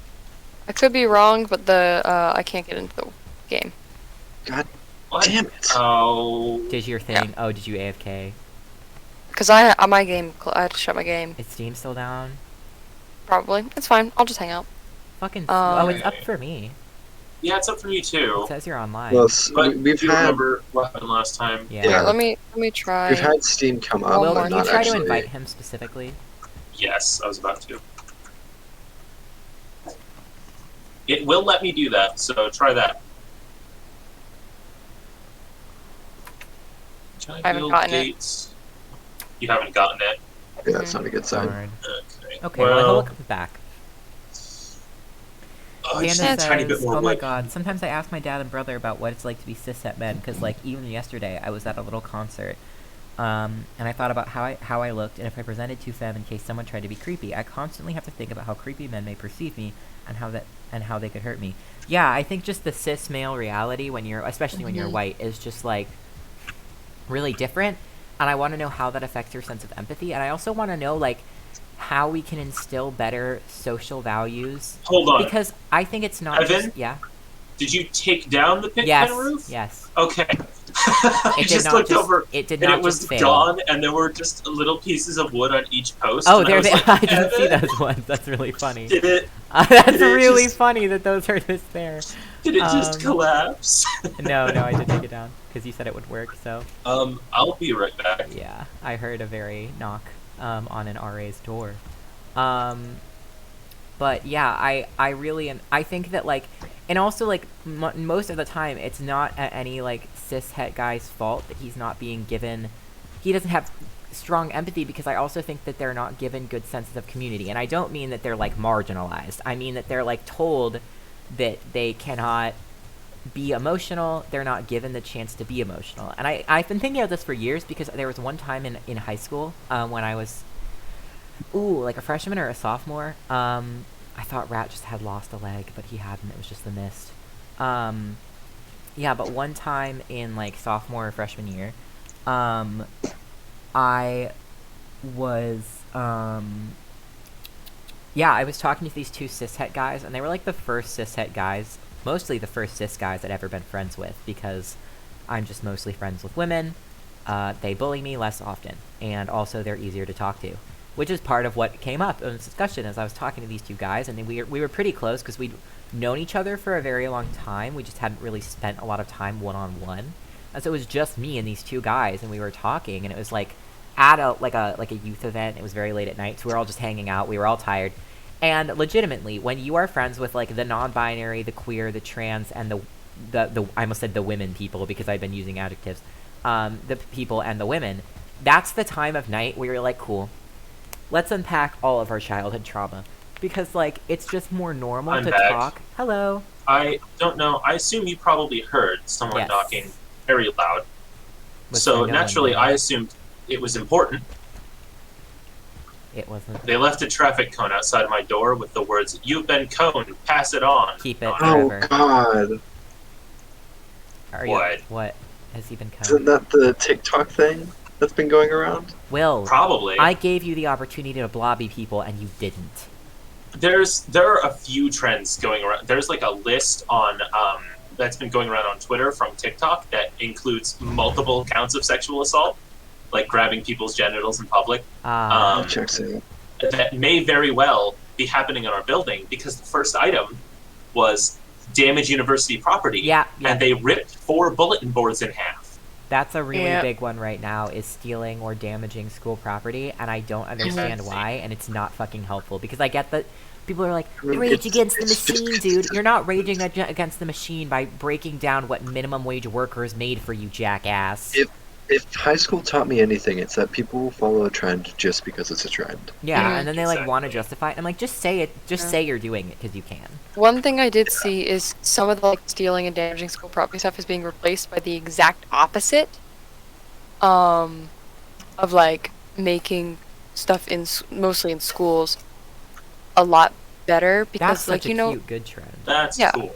I could be wrong, but I can't get into the game. What? Damn it! Oh. Did your thing? Oh, did you AFK? Cause I had to shut my game. Is Steam still down? Probably. It's fine. I'll just hang out. Fucking. Oh, it's up Okay. for me. Yeah, it's up for you too. It says you're online. Well, But we've do you had remember what happened last time? Yeah. Here, Yeah. let me try. we've had Steam come up, Will, Will, but can you not try actually. to invite him specifically? Yes, I was about to. It will let me do that, so try that. Can I haven't build gotten it. gates? You haven't gotten it? Yeah, that's not a good sign. Darn. Okay. Okay, well, he'll come back. Oh, Panda just a says, tiny bit more "Oh my wood. god, sometimes I ask my dad and brother about what it's like to be cishet men, because like even yesterday I was at a little concert And I thought about how I looked, and if I presented too femme in case someone tried to be creepy. I constantly have to think about how creepy men may perceive me, and how they could hurt me. Yeah, I think just the cis male reality especially when you're white, is just like really different. And I want to know how that affects your sense of empathy. And I also want to know like how we can instill better social values. Hold on. Because I think it's not Evan? just, yeah. Did you take down the pig Yes. pen roof? Yes. Okay. I It did just not looked just- over, it did and not it was just fail. gone, and there were just little pieces of wood on each post. Oh, and there I was they like, I didn't see "Evan, those ones. That's really funny. Did it? That's did it really just- funny that those are just there. Did it just Um, collapse? No, I did take it down because you said it would work. So I'll be right back. yeah, I heard a very knock on an RA's door. But yeah, I really am. I think that like, and also like most of the time, it's not any like cis het guy's fault that he's not being given. He doesn't have strong empathy because I also think that they're not given good senses of community. And I don't mean that they're like marginalized. I mean that they're like told that they cannot be emotional. They're not given the chance to be emotional. And I've been thinking about this for years because there was one time in high school when I was like a freshman or a sophomore. I thought Rat just had lost a leg, but he hadn't. It was just the mist. Yeah, but one time in like sophomore or freshman year, I was I was talking to these two cishet guys, and they were like the first cishet guys, mostly the first cis guys I'd ever been friends with, because I'm just mostly friends with women. They bully me less often, and also they're easier to talk to, which is part of what came up in this discussion as I was talking to these two guys, and we were pretty close because we'd known each other for a very long time. We just hadn't really spent a lot of time one-on-one, and so it was just me and these two guys, and we were talking, and it was like at a youth event. It was very late at night, so we were all just hanging out. We were all tired, and legitimately, when you are friends with like the non-binary, the queer, the trans, and the I almost said the women people because I've been using adjectives, the people and the women, that's the time of night where you're like, cool, let's unpack all of our childhood trauma, because like it's just more normal I'm to back. talk. Hello. I don't know. I assume you probably heard someone Yes. knocking very loud. Which So I know naturally, them, I assumed it was important. it wasn't. They left a traffic cone outside my door with the words, "You've been coned. Pass it on." Keep it on Oh forever. God! Are What? What has he been Isn't coding? that the TikTok thing that's been going around? Will, Probably. I gave you the opportunity to blobby people and you didn't. There are a few trends going around. There's like a list on that's been going around on Twitter from TikTok that includes multiple accounts of sexual assault, like grabbing people's genitals in public. That checks out. That may very well be happening in our building because the first item was damage university property. Yeah, And they ripped 4 bulletin boards in half. that's a really Yeah. big one right now, is stealing or damaging school property, and I don't understand Mhm. why, and it's not fucking helpful, because I get that people are like, I mean, rage it's- against the it's- machine, dude. You're not raging against the machine by breaking down what minimum wage workers made for you, jackass. If high school taught me anything, it's that people will follow a trend just because it's a trend. Yeah, Mhm. and then they like want to Exactly. justify it. I'm like, just say it. Just Yeah. say you're doing it because you can. One thing I did see is some of the like stealing and damaging school property stuff is being replaced by the exact opposite. Of like making stuff mostly in schools a lot better because That's like such you a know cute, good trend. That's Yeah. cool.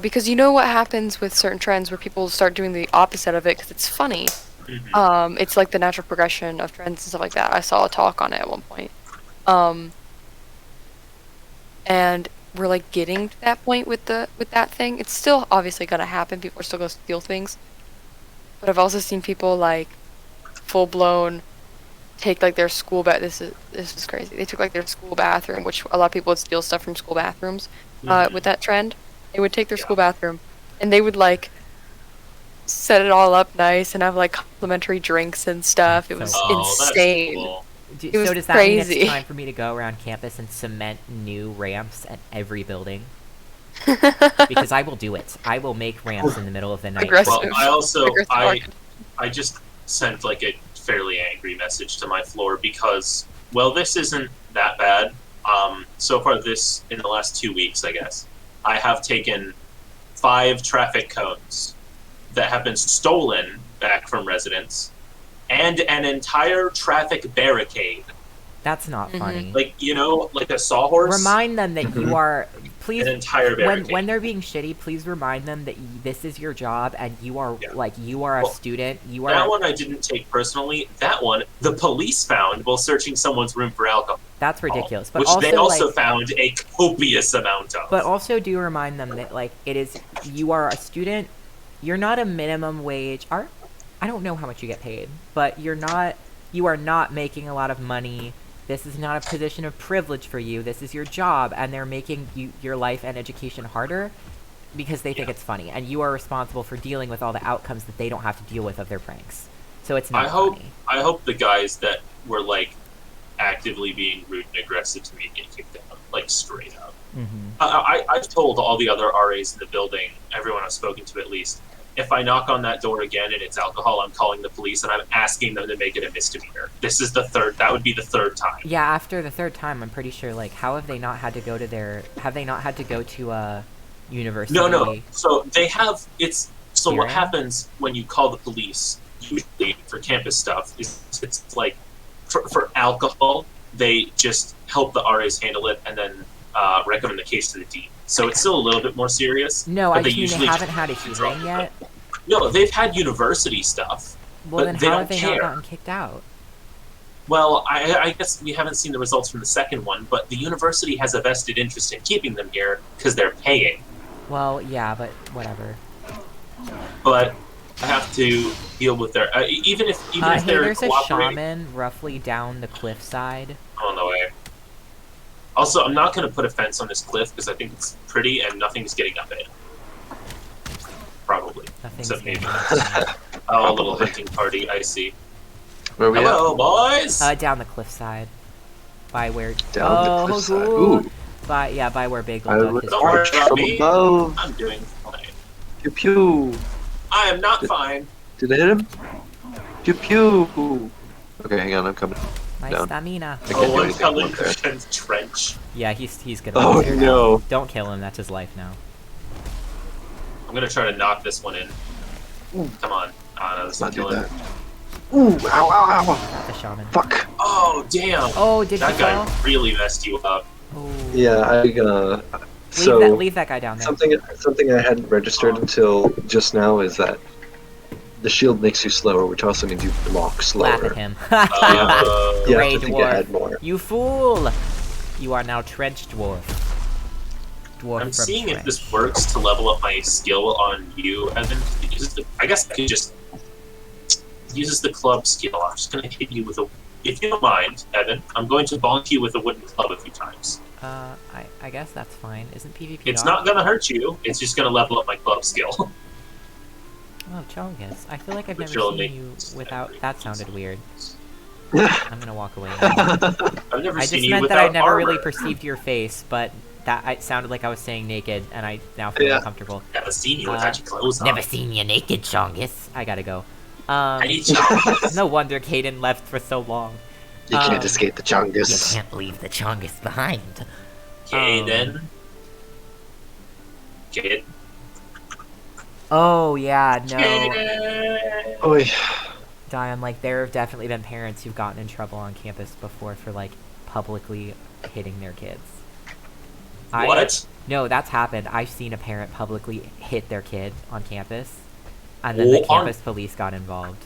because you know what happens with certain trends where people start doing the opposite of it because it's funny. Mhm. It's like the natural progression of trends and stuff like that. I saw a talk on it at one point. And we're like getting to that point with that thing. It's still obviously gonna happen. People are still gonna steal things. But I've also seen people like full blown take like their school this is crazy. They took like their school bathroom, which a lot of people would steal stuff from school bathrooms. Mhm. With that trend, they would take their Yeah. school bathroom, and they would like set it all up nice and have like complimentary drinks and stuff. It was Oh, insane. That's cool. Do, It was so does that mean crazy. it's time for me to go around campus and cement new ramps at every building? Because I will do it. I will make ramps in the middle of the night. Aggressive. Well, I also Aggressive I market. I just sent like a fairly angry message to my floor because this isn't that bad. So far this in the last 2 weeks, I guess, I have taken 5 traffic cones that have been stolen back from residents and an entire traffic barricade. That's not funny. Like, you know, like a sawhorse. Remind them that you are. Please, An entire barricade. when they're being shitty, please remind them that this is your job and you are you are a Well, student. You That are. one I didn't take personally. That one, the police found while searching someone's room for alcohol, That's ridiculous. But which also, they also like, found a copious amount of. but also do remind them that like it is you are a student. You're not a minimum wage. I don't know how much you get paid, but you're not. You are not making a lot of money. This is not a position of privilege for you. This is your job, and they're making your life and education harder because they think it's funny, and you are responsible for dealing with all the outcomes that they don't have to deal with of their pranks. So it's not funny. I hope the guys that were like actively being rude and aggressive to me get kicked out, like straight up. Mm-hmm. I've told all the other RAs in the building, everyone I've spoken to at least, if I knock on that door again and it's alcohol, I'm calling the police and I'm asking them to make it a misdemeanor. This is the third. That would be the third time. Yeah, after the third time, I'm pretty sure. Like, how have they not had to go to their? Have they not had to go to a university? No. So they have. So what Hearing? happens when you call the police usually for campus stuff is it's like for alcohol they just help the RAs handle it and then recommend the case to the dean. So it's still a little bit more serious. No, but I just mean they usually haven't had a just hearing drop yet. it. No, they've had university stuff. Well, but then they how don't have they care. not gotten kicked out? Well, I guess we haven't seen the results from the second one, but the university has a vested interest in keeping them here because they're paying. Well, yeah, but whatever. But I have to deal with their even if Hey, they're there's a cooperating. shaman roughly down the cliffside. On the way. Also, I'm not going to put a fence on this cliff because I think it's pretty and nothing's getting up it. Probably. Nothing's Except maybe. gonna Oh, a little hunting party. I see. Where are we Hello, boys. down the cliffside. By where? Down the oh, cliffside. cool. Ooh. By where Bagel I dug would his. Don't worry arch about from me. above. I'm doing fine. Pew pew. I am not fine. Did I hit him? Pew pew. Okay, hang on, I'm coming. My down. stamina. I can't do Oh, I'm anything telling up there. Christian's trench. Yeah, he's gonna. Oh be there now. no. Don't kill him. That's his life now. I'm going to try to knock this one in. Come on. Ah, no, this Let's is not do killing. that. Ooh, ow, ow, ow. Not the shaman. Fuck. Oh, damn. Oh, did That you guy fall? really messed you up. Oh. Yeah, Leave that guy down there. something I hadn't registered until just now is that the shield makes you slower, which also means you block slower. Laugh at him. You Grey have to think dwarf. ahead more. You fool! You are now trench dwarf. Dwarf I'm from seeing if trench. this works to level up my skill on you, Evan. I guess I could just uses the club skill. I'm just going to hit you with a. If you don't mind, Evan, I'm going to bonk you with a wooden club a few times. I guess that's fine. Isn't PvP It's off? not going to hurt you. It's just going to level up my club skill. Oh, Chongus. I feel like I've Which never will seen make- you without... That sounded weird. I'm gonna walk away now. I've never I seen just you meant without that I never really armor. perceived your face, but that it sounded like I was saying naked, and I now feel Yeah. uncomfortable. Never seen you without your clothes on. Never seen you naked, Chongus. I gotta go. I need you. No wonder Caden left for so long. You can't Um, escape the Chungus. can't leave the Chongus behind. Okay, then. Kid. Oh, yeah, no. Oi. Dion, like, there have definitely been parents who've gotten in trouble on campus before for, like, publicly hitting their kids. What? No, that's happened. I've seen a parent publicly hit their kid on campus, and then the Oh, on- campus police got involved.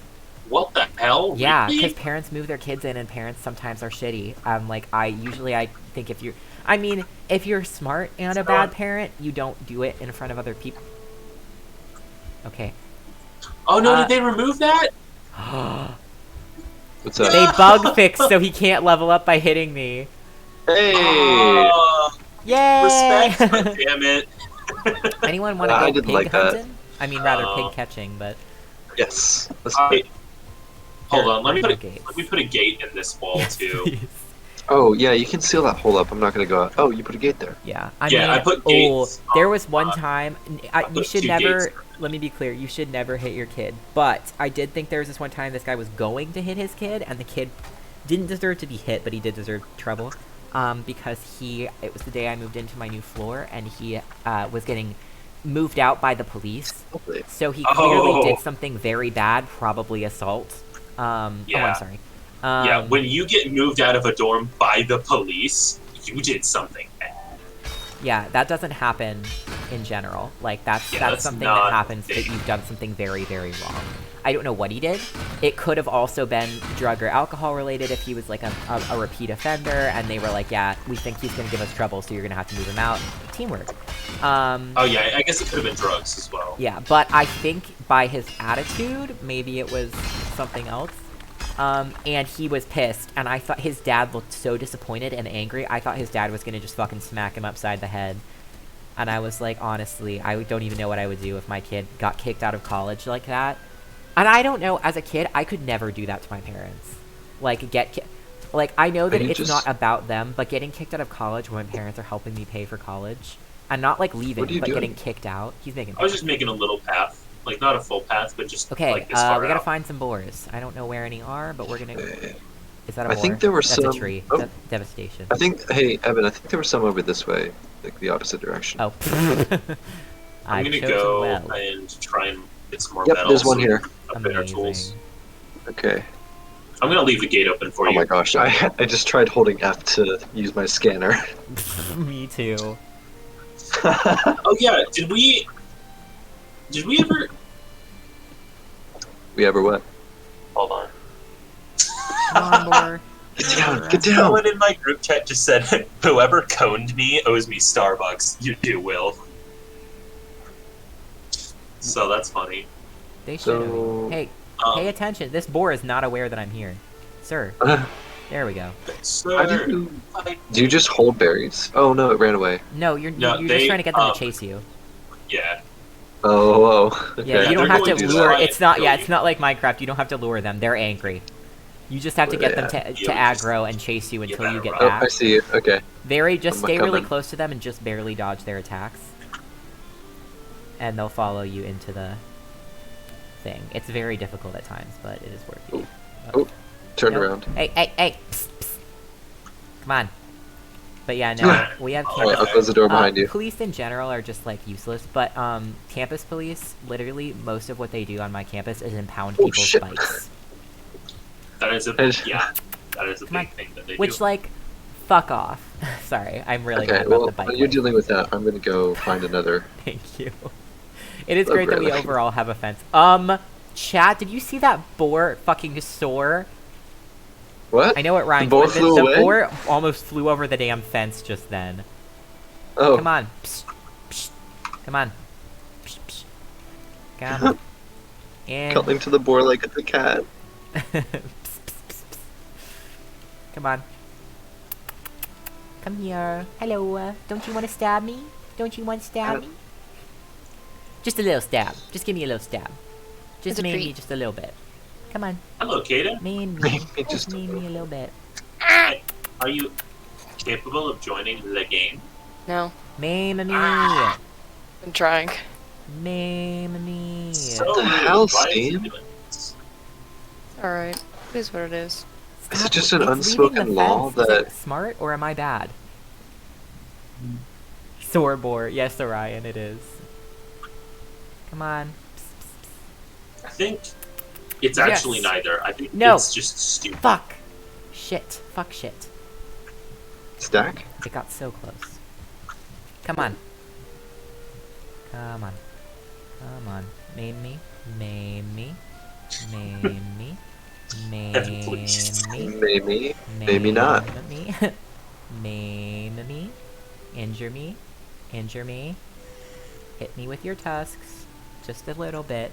What the hell? Yeah, Really? because parents move their kids in, and parents sometimes are shitty. Like, I think if you're... I mean, if you're smart and a bad parent, you don't do it in front of other people. Okay. Oh no, Uh, did they remove that? What's up? They bug fixed so he can't level up by hitting me. Hey! Yay! Respect, but damn it. Anyone want I to go didn't pig like that. hunting? I mean, rather Oh. pig catching, but... Yes. Let's Hold on, let me There's put no a, gates. let me put a gate in this wall Yes, too. please. Oh, yeah, you can seal that hole up. I'm not gonna go out. Oh, you put a gate there. Yeah, Yeah, I put gates there on- was one on- time. I You put should 2 never. gates. Let me be clear. You should never hit your kid. But I did think there was this one time this guy was going to hit his kid, and the kid didn't deserve to be hit, but he did deserve trouble. Because it was the day I moved into my new floor, and he was getting moved out by the police. Hopefully. So he clearly Oh. did something very bad, probably assault. Oh, I'm Yeah. sorry. Yeah, when you get moved out of a dorm by the police, you did something bad. Yeah, that doesn't happen in general. Like, that's that's something not that happens a that thing. you've done something very, very wrong. I don't know what he did. It could have also been drug or alcohol related if he was like a repeat offender, and they were like, yeah, we think he's gonna give us trouble, so you're gonna have to move him out. Teamwork. Oh yeah, I guess it could have been drugs as well. Yeah, but I think by his attitude, maybe it was something else. And he was pissed, and I thought his dad looked so disappointed and angry. I thought his dad was gonna just fucking smack him upside the head. And I was like, honestly, I don't even know what I would do if my kid got kicked out of college like that. And I don't know, as a kid, I could never do that to my parents. Like, like, I know that you it's just- not about them, but getting kicked out of college when my parents are helping me pay for college, and not, like, leaving, What are you but doing? getting kicked out. He's making I was just making a little path, like not a full path, but just Okay, like this far we gotta out. find some boars. I don't know where any are, but we're gonna... Is that a I boar? think there were That's some- a tree. oh. That's devastation. I think, hey, Evan, I think there was some over this way, like the opposite direction. Oh. I'm I've gonna chosen go well. and try and get some more Yep, metal. there's one so here. we can upgrade our tools. Amazing. Okay. I'm gonna leave the gate open for Oh you. my gosh, I just tried holding F to use my scanner. Me too. Oh yeah, did we ever? We ever what? Hold on. Come on, boar. Get down, get down! Someone in my group chat just said, "Whoever coned me owes me Starbucks." You do, Will. So that's funny. They should So- Hey, Um, pay attention. This boar is not aware that I'm here. Sir, there we go. Sir, How do you... I- Do you just hold berries? Oh no, it ran away. No, you're No, just they, trying to get them um, to chase you. yeah. Oh, whoa. Yeah, Okay. you don't they're have to going to lure. try It's and not. kill Yeah, you. it's not like Minecraft. You don't have to lure them. They're angry. You just have to Where get them they to Yeah, aggro and chase you until you get Oh, back. I see you. Okay. Just I'm stay really coming. close to them and just barely dodge their attacks. And they'll follow you into the thing. It's very difficult at times, but it is worth it. Oh, turn Nope. around. Hey, hey, hey! Psst, psst. Come on. But yeah, no, we have Alright, I'll campus. close the door behind you. Police in general are just like useless, but campus police, literally most of what they do on my campus is impound Oh, people's shit. bikes. That is a And- yeah. That is a Come on. big thing that they Which, do. like, fuck off. Sorry, I'm really Okay, mad about well, the bike. while you're life. dealing with that, I'm gonna go find another. Thank you. It is Oh, great that we really? overall have a fence. Chat, did you see that boar fucking soar? What? I know it rhymes, boar but flew the away? boar almost flew over the damn fence just then. Oh, Come on. Psst, psst. Come on. Psst, psst. Come on. And calling to the boar like it's a cat. Psst, psst, psst, psst. Come on. Come here. Hello. Don't you want to stab me? Don't you want to stab me? Just a little stab. Just give me a little stab. Just It's a maybe treat. just a little bit. Come on. Hello, Kata. Maim me. Maybe just a Maim me a little bit. Are you capable of joining the game? No, Maim me. Ah. I'm trying. Maim me. So What the rude. hell, Why is he Steve? doing this? Alright. It is what it is. Is it just an It's leaving unspoken the law fence. Is it that- smart or am I bad? Sore boar. Yes, Orion, it is. Come on. I think it's Yes. actually neither. I think No. it's just stupid. Fuck. Shit. Fuck shit. Stack? It got so close. Come on. Come on. Come on. Maim me. Maim me. Maim me. Maim Please. me. Maybe. Maybe not. Maim me. Maim me. Injure me. Injure me. Hit me with your tusks. Just a little bit.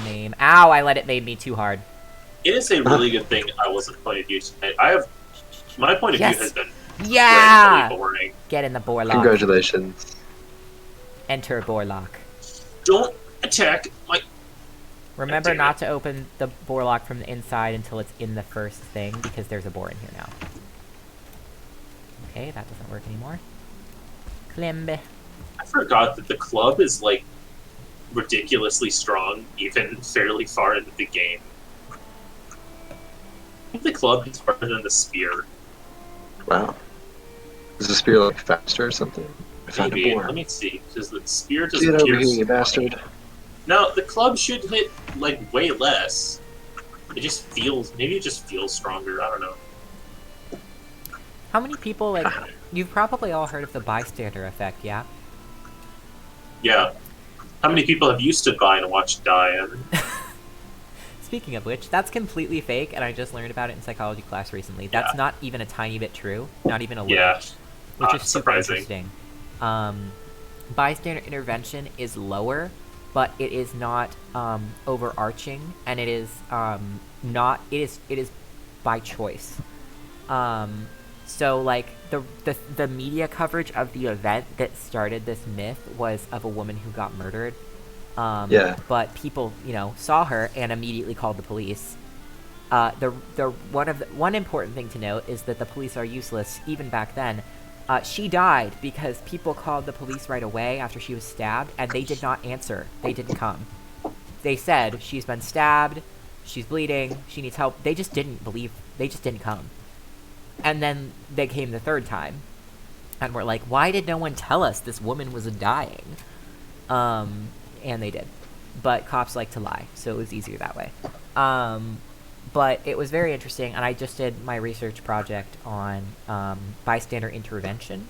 Maim. Ow, I let it maim me too hard. It is a really good thing I wasn't point of view tonight. My point of Yes. view has been Yeah! incredibly boring. Get in the boarlock. Congratulations. Enter boarlock. Don't attack my. Remember damn not it. to open the boarlock from the inside until it's in the first thing, because there's a boar in here now. Okay, that doesn't work anymore. Klimb. I forgot that the club is like ridiculously strong, even fairly far into the game. I think the club is harder than the spear. Wow. Is the spear like faster or something? I found Maybe. a boar. Let me see. Because the spear doesn't Get over pierce here, you bastard. No, the club should hit like way less. It just feels maybe it just feels stronger. I don't know. How many people, like, you've probably all heard of the bystander effect, yeah? Yeah. How many people have you stood by and watched die, Evan? Speaking of which, that's completely fake, and I just learned about it in psychology class recently. That's Yeah. not even a tiny bit true. Not even a little. Yeah. Which is super Surprising. interesting. Bystander intervention is lower, but it is not overarching, and it is not. It is by choice. So like the media coverage of the event that started this myth was of a woman who got murdered. Yeah. But people, saw her and immediately called the police. One important thing to note is that the police are useless even back then. She died because people called the police right away after she was stabbed, and they did not answer. They didn't come. They said, she's been stabbed, she's bleeding, she needs help. They just didn't come. And then they came the third time, and were like, why did no one tell us this woman was dying? And they did. But cops like to lie, so it was easier that way. But it was very interesting, and I just did my research project on bystander intervention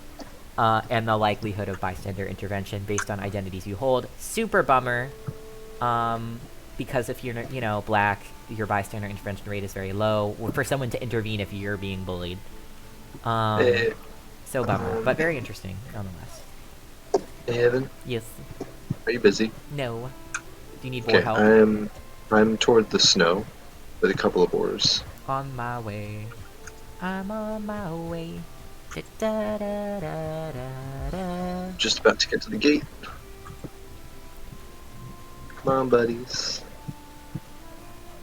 and the likelihood of bystander intervention based on identities you hold. Super bummer, because if you're, black, your bystander intervention rate is very low. For someone to intervene if you're being bullied. So bummer, but very interesting, nonetheless. Hey, Evan, Yes. are you busy? No. Do you need more Okay, help? I'm toward the snow with a couple of boars. On my way. I'm on my way. Da, da, da, da, da. Just about to get to the gate. Come on, buddies.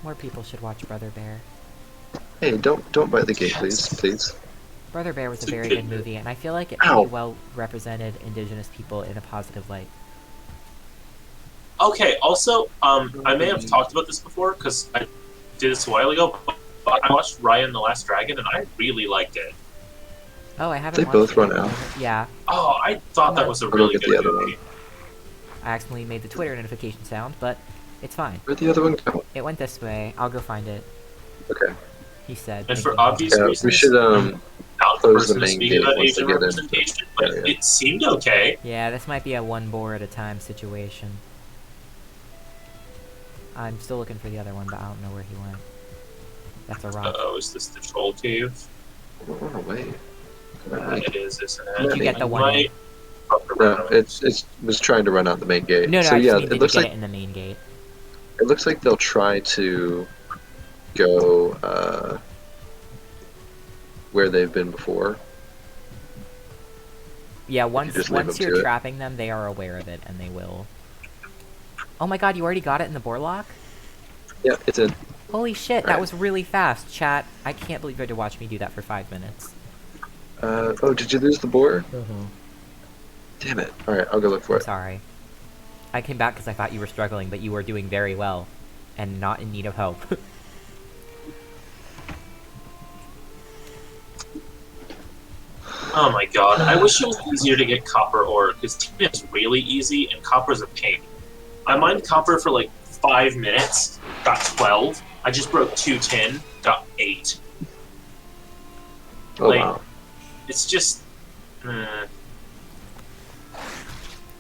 More people should watch Brother Bear. Hey, don't bite the gate, please. Brother Bear was a It's a very good good movie, and I feel like it Ow. pretty well represented indigenous people in a positive light. Okay, also, I may have talked about this before because I did this a while ago, but I watched Raya and the Last Dragon and I really liked it. Oh, I haven't They watched both it run yet. out. Yeah, Oh, I thought that was a I'll go really get good the other movie. I accidentally made the Twitter notification sound, but it's fine. Where'd the other one go? It went this way. I'll go find it. Okay. He said. And for thinking- obvious Yeah, reasons, we should not the close the person to main speak gate about once Asian they get in. representation, but Yeah. it seemed okay. Yeah, this might be a one boar at a time situation. I'm still looking for the other one, but I don't know where he went. That's a rock. Oh, is this the troll cave? Run away. Come on, It is, isn't it? Did you get the I one? might- No, it was trying to run out the main gate. No, so I yeah, just mean it did looks get like it in the main gate. it looks like they'll try to go where they've been before. Yeah, once just leave once them you're to it. trapping them, they are aware of it, and they will. Oh my god, you already got it in the Borlock? Yeah, it's in. Holy shit, that Right. was really fast, chat. I can't believe you had to watch me do that for 5 minutes. Oh, did you lose the boar? Mm-hmm. Damn it. Alright, I'll go look for I'm it. sorry. I came back because I thought you were struggling, but you were doing very well, and not in need of help. Oh my god, I wish it was easier to get copper ore, because tin is really easy and copper's a pain. I mined copper for like 5 minutes, got 12. I just broke 2 tin, got 8. Oh, like- wow. It's just.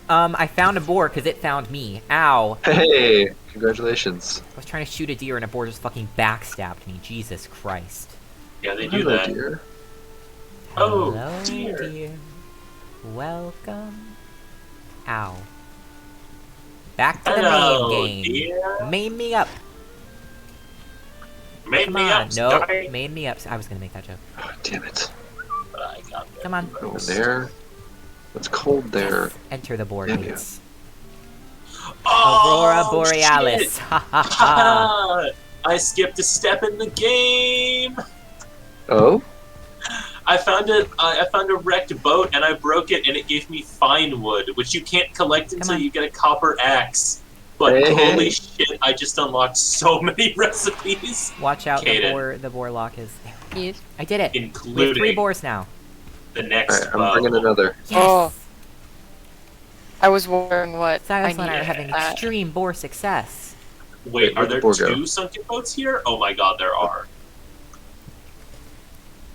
I found a boar because it found me. Ow. Hey! Congratulations. I was trying to shoot a deer and a boar just fucking backstabbed me. Jesus Christ. Yeah, they do Hello, that. dear. Oh, Hello, dear. Welcome. Ow. Back to the Hello, main game. dear. Main me up. Made Come me on. up, No, sorry. made me up. I was gonna make that joke. Oh, damn it. But I got there. Come on. Over there. It's cold there. Yes. Enter the boar Damn you. gates. Oh, Aurora Borealis. shit. Ha ha ha. I skipped a step in the game. Oh? I found a wrecked boat and I broke it and it gave me fine wood, which you can't collect until on. you get a copper axe. But Hey, holy hey. shit, I just unlocked so many recipes, Watch out, Kaden. the boar lock is there. Yes. I did it. We have 3 including boars now. the next Alright, I'm bringing bow. another. Yes. Oh. I was wondering what Silas I and I are needed. having extreme boar success. Wait, are where'd the there boar go? 2 sunken boats here? Oh my god, there are.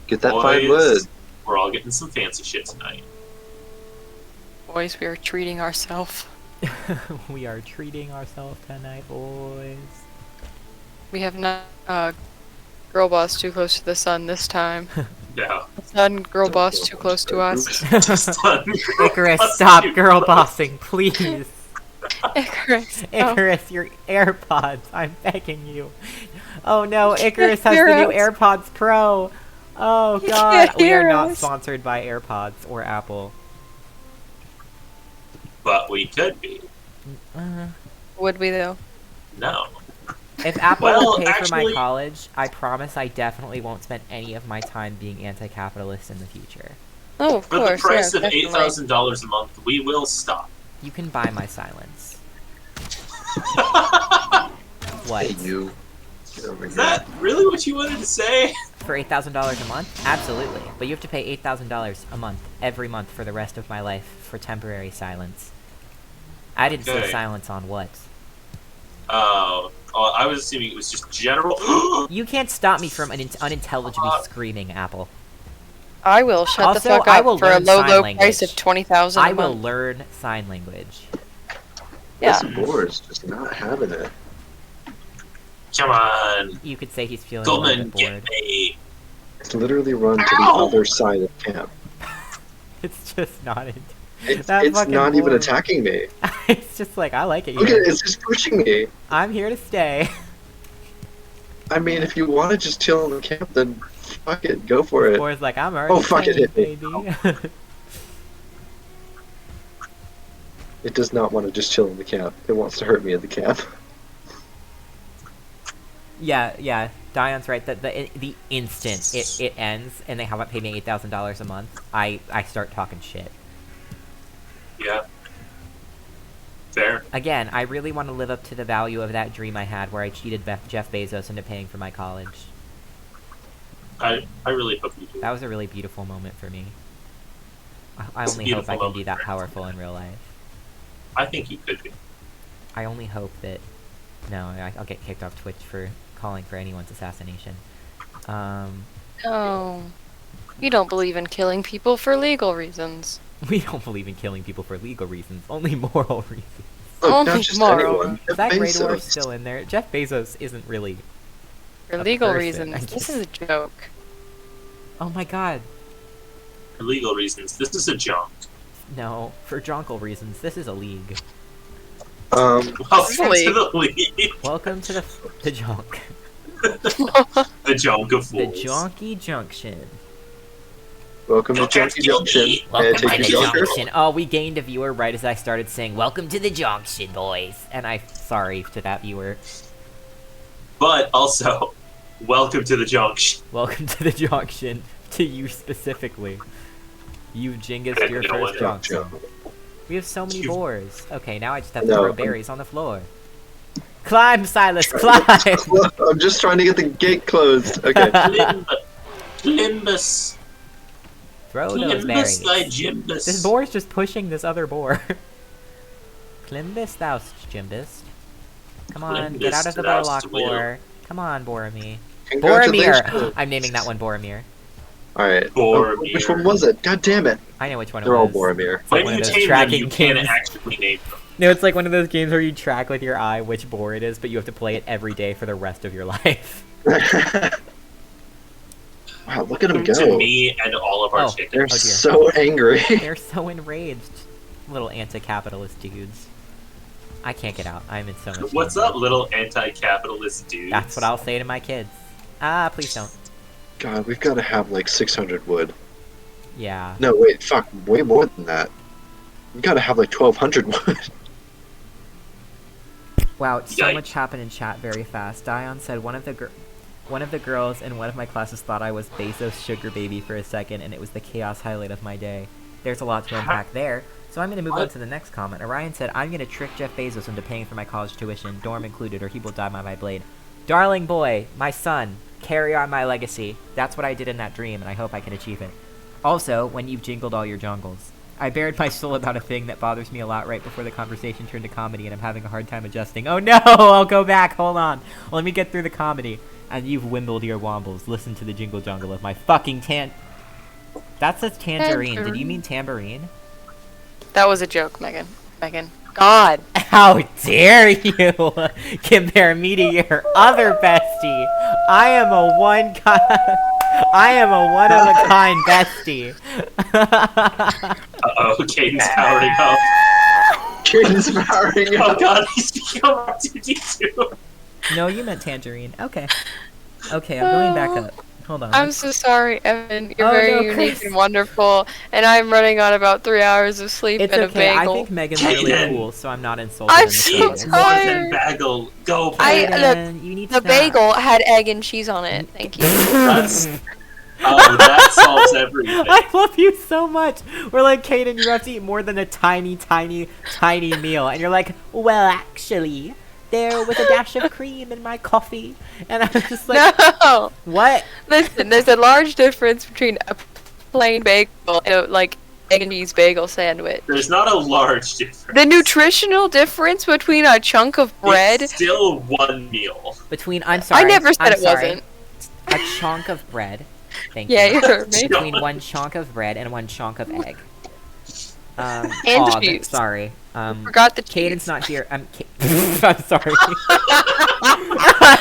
Get that Boys, fine wood. we're all getting some fancy shit tonight. Boys, we are treating ourselves. We are treating ourselves tonight, boys. We have not girl boss too close to the sun this time. Yeah. Sun girl boss too close to us. Just done. Icarus, stop girl bossing, please. Icarus. Oh. Icarus, your AirPods, I'm begging you. Oh no, Icarus has the new hear us. AirPods Pro. Oh He god, can't we are hear not us. sponsored by AirPods or Apple. But we could be. Would we though? No. If Apple Well, would pay for my actually- college, I promise I definitely won't spend any of my time being anti-capitalist in the future. Oh, of For course. the price yeah, of definitely. $8,000 a month, we will stop. You can buy my silence. What? Hey, you. Get over Is here. that really what you wanted to say? For $8,000 a month? Absolutely. But you have to pay $8,000 a month, every month for the rest of my life for temporary silence. I didn't say Okay. silence on what. Oh, I was assuming it was just general. You can't stop me from unintelligibly screaming, Apple. I will shut Also, the fuck I up will for a learn low, sign low language. price of 20,000 a I will month. learn sign language. Yeah. This boar is just not having it. Come on, You could say he's feeling a little Goldman, bit get bored. me. It's literally run to the Ow! other side of camp. It's just not. It's That it's fucking not even boar. attacking me. It's just like, I like it Look at here. it, it's just pushing me. I'm here to stay. I mean, if you want to just chill in the camp, then fuck it, go for it. Boar's like, I'm already Oh, fuck, it playing, hit me. baby. It does not want to just chill in the camp. It wants to hurt me at the camp. Yeah, Dion's right. The instant it ends and they haven't paid me $8,000 a month, I start talking shit. Yeah. Fair. Again, I really want to live up to the value of that dream I had where I cheated Jeff Bezos into paying for my college. I really hope you do. That was a really beautiful moment for me. I It's a only hope I beautiful can be moment, that right? powerful in real life. I think you could be. I only hope that... No, I'll get kicked off Twitch for calling for anyone's assassination. No. We don't believe in killing people for legal reasons. We don't believe in killing people for legal reasons, only moral reasons. Look, Only not just tomorrow. anyone. Is that Jeff Grey Dwarf Bezos. still in there? Jeff Bezos isn't really... For A legal person, reasons. I This guess. is a joke. Oh my god. For legal reasons, this is a junk. No, for jonkel reasons, this is a league. Welcome Really? to the league. Welcome to the junk. The junk of The fools. Jonky Junction. Welcome to You can't Junkie kill Junction. me. May I Welcome take to the your Junker? Junction. Oh, we gained a viewer right as I started saying, "Welcome to the Junction, boys." And I'm sorry to that viewer. But also, welcome to the junction. Welcome to the Junction. To you specifically. You've Jingis Okay, your you know first what? Junction. We have so many You- boars. Okay, now I just have to No. throw berries on the floor. Climb, Silas, climb! I'm just trying to get the gate closed. Okay. Limbus. Throw those berries. Limbus thy Jimbus. This boar is just pushing this other boar. Klimbus, thou Jimbus. Come on, get out of the Klimbus, thou Borlock Will. boar. Come on, Boromir. Congratulations. Boromir! I'm naming that one Boromir. Alright. Boromir. Which one was it? God damn it. I know which one it They're all was. Boromir. It's like When one you of those tame them, tracking you can't games. actually name them. No, it's like one of those games where you track with your eye which boar it is, but you have to play it every day for the rest of your life. Wow, look at them To go. me and all of our Oh, chickens. They're Oh, dear. so angry. They're so enraged. Little anti-capitalist dudes. I can't get out. I'm in so much What's danger. up, little anti-capitalist dudes? That's what I'll say to my kids. Ah, please don't. God, we've got to have like 600 wood. Yeah. No, wait, fuck, way more than that. We've got to have like 1,200 wood. Wow, so Yikes. much happened in chat very fast. Dion said one of the girls in one of my classes thought I was Bezos' sugar baby for a second, and it was the chaos highlight of my day. There's a lot to unpack there, so I'm going to move on What? to the next comment. Orion said, I'm going to trick Jeff Bezos into paying for my college tuition, dorm included, or he will die by my blade. Darling boy, my son, carry on my legacy. That's what I did in that dream, and I hope I can achieve it. Also, when you've jingled all your jungles, I bared my soul about a thing that bothers me a lot right before the conversation turned to comedy, and I'm having a hard time adjusting. Oh no! I'll go back. Hold on. Let me get through the comedy. And you've wimbled your wombles. Listen to the jingle jungle of my fucking That says tangerine. Did you mean tambourine? That was a joke, Megan. Megan. God. How dare you compare me to your other bestie? I am a one of a kind bestie. Uh-oh, Caden's powering up. Caden's powering Oh up. god, he's become R2D2. No, you meant tangerine. Okay. Okay, I'm going back up. Hold on. I'm so sorry, Evan. You're Oh, very no, unique Chris. and wonderful, and I'm running on about 3 hours of sleep It's and okay. a I bagel. think Megan's really Kaden. cool, so I'm not insulted. I'm in the so slightest. More than tired. bagel. Go, I- bagel. Kaden, you need The snacks. bagel had egg and cheese on it. Thank you. That's... Oh, that solves everything. I love you so much. We're like, Kaden, you have to eat more than a tiny, tiny, tiny meal. And you're like, well, actually, there was a dash of cream in my coffee. And I was just like, No! what? Listen, there's a large difference between a plain bagel and a, like, egg and cheese bagel sandwich. There's not a large difference. The nutritional difference between a chunk of bread... It's still one meal. I'm sorry. I never said I'm it sorry. wasn't. A chunk of bread. Thank Yeah, you. you heard me. Between one chunk of bread and one chunk of egg. And Og, cheese. sorry. Forgot the cheese. Caden's not here. I'm sorry.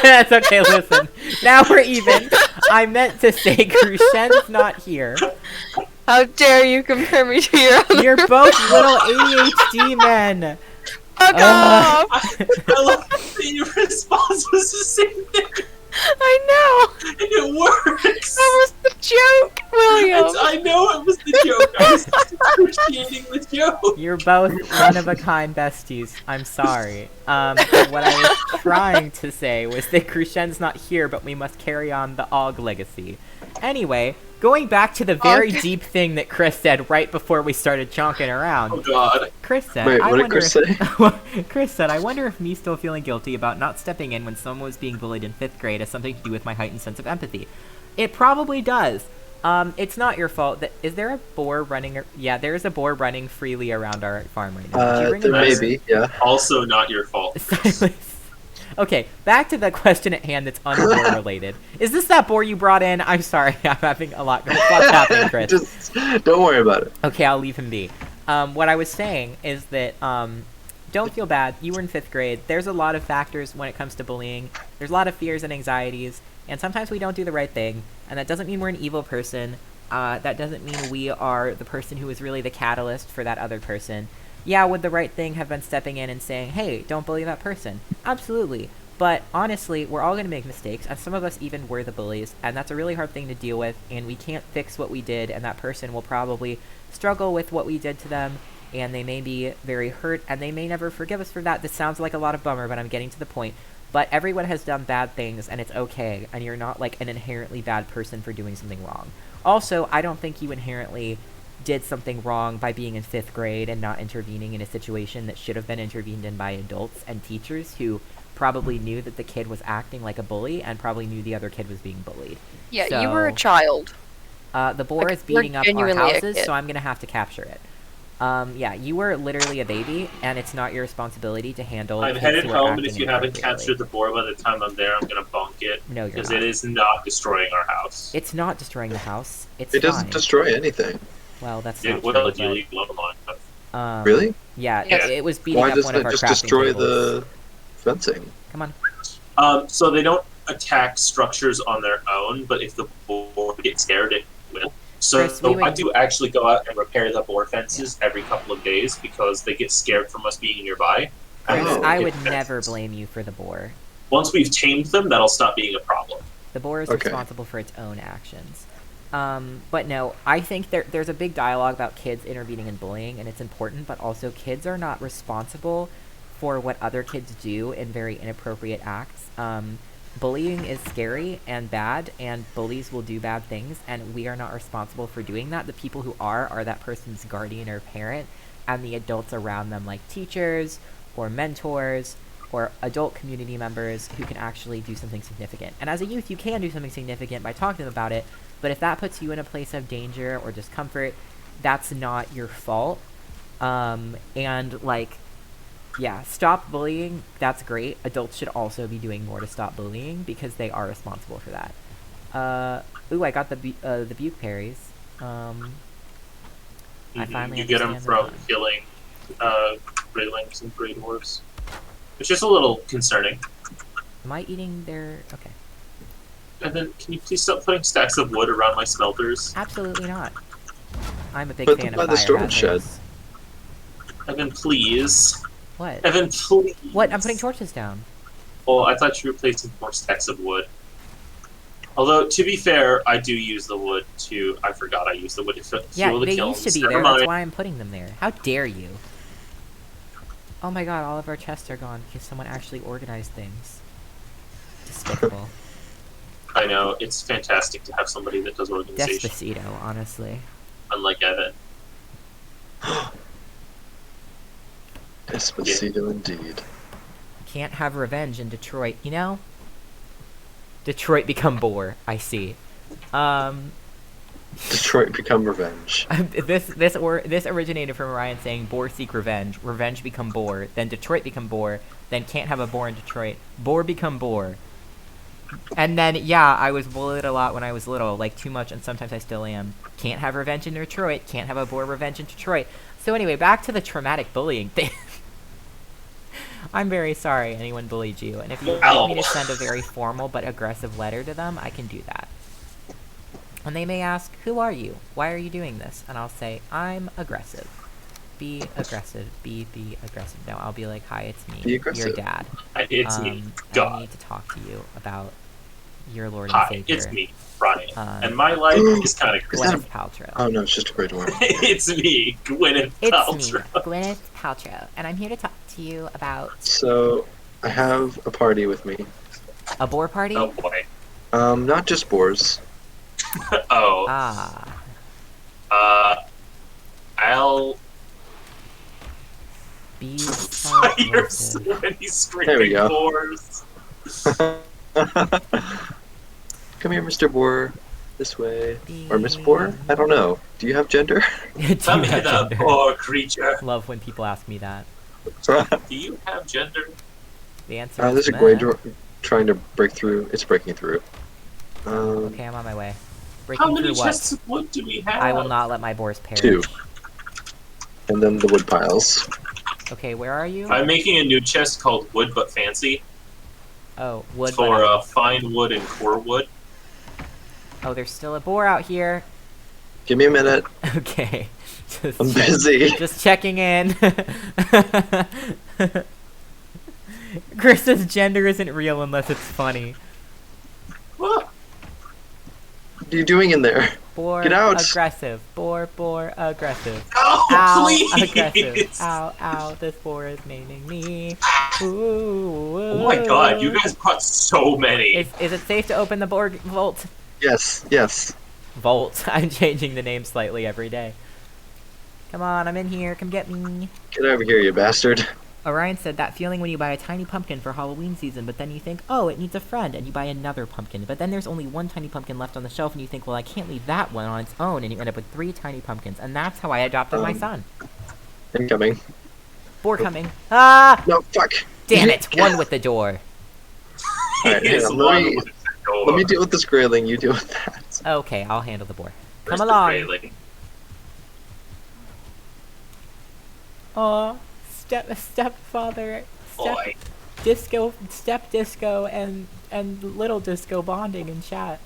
That's okay, listen. Now we're even. I meant to say Grushen's not here. How dare you compare me to your other You're both little ADHD men. Fuck off! I love that your response was the same thing, I know! and it works. That was the joke, William! I know it was the joke. I was just appreciating the joke. You're both one of a kind besties. I'm sorry. What I was trying to say was that Grushen's not here, but we must carry on the Og legacy. Anyway, going back to the very Og. deep thing that Chris said right before we started chonking Oh around. god. Chris said, Wait, I what did wonder Chris if, Chris said, I wonder if me still feeling guilty about not stepping in when someone was being bullied in 5th grade has something to do with my heightened sense of empathy. It probably does. It's not your fault. Is there a boar running? Yeah, there is a boar running freely around our farm right now. Did you bring There a may boar? be, yeah. Also not your fault. Silence. Okay, back to the question at hand that's unboar related. Is this that boar you brought in? I'm sorry, I'm having a lot. What's happening, Chris? Just don't worry about it. Okay, I'll leave him be. What I was saying is that don't feel bad. You were in 5th grade. There's a lot of factors when it comes to bullying. There's a lot of fears and anxieties, and sometimes we don't do the right thing. And that doesn't mean we're an evil person. That doesn't mean we are the person who is really the catalyst for that other person. Yeah, would the right thing have been stepping in and saying, hey, don't bully that person? Absolutely. But honestly, we're all going to make mistakes, and some of us even were the bullies, and that's a really hard thing to deal with, and we can't fix what we did, and that person will probably struggle with what we did to them, and they may be very hurt, and they may never forgive us for that. This sounds like a lot of bummer, but I'm getting to the point. But everyone has done bad things, and it's okay, and you're not like an inherently bad person for doing something wrong. Also, I don't think you inherently did something wrong by being in 5th grade and not intervening in a situation that should have been intervened in by adults and teachers who probably knew that the kid was acting like a bully and probably knew the other kid was being bullied. Yeah, you were a So- child. The boar Like, is you're beating up our genuinely a houses, kid. so I'm gonna have to capture it. Yeah, you were literally a baby, and it's not your responsibility to handle I'm kids headed who are home, and if acting you haven't inappropriately. captured the boar by the time I'm there, I'm gonna bonk it. No, you're Because not. it is not destroying our house. It's not destroying the house. It's It doesn't fine. destroy anything. Well, that's It not will true, if you but, leave it alone. Really? Yeah, Yeah. it was beating Why up doesn't one of it our just crafting destroy tables. the fencing? Come on. So they don't attack structures on their own, but if the boar gets scared, it will. So Chris, we I would- do actually go out and repair the boar fences every couple of days because they get scared from us being nearby. Chris, Oh. I Get would fences. never blame you for the boar. Once we've tamed them, that'll stop being a problem. The boar is Okay. responsible for its own actions. But no, I think there's a big dialogue about kids intervening in bullying, and it's important, but also kids are not responsible for what other kids do in very inappropriate acts. Bullying is scary and bad, and bullies will do bad things, and we are not responsible for doing that. The people who are that person's guardian or parent, and the adults around them, like teachers or mentors or adult community members who can actually do something significant. And as a youth, you can do something significant by talking to them about it, but if that puts you in a place of danger or discomfort, that's not your fault. And like, yeah, stop bullying. That's great. Adults should also be doing more to stop bullying because they are responsible for that. Ooh, I got the Buke parries. I finally You get them understand from that. killing Greylings and Grey Dwarves, which is a little concerning. Am I eating their? Okay. And then, can you please stop putting stacks of wood around my smelters? Absolutely not. I'm a big Put fan them of by the fire storage shed. hazards. Evan, please. What? Evan, please. What? I'm putting torches down. Oh, I thought you were placing more stacks of wood. Although, to be fair, I do use the wood to... I forgot I used the wood to fuel Yeah, the they kilns. used to be Never there. mind. That's why I'm putting them there. How dare you? Oh my god, all of our chests are gone because someone actually organized things. Despicable. I know, it's fantastic to have somebody that does organization, Despacito, honestly. unlike Evan. Despacito indeed. Can't have revenge in Detroit, you know? Detroit become Boar, I see. Detroit become revenge. This originated from Ryan saying Boar seek revenge, revenge become Boar, then Detroit become Boar, then can't have a Boar in Detroit, Boar become Boar. And then, yeah, I was bullied a lot when I was little, like too much, and sometimes I still am. Can't have revenge in Detroit, can't have a Boar revenge in Detroit. So anyway, back to the traumatic bullying thing. I'm very sorry anyone bullied you, and if you want me to send a very formal but aggressive letter to them, I can do that. And they may ask, who are you? Why are you doing this? And I'll say, I'm aggressive. Be aggressive. Be aggressive. No, I'll be like, hi, it's me, Be aggressive. your dad. It's me, I God. need to talk to you about your Lord and Hi, Savior. it's me, Brian. Um, And my life is kind of Is that crazy. Gwyneth Paltrow. Oh no, it's just a great one. It's me, Gwyneth It's Paltrow. me, Gwyneth Paltrow, and I'm here to talk to you about So, I have a party with me. a boar party. Oh boy. Not just boars. Oh. Ah, I'll be fire subversive. so many There we screaming go. boars. Come here, Mr. Boar. This way. Be... Or Miss Boar? I don't know. Do you have gender? Do you Come here, have the gender? poor creature. Love when people ask me that. Do you have gender? The answer is There's a meh. grey dwarf trying to break through. It's breaking through. Okay, I'm on my way. Breaking How many through what? chests of wood do we have? I will not let my boars perish. 2. And then the wood piles. Okay, where are you? I'm making a new chest called Wood But Fancy Oh, wood. for but fine wood and core wood. oh, there's still a boar out here. Give me a minute. Okay. Just I'm busy. Just checking in. Krista's gender isn't real unless it's funny. Ah, What are you doing in there? Boar Get out. aggressive. Boar aggressive. Oh, Ow, please! aggressive. Ow, this boar is naming me. Ooh, Oh my god, you guys brought so many. Is it safe to open the boar vault? Yes, yes. Vault. I'm changing the name slightly every day. Come on, I'm in here. Come get me. Get over here, you bastard. Orion said that feeling when you buy a tiny pumpkin for Halloween season, but then you think, oh, it needs a friend, and you buy another pumpkin. But then there's only one tiny pumpkin left on the shelf, and you think, well, I can't leave that one on its own, and you end up with 3 tiny pumpkins. And that's how I adopted my son. Incoming. Boar coming. Ah! No, fuck. Damn it! One with the door. Alright, hang It's on, one let me- with the door. Let me deal with this grayling, you deal with that. Okay, I'll handle the boar. Where's Come the along. railing? Aw, stepfather, Boy. step disco, and little disco bonding in chat.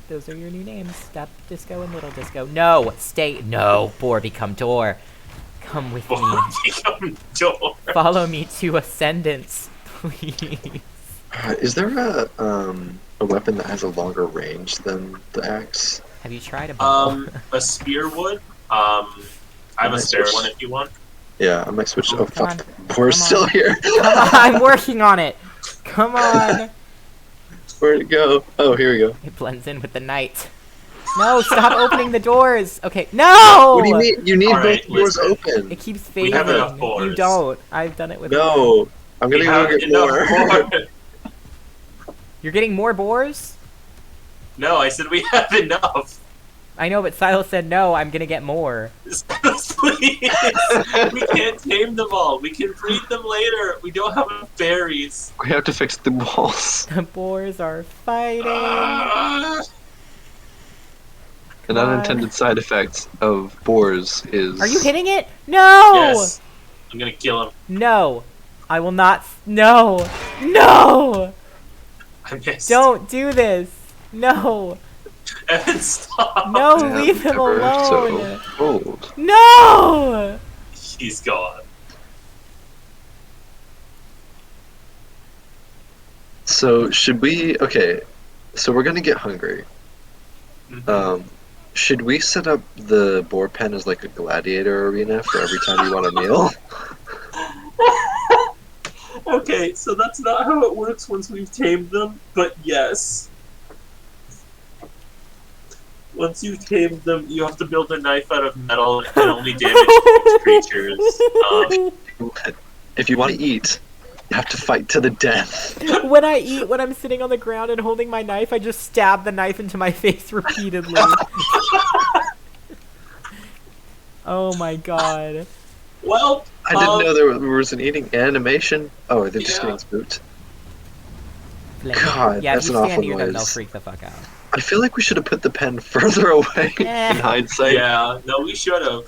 Those are your new names, step disco and little disco. No, no, boar become door. Come with me. Become door. Follow me to ascendance, please. Is there a weapon that has a longer range than the axe? Have you tried a bumble? A spear wood. I have a Nice. spare one if you want. Yeah, I might switch. Oh, Come fuck. on. Boar's Come still on. here. Come on, I'm working on it. Come on. Where'd it go? Oh, here we go. It blends in with the night. No, stop opening the doors. Okay, no. What do you mean? You need Alright, both doors listen. open. It keeps We fading. have enough You boars. don't. I've done it with. No. I'm gonna We go have get enough more. board. You're getting more boars? No, I said we have enough. I know, but Silas said no. I'm gonna get more. Please, we can't tame them all. We can breed them later. We don't have enough berries. We have to fix the walls. The boars are fighting. Ah! An Come on. unintended side effect of boars is. Are you hitting it? No. Yes, I'm gonna kill him. No. I will not. No. No. I missed. Don't do this. No. Evan, stop. No, Damn, leave him never alone. So cold. No. He's gone. So should we? Okay, so we're gonna get hungry. Mhm. Should we set up the boar pen as like a gladiator arena for every time you want a meal? Okay, so that's not how it works once we've tamed them, but yes. Once you've tamed them, you have to build a knife out of metal and it can only damage creatures. If you want to eat, you have to fight to the death. When I eat, when I'm sitting on the ground and holding my knife, I just stab the knife into my face repeatedly. Oh my god. Well, I didn't know there was an eating animation. Oh, they're just Yeah. getting spooked. Flame. God, yeah, that's if an you stand awful near them, they'll noise. freak the fuck out. I feel like we should have put the pen further away Eh. in hindsight. yeah, no, we should have.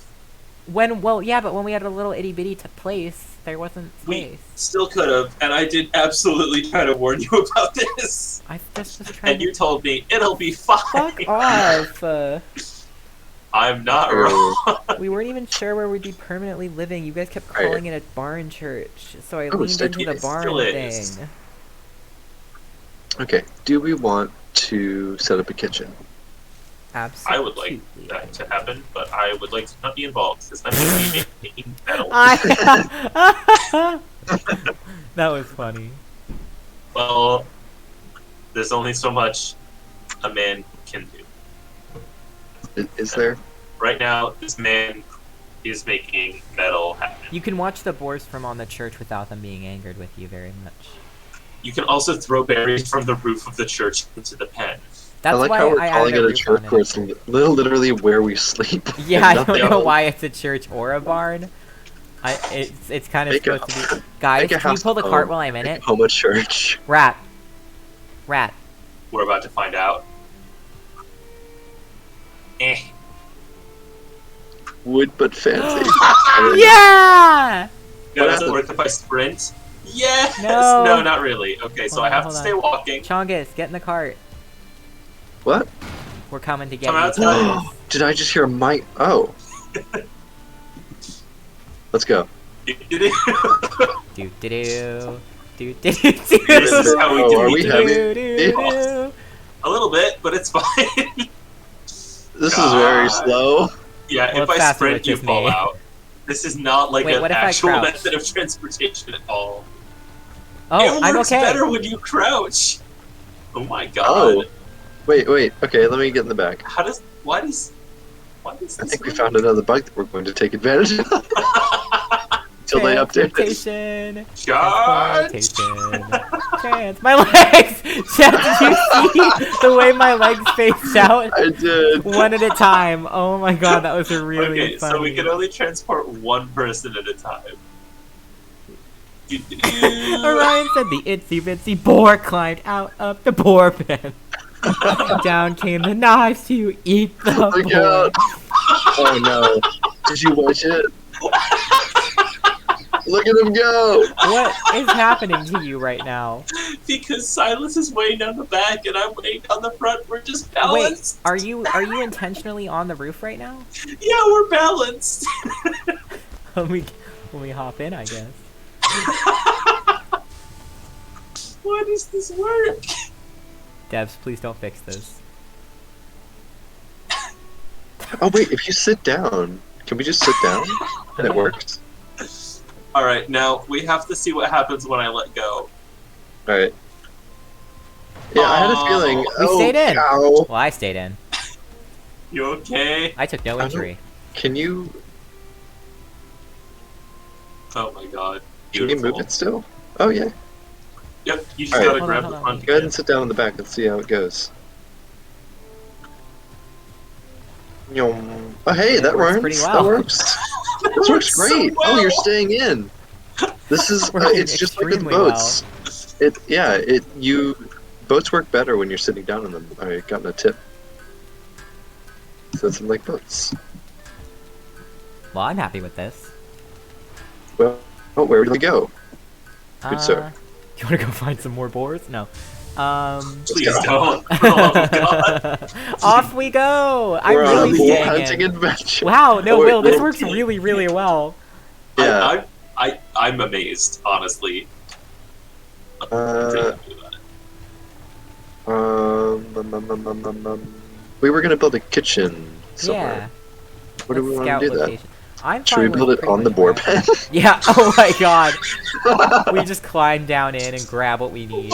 Well, yeah, but when we had a little itty bitty place, there wasn't We space. still could have, and I did absolutely try to warn you about this. I just was trying And you told me it'll be fine. Fuck off. I'm not Oh. wrong. We weren't even sure where we'd be permanently living. You guys kept Right. calling it a barn church, so I Oh, leaned so into the it barn still is. thing. Okay, do we want to set up a kitchen? Absolutely. I would like that to happen, but I would like to not be involved because I'm going to be making metal. That was funny. Well, there's only so much a man can do. Is there? Right now, this man is making metal happen. You can watch the boars from on the church without them being angered with you very much. You can also throw berries from the roof of the church into the pen. That's I like why how we're I calling added it a roof church on where it's literally where we sleep. Yeah, I Nothing don't know else. why it's a church or a barn. It's kind of Make supposed a- to be. Guys, make a can you house pull the of cart home. while I'm in Make it? home a church. Rat. We're about to find out. Eh. Wood but fancy. Yeah! No, What does it happened? work if I sprint? Yes! No. No, not really. Okay, so Hold I on, have to hold stay on. walking. Chongus, get in the cart. What? We're coming to get Come you. outside. Chongus. Did I just hear Mike? Oh. Let's go. Do do do do do do This is how we Oh, do are it. we heavy? A little bit, but it's fine. This is very God. slow. Yeah, Well, if it's I faster sprint, with you just fall me. out. This is not like Wait, an what if I actual crouch? method of transportation at all. Oh, it I'm works okay. better when you crouch. Oh my god. Oh. Wait. Okay, let me get in the back. Why does I this think we work? found another bug that we're going to take advantage of until they update it. Transportation. Charge! Transportation. My legs! Chad, did you see the way my legs spaced out? I did. One at a time. Oh my god, that was a really Okay, funny. so we can only transport one person at a time. Orion said the itsy bitsy boar climbed out of the boar pen. Down came the knives to eat the Look boar. out. Oh no. Did you watch it? Look at him go. What is happening to you right now? Because Silas is weighing down the back and I'm weighing down the front. We're just Wait, balanced. are you intentionally on the roof right now? Yeah, we're balanced. When we hop in, I guess. Why does this work? Devs, please don't fix this. Oh wait, if you sit down, can we just sit down? And it works. Alright, now we have to see what happens when I let go. Alright. Yeah, I had a feeling. We stayed in. Cow. Well, I stayed in. You okay? I took no don't- injury. Can you Oh my god. can you Beautiful. move it still? Oh yeah. Yep, you just Alright. gotta Hold on, grab hold the on. front. Go ahead and sit down in the back and see how it goes. Yum. Oh, hey, It that works works. pretty That well. works. This works so great. Oh, well. you're staying in. This is. Working It's just like with extremely boats. Boats work better when you're sitting down in them. I got a tip. So it's like boats. Well, I'm happy with this. Well, oh, where do we go? Good sir. Do you want to go find some more boars? No. Please don't. For the love of God. Off we go! I'm We're on really a boar staying hunting in. adventure. Wow, no, Oh, wait, Will, this wait. works really, really well. Yeah. I'm amazed, honestly. Uh, we were gonna build a kitchen somewhere. Yeah. Where do we Let's want scout to do location. I'm Should we fine with build it pretty on the much boar wherever. pen? Yeah, oh my god. We just climb down in and grab what we need.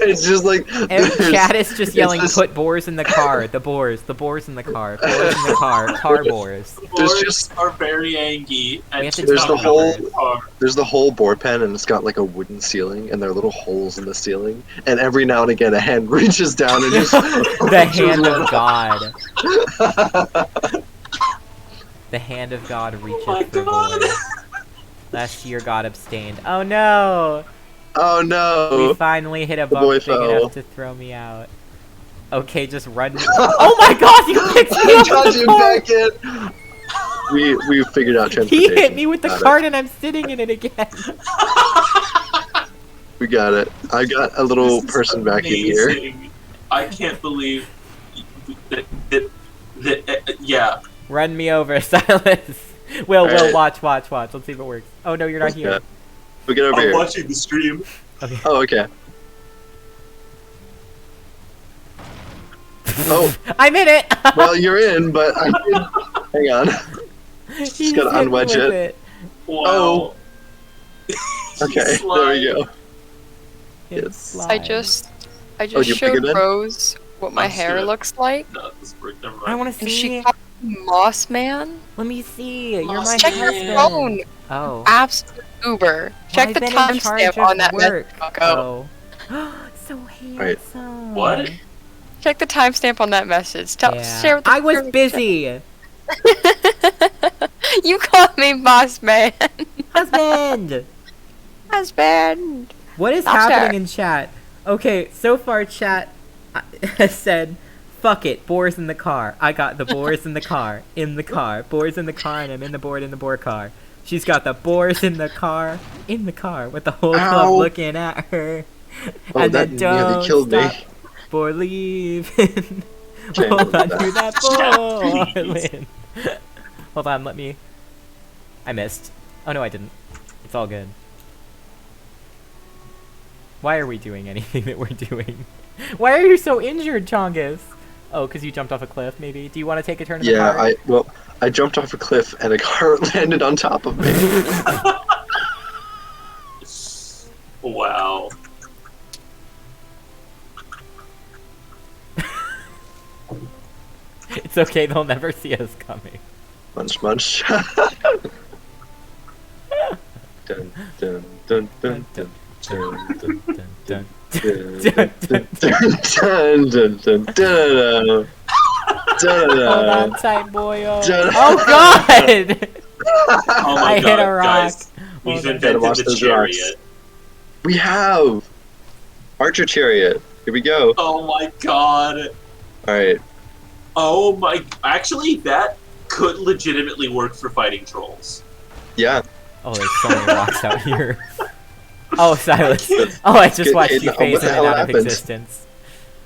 it's just like And there's- Chad is just yelling, just- put boars in the car. The boars in the car. Boars in the car boars. There's Boars just- are very angry. And We have to There's talk the about whole- boars. there's the whole boar pen and it's got like a wooden ceiling and there are little holes in the ceiling and every now and again a hand reaches down and just The hand of God. The hand of God reaches my for God. boys. Last year God abstained. Oh no! Oh We no! finally hit a The boy bump big fell. enough to throw me out. Okay, just run. Oh my god, you picked me I up got with the you cart! back in. We figured out He transportation. hit me with the Got it. cart and I'm sitting in it again. We got it. I got a little This is person back in here. amazing. I can't believe that yeah. Run me over, Silas. Will, Alright. watch. Let's see if it works. Oh no, you're not here. Yeah. We get over I'm here. watching the stream. Okay. Oh, okay. Oh, I'm in it! well, you're in, but I did. Hang on. He gotta hit me unwedge with it. Wow. Oh. Okay, there we go. It Yes. slides. I just you pick showed it in? Rose what my I'm hair still- looks like, No, this worked. Never I mind. want to and see. she called me Moss Man. Let me see. You're my Lost Check husband. your phone. Oh. Absolute Uber. Check I've the been in charge timestamp of on that work. message. Go. Oh. So handsome. What? Check the timestamp on that message. Tell, Yeah. share with the I was group. busy. You called me Boss Man. Husband. Husband. What is Stop happening there. in chat? Okay, so far chat has said, fuck it, boars in the car. I got the boars in the car. In the car. Boars in the car and I'm in the boar car. She's got the boars in the car with the whole club Ow. looking at her. Oh, and that then don't nearly killed stop me. Boar leaving. Can't Hold on believe to that Chat, boar. please. Hold on, let me. I missed. Oh no, I didn't. It's all good. Why are we doing anything that we're doing? Why are you so injured, Chongus? Oh, because you jumped off a cliff, maybe? Do you want to take a turn in the Yeah, car? I jumped off a cliff and a car landed on top of me. Wow. It's okay, they'll never see us coming. Munch, munch. dun, dun, dun, dun, dun, dun, dun, Dun, dun. dun, dun, dun, dun, dun, dun, Hold on dun, tight, boyo. Dun. Oh god! Oh my I god, hit a rock. guys. We've Hold on. invented Watch the those chariot. rocks. We have Archer Chariot. Here we go. Oh my god. Alright. Oh my. Actually, that could legitimately work for fighting trolls. Yeah. Oh, there's so many rocks out here. Oh, Silas. Oh, I just Get watched in. you Oh, phase what the in and hell out of happened? existence.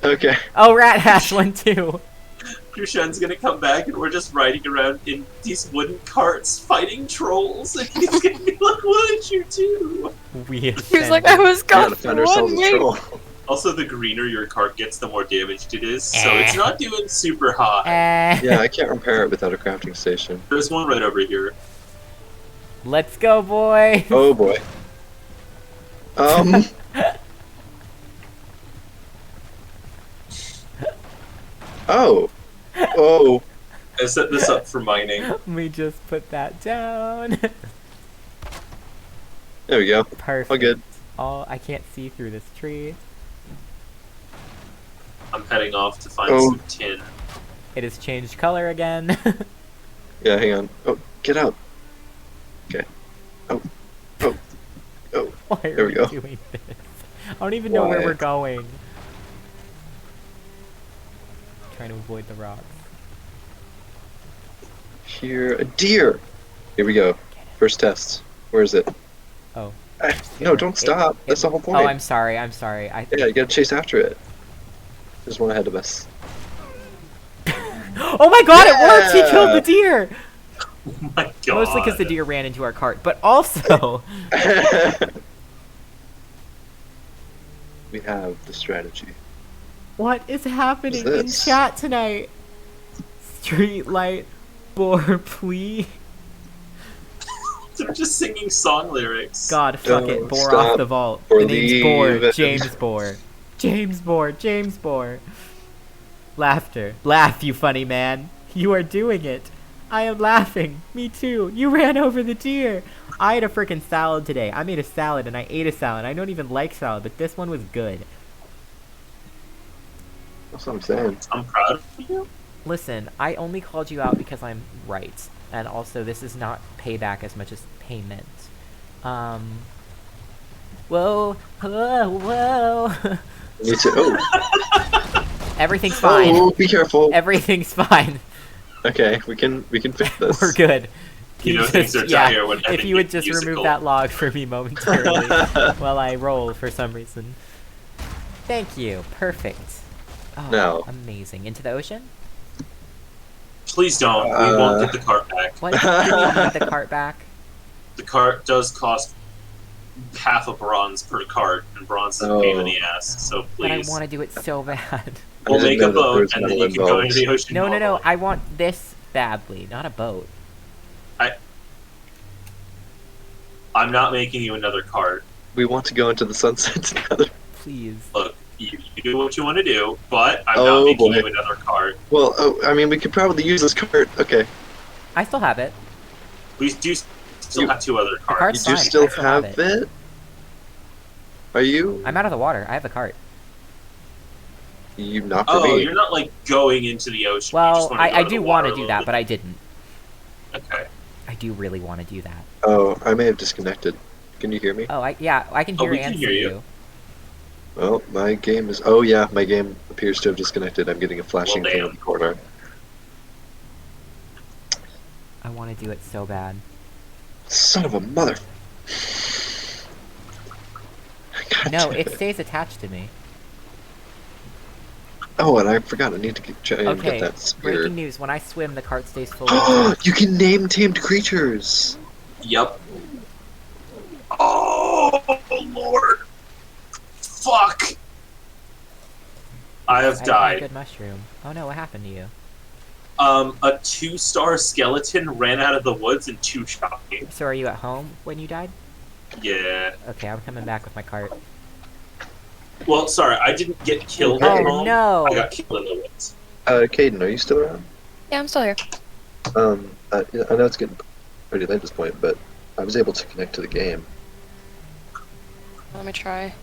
Okay. Oh, Rat has one too. Kushan's gonna come back and we're just riding around in these wooden carts fighting trolls, and he's gonna be like, "What did you do?" We He was like, I was We gone gotta for find ourselves 1 a week. troll. Also, the greener your cart gets, the more damaged it is, so Eh. it's not doing super hot. Yeah, I can't repair it without a crafting station. There's one right over here. Let's go, boy. Oh boy. Oh. Oh. I set this up for mining. We just put that down. There we go. Perfect. All good. Oh, I can't see through this tree. I'm heading off to find Oh. some tin. It has changed color again. Yeah, hang on. Oh, get out. Okay. Oh. Oh. Oh. Why are There we go. doing this? I don't even know where Why? we're going. Trying to avoid the rocks. Here, a deer. Here we go. First test. Where is it? Oh. No, don't stop. That's the whole point. Oh, I'm sorry. I'm sorry. Yeah, you gotta chase after it. There's one ahead of us. Oh my god, it worked! He killed the Yeah! deer! Oh my god. Mostly because the deer ran into our cart, but also... We have the strategy. What is happening What's in this? chat tonight? Streetlight boar, please. They're just singing song lyrics. God, fuck it. Don't Boar stop off the vault. or The name's Boar. leave. James Boar. James Boar. James Boar. Laughter. Laugh, you funny man. You are doing it. I am laughing. Me too. You ran over the deer. I had a freaking salad today. I made a salad and I ate a salad. I don't even like salad, but this one was good. That's what I'm saying. I'm proud of you. Listen, I only called you out because I'm right. And also, this is not payback as much as payment. Whoa. Whoa. Whoa. Me too. Oh, Everything's fine. oh, be careful. Everything's fine. Okay, we can fix this. We're good. You know Just- things are yeah, dire when if having you would a just musical. remove that log for me momentarily while I roll for some reason. Thank you. Perfect. Oh, Now. amazing. Into the ocean? Please don't. We won't get the cart back. What? Do we need the cart back? The cart does cost half a bronze per cart, and bronze is a pain in the ass. So But I please, want to do it so bad. we'll didn't make know a that there boat, was and then metal you can go into the involved. ocean. No, no, no. normally. I want this badly, not a boat. I'm not making you another cart. We want to go into the sunset together. Please. Look, you do what you want to do, but I'm Oh, not making boy. you another cart. Well, oh, I mean, we could probably use this cart. Okay. I still have it. We do still You- have two other You carts. cart's do fine, still I still have have it? Are you? I'm out of the water. I have the cart. You not for Oh, me. you're not like going into the ocean. You Well, just wanna go I to do the want water to a do little that, bit. but I didn't. Okay. I do really want to do that. Oh, I may have disconnected. Can you hear me? Oh, I can Oh, hear we and can hear see you. you. Well, my game is. Oh yeah, my game appears to have disconnected. I'm getting a flashing Well, thing damn. in the corner. I want to do it so bad. Son of a mother. God No, damn it stays attached to me. Oh, and I forgot. I need to try and Okay, get that spear. breaking news. When I swim, the cart stays fully Oh, attached. you can name tamed creatures. Yep. Oh Lord! Fuck! I have I had a died. good mushroom. Oh no, what happened to you? A 2-star skeleton ran out of the woods and two-shot me. So are you at home when you died? Yeah. Okay, I'm coming back with my cart. Well, sorry, I didn't get killed Oh, at home. no. I got killed in the woods. Caden, are you still around? Yeah, I'm still here. Yeah, I know it's getting pretty late at this point, but I was able to connect to the game. Let me try.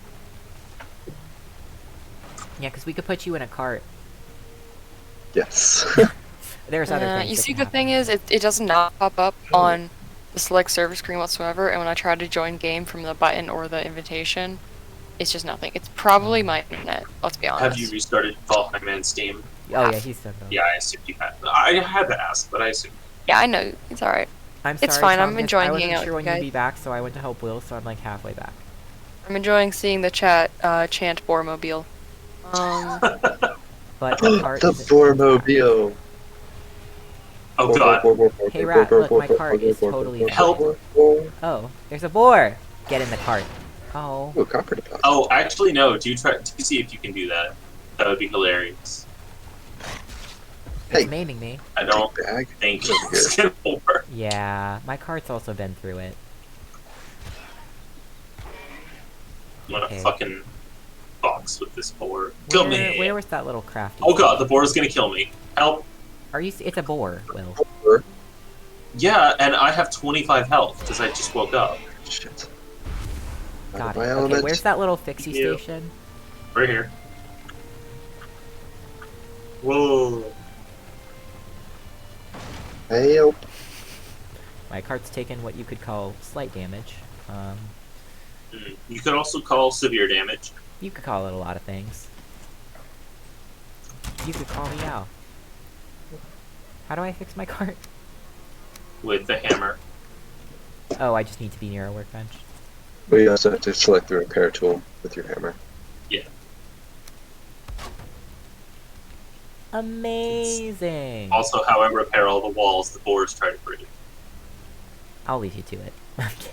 Yeah, because we could put you in a cart. Yes. There's other things. You that see, can the happen. thing is, it does not pop up on the select server screen whatsoever, and when I try to join game from the button or the invitation, it's just nothing. It's probably my internet, let's be honest. Have you restarted Valheim and Steam? Oh yeah, he's done though. Yeah, I assumed you had. I had to ask, but I assumed. Yeah, I know. It's alright. I'm sorry, It's fine, I'm Tom, 'cause enjoying I wasn't hanging out sure with when you you'd be back, so I went to help Will, so I'm like halfway back. I'm enjoying seeing the chat chant Bormobile. But the cart the isn't- Bormobile. Oh god. Hey, Rat, look, my cart is totally Help. Oh, there's a boar! Get in the cart. Oh. Oh, copper deposit. Oh, actually, no. Do see if you can do that. That would be hilarious. Hey. It's maiming me. I don't Bag. think Over here. it's gonna work. Yeah, my cart's also been through it. I'm gonna Okay. fucking box with this boar. Kill me. Where was that little crafty? Oh god, the boar is gonna kill me. Help. Are you? It's a boar, Will. Yeah, and I have 25 health because I just woke up. Shit. Got it. My Okay, element. where's that little fixie Yeah. station? Right here. Whoa. Hey, yo. My cart's taken what you could call slight damage. You could also call severe damage You could call it a lot of things. You could call me out. How do I fix my cart? with the hammer. Oh, I just need to be near a workbench. But you also have to select the repair tool with your hammer. Yeah. Amazing! Also, how I repair all the walls the boars try to break. I'll leave you to it.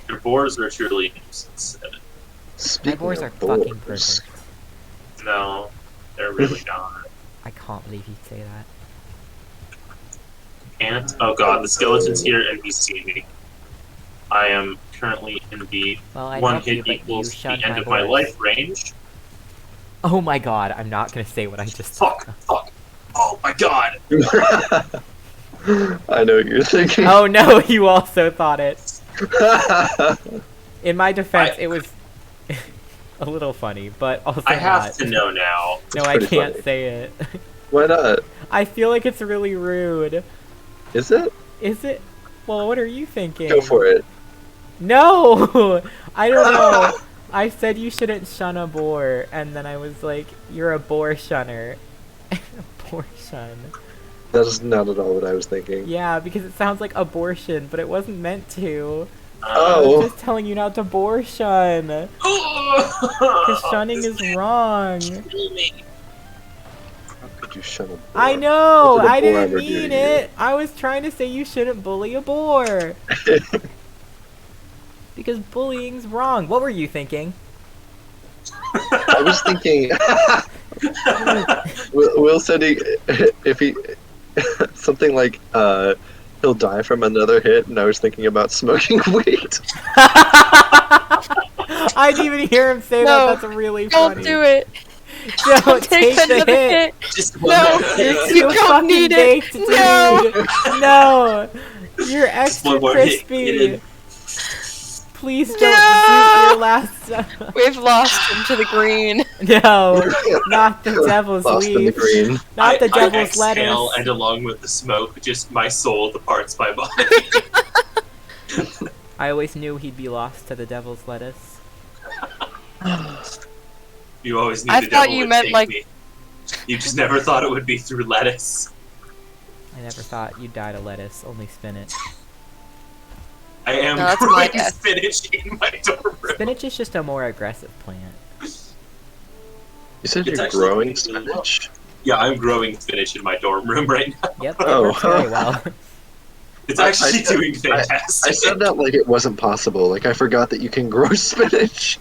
Your boars are truly a nuisance. My Speaking boars are of fucking boars, perfect. No, they're really not. I can't believe you say that. And oh god, the skeleton's here and he's seeing me. I am currently in the Well, I one helped you, hit but you equals the shunned end my of my horse. life range. Oh my god, I'm not gonna say what I just Fuck, fuck. Oh my god. I know what you're thinking. Oh no, you also thought it. In my defense, it was a little funny, but also I have not. to know now. No, It's I pretty can't funny. say it. Why not? I feel like it's really rude. Is it? Is it? Well, what are you thinking? Go for it. No! I don't know. I said you shouldn't shun a boar, and then I was like, you're a boar shunner. A boar shun. That is not at all what I was thinking. Yeah, because it sounds like abortion, but it wasn't meant to. I Oh. was just telling you not to boar shun. Because Because shunning is wrong. How could you shun a boar? I know! What did a I boar didn't ever do to mean you? it! I was trying to say you shouldn't bully a boar. Because bullying's wrong. What were you thinking? I was thinking. Will said if he something like he'll die from another hit, and I was thinking about smoking weed. I didn't even hear him say No, that. That's really Don't funny. do it. Don't take the another hit. Just No, You're you too don't fucking need it. baked, dude. No. No. You're extra one more hit, get crispy. in. Please don't No. shoot your last. We've lost him to the green. No, not the devil's Lost in the leaf. green. Not the I devil's exhale, lettuce. and along with the smoke, just my soul departs my body. I always knew he'd be lost to the devil's lettuce. You always knew I the thought devil you would meant, take like- me. You just never thought it would be through lettuce. I never thought you'd die to lettuce, only spinach. I am No, that's my growing guess. spinach in my dorm room. Spinach is just a more aggressive plant. You said It's you're actually growing really well. spinach. Yeah, I'm growing spinach in my dorm room right now. Yep, it Oh. works very well. It's I actually said- doing fantastic. I said that like it wasn't possible. Like I forgot that you can grow spinach.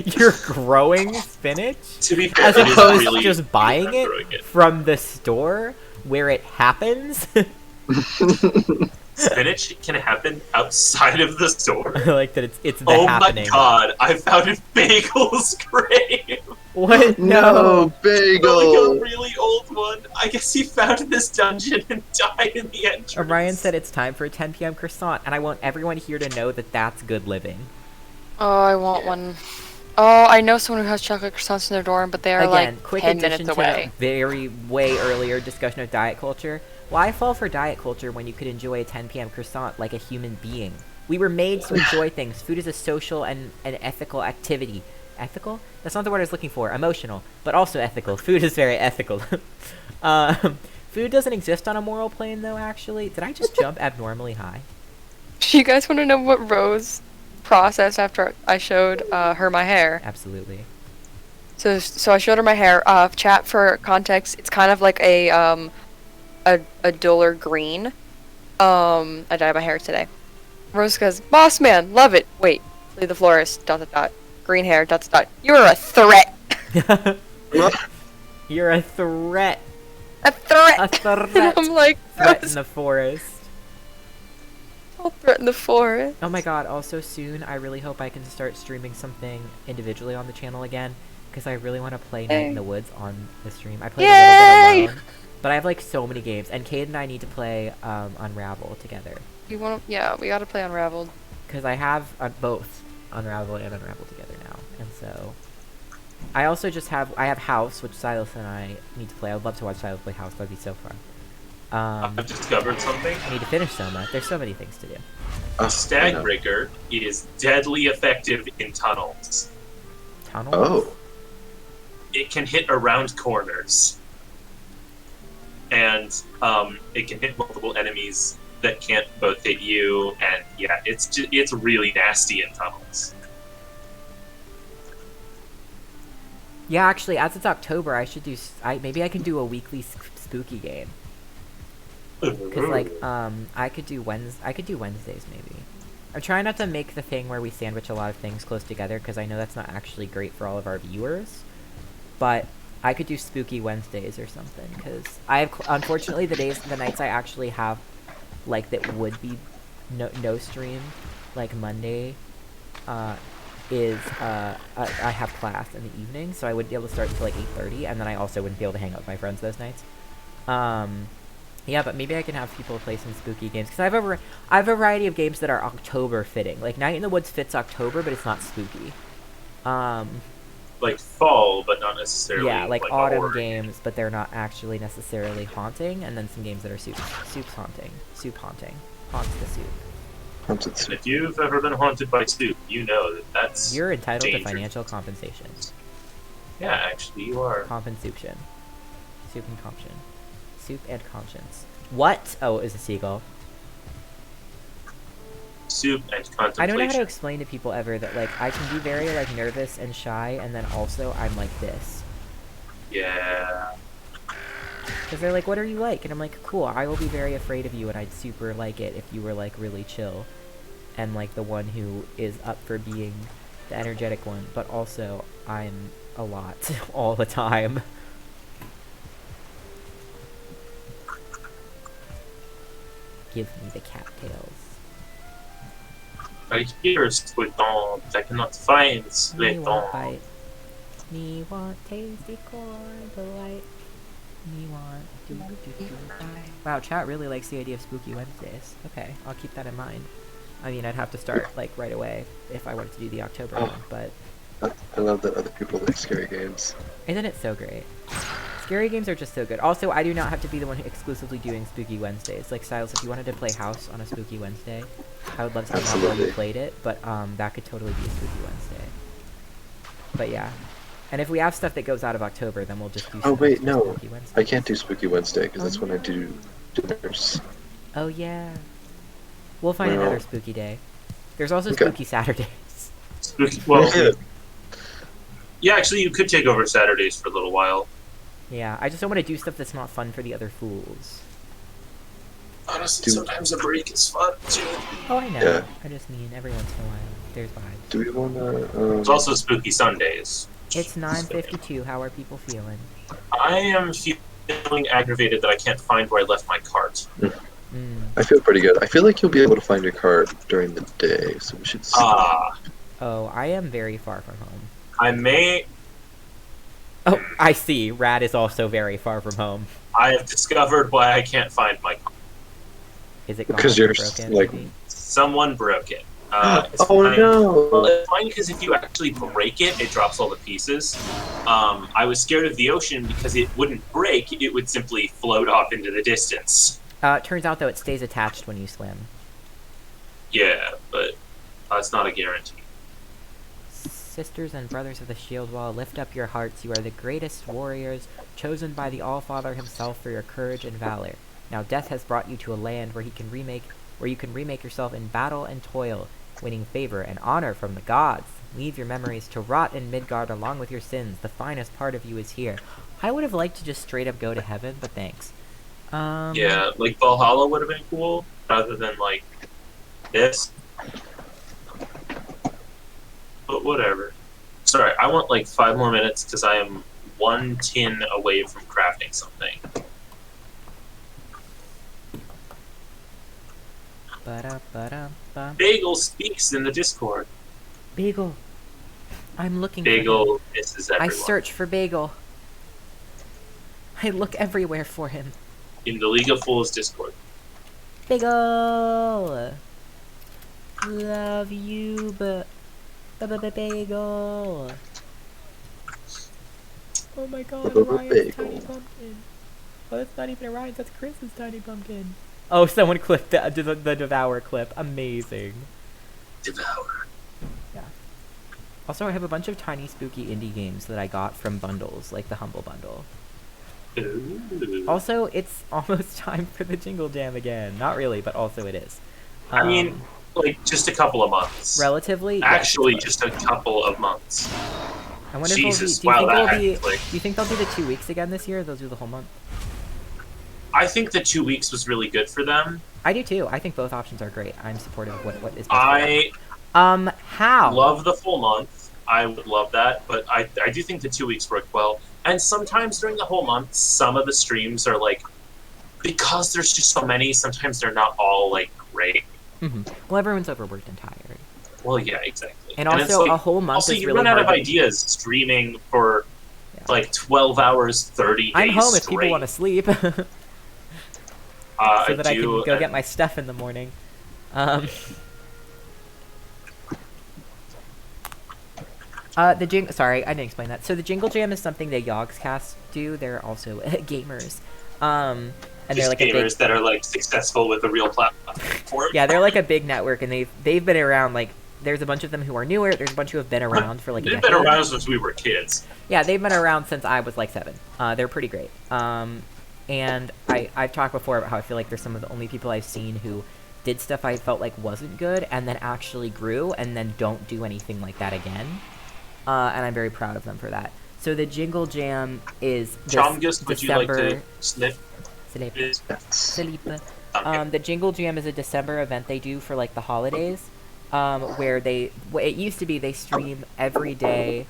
You're growing spinach? To be fair, As it is opposed really to just buying I'm it growing it. from the store where it happens? Spinach can happen outside of the store. Like that it's the Oh happening. my god, I found a bagel's grave! What? No, No. bagel. Like a really old one. I guess he found this dungeon and died in the entrance. Orion said it's time for a 10 p.m. croissant, and I want everyone here to know that that's good living. Oh, I want one. Oh, I know someone who has chocolate croissants in their dorm, but they are Again, like quick 10 addition minutes to away. the very way earlier discussion of diet culture. Why fall for diet culture when you could enjoy a 10 p.m. croissant like a human being? We were made to enjoy things. Food is a social and an ethical activity. Ethical? That's not the word I was looking for. Emotional, but also ethical. Food is very ethical. Food doesn't exist on a moral plane, though, actually. Did I just jump abnormally high? Do you guys want to know what Rose processed after I showed her my hair? Absolutely. So I showed her my hair. Chat for context. It's kind of like a duller green. I dyed my hair today. Rose goes, "Boss man, love it." Wait, leave the florist. ... Green hair. ... You're a threat. You're a threat. A threat. A threat. And I'm like, Threat in Rose, the forest. I'll threaten the forest. Oh my god, also soon, I really hope I can start streaming something individually on the channel again, because I really want to play Night in the Woods on the stream. I played a Yay! little bit alone, but I have like so many games, and Cade and I need to play Unravel together, You want to? Yeah, we gotta play Unraveled. because I have both Unravel and Unravel together now, and so I also just I have House, which Silas and I need to play. I would love to watch Silas play House. That'd be so fun. I've discovered something. I need to finish Soma. There's so many things to do. I know. Stagbreaker is deadly effective in tunnels. Tunnels? Oh, It can hit around corners, and it can hit multiple enemies that can't both hit you. And yeah, it's really nasty in tunnels. Yeah, actually, as it's October, I should do. Maybe I can do a weekly spooky game. Cause like I could do Wednesdays maybe. I'm trying not to make the thing where we sandwich a lot of things close together because I know that's not actually great for all of our viewers. But I could do spooky Wednesdays or something because I have unfortunately the nights I actually have like that would be no stream like Monday is I have class in the evening, so I wouldn't be able to start until like 8:30, and then I also wouldn't be able to hang out with my friends those nights. Yeah, but maybe I can have people play some spooky games because I have a variety of games that are October fitting. Like Night in the Woods fits October, but it's not spooky. Like fall, but not necessarily. Yeah, like a autumn horror games, but they're not actually necessarily haunting, and then some games that are soup's haunting. Soup haunting. Haunts the soup. haunted And soup. if you've ever been haunted by soup, you know that's You're entitled dangerous. to financial compensation. Yeah, actually, you are. Compensation. Soup and conscience. Soup and conscience. What? Oh, it was a seagull. Soup and contemplation. I don't know how to explain to people ever that like I can be very like nervous and shy, and then also I'm like this. Yeah. Because they're like, what are you like? And I'm like, cool, I will be very afraid of you, and I'd super like it if you were like really chill. And like the one who is up for being the energetic one, but also I'm a lot all the time. Give me the cattails. I hear Squidon, I cannot find Me want Squidon. bite. Me want tasty corn delight. Me want do. Wow, chat really likes the idea of Spooky Wednesdays. Okay, I'll keep that in mind. I mean, I'd have to start like right away if I wanted to do the October one, but I love that other people like scary games. isn't it so great? Scary games are just so good. Also, I do not have to be the one exclusively doing Spooky Wednesdays. Like Silas, if you wanted to play House on a Spooky Wednesday, I would love to know how well you Absolutely. played it, but that could totally be a Spooky Wednesday. But yeah. And if we have stuff that goes out of October, then we'll just do Oh wait, some no, Spooky Wednesday. I can't do Spooky Wednesday because that's when I do dinners. Oh yeah. We'll find Well- another spooky day. There's also Okay. Spooky Saturdays. Spooky. Well, Yeah. yeah, actually, you could take over Saturdays for a little while. Yeah, I just don't want to do stuff that's not fun for the other fools. Honestly, Do- sometimes a break is fun too. Oh, I know. Yeah. I just mean every once in a while. There's vibes. Do we wanna? There's also Spooky Sundays. It's 9:52. How are people feeling? I am feeling aggravated that I can't find where I left my cart. I feel pretty good. I feel like you'll be able to find your card during the day, so we should. See. Oh, I am very far from home. I may. Oh, I see. Rad is also very far from home. I have discovered why I can't find my cart. Is it gone Because or you're, broken? like- maybe? Someone broke it. It's Oh fine. Well, no! it's fine because if you actually break it, it drops all the pieces. I was scared of the ocean because it wouldn't break; it would simply float off into the distance. It turns out though it stays attached when you swim. Yeah, but it's not a guarantee. Sisters and brothers of the Shield Wall, lift up your hearts. You are the greatest warriors, chosen by the All-Father himself for your courage and valor. Now death has brought you to a land where you can remake yourself in battle and toil, winning favor and honor from the gods. Leave your memories to rot in Midgard along with your sins. The finest part of you is here. I would have liked to just straight up go to heaven, but thanks. Yeah, like Valhalla would have been cool, rather than like this. But whatever. Sorry, I want like 5 more minutes because I am 1 tin away from crafting something. Ba-da-ba-da-ba. Bagel speaks in the Discord. Bagel. I'm looking for him. Bagel misses I everyone. search for Bagel. I look everywhere for him. In the League of Fools Discord. Bagel! Love you, but... Bagel! Oh my god, Bagel. Ryan's tiny pumpkin. Oh, that's not even Ryan's, that's Chris's tiny pumpkin. Oh, someone clipped the Devour clip. Amazing. Devour. Yeah. Also, I have a bunch of tiny spooky indie games that I got from bundles, like the Humble Bundle. Ooh. Also, it's almost time for the Jingle Jam again. Not really, but also it is. I mean, like, just a couple of months. Relatively. Actually, yes, just a couple of months. I wonder Jesus, if they'll be. wow, Do you that think they'll be the 2 weeks again this year? Or they'll do the whole month. I think the 2 weeks was really good for them. I do too. I think both options are great. I'm supportive of what is best for I them. How? love the full month. I would love that, but I do think the 2 weeks work well. And sometimes during the whole month, some of the streams are like, because there's just so many, sometimes they're not all like great. Well, everyone's overworked and tired. Well, yeah, exactly. And it's also, like, a whole month also is you really run out hard of to- ideas streaming for Yeah. like 12 hours, 30 days I'm home if straight. people want to sleep, so I that I can do, go get my stuff in the morning. Sorry, I didn't explain that. So the Jingle Jam is something that Yogscast do. They're also gamers. And they're just like a big, gamers that are like successful with a real platform. yeah, they're like a big network, and they've been around. Like, there's a bunch of them who are newer. There's a bunch who have been around for like a They've decade. been around since we were kids. Yeah, they've been around since I was like 7. They're pretty great. And I've talked before about how I feel like they're some of the only people I've seen who did stuff I felt like wasn't good and then actually grew and then don't do anything like that again. And I'm very proud of them for that. So the Jingle Jam is this Chomgus, would you like December. to snip Sleep. this? Sleep. Okay. The Jingle Jam is a December event they do for like the holidays, where it used to be they stream every day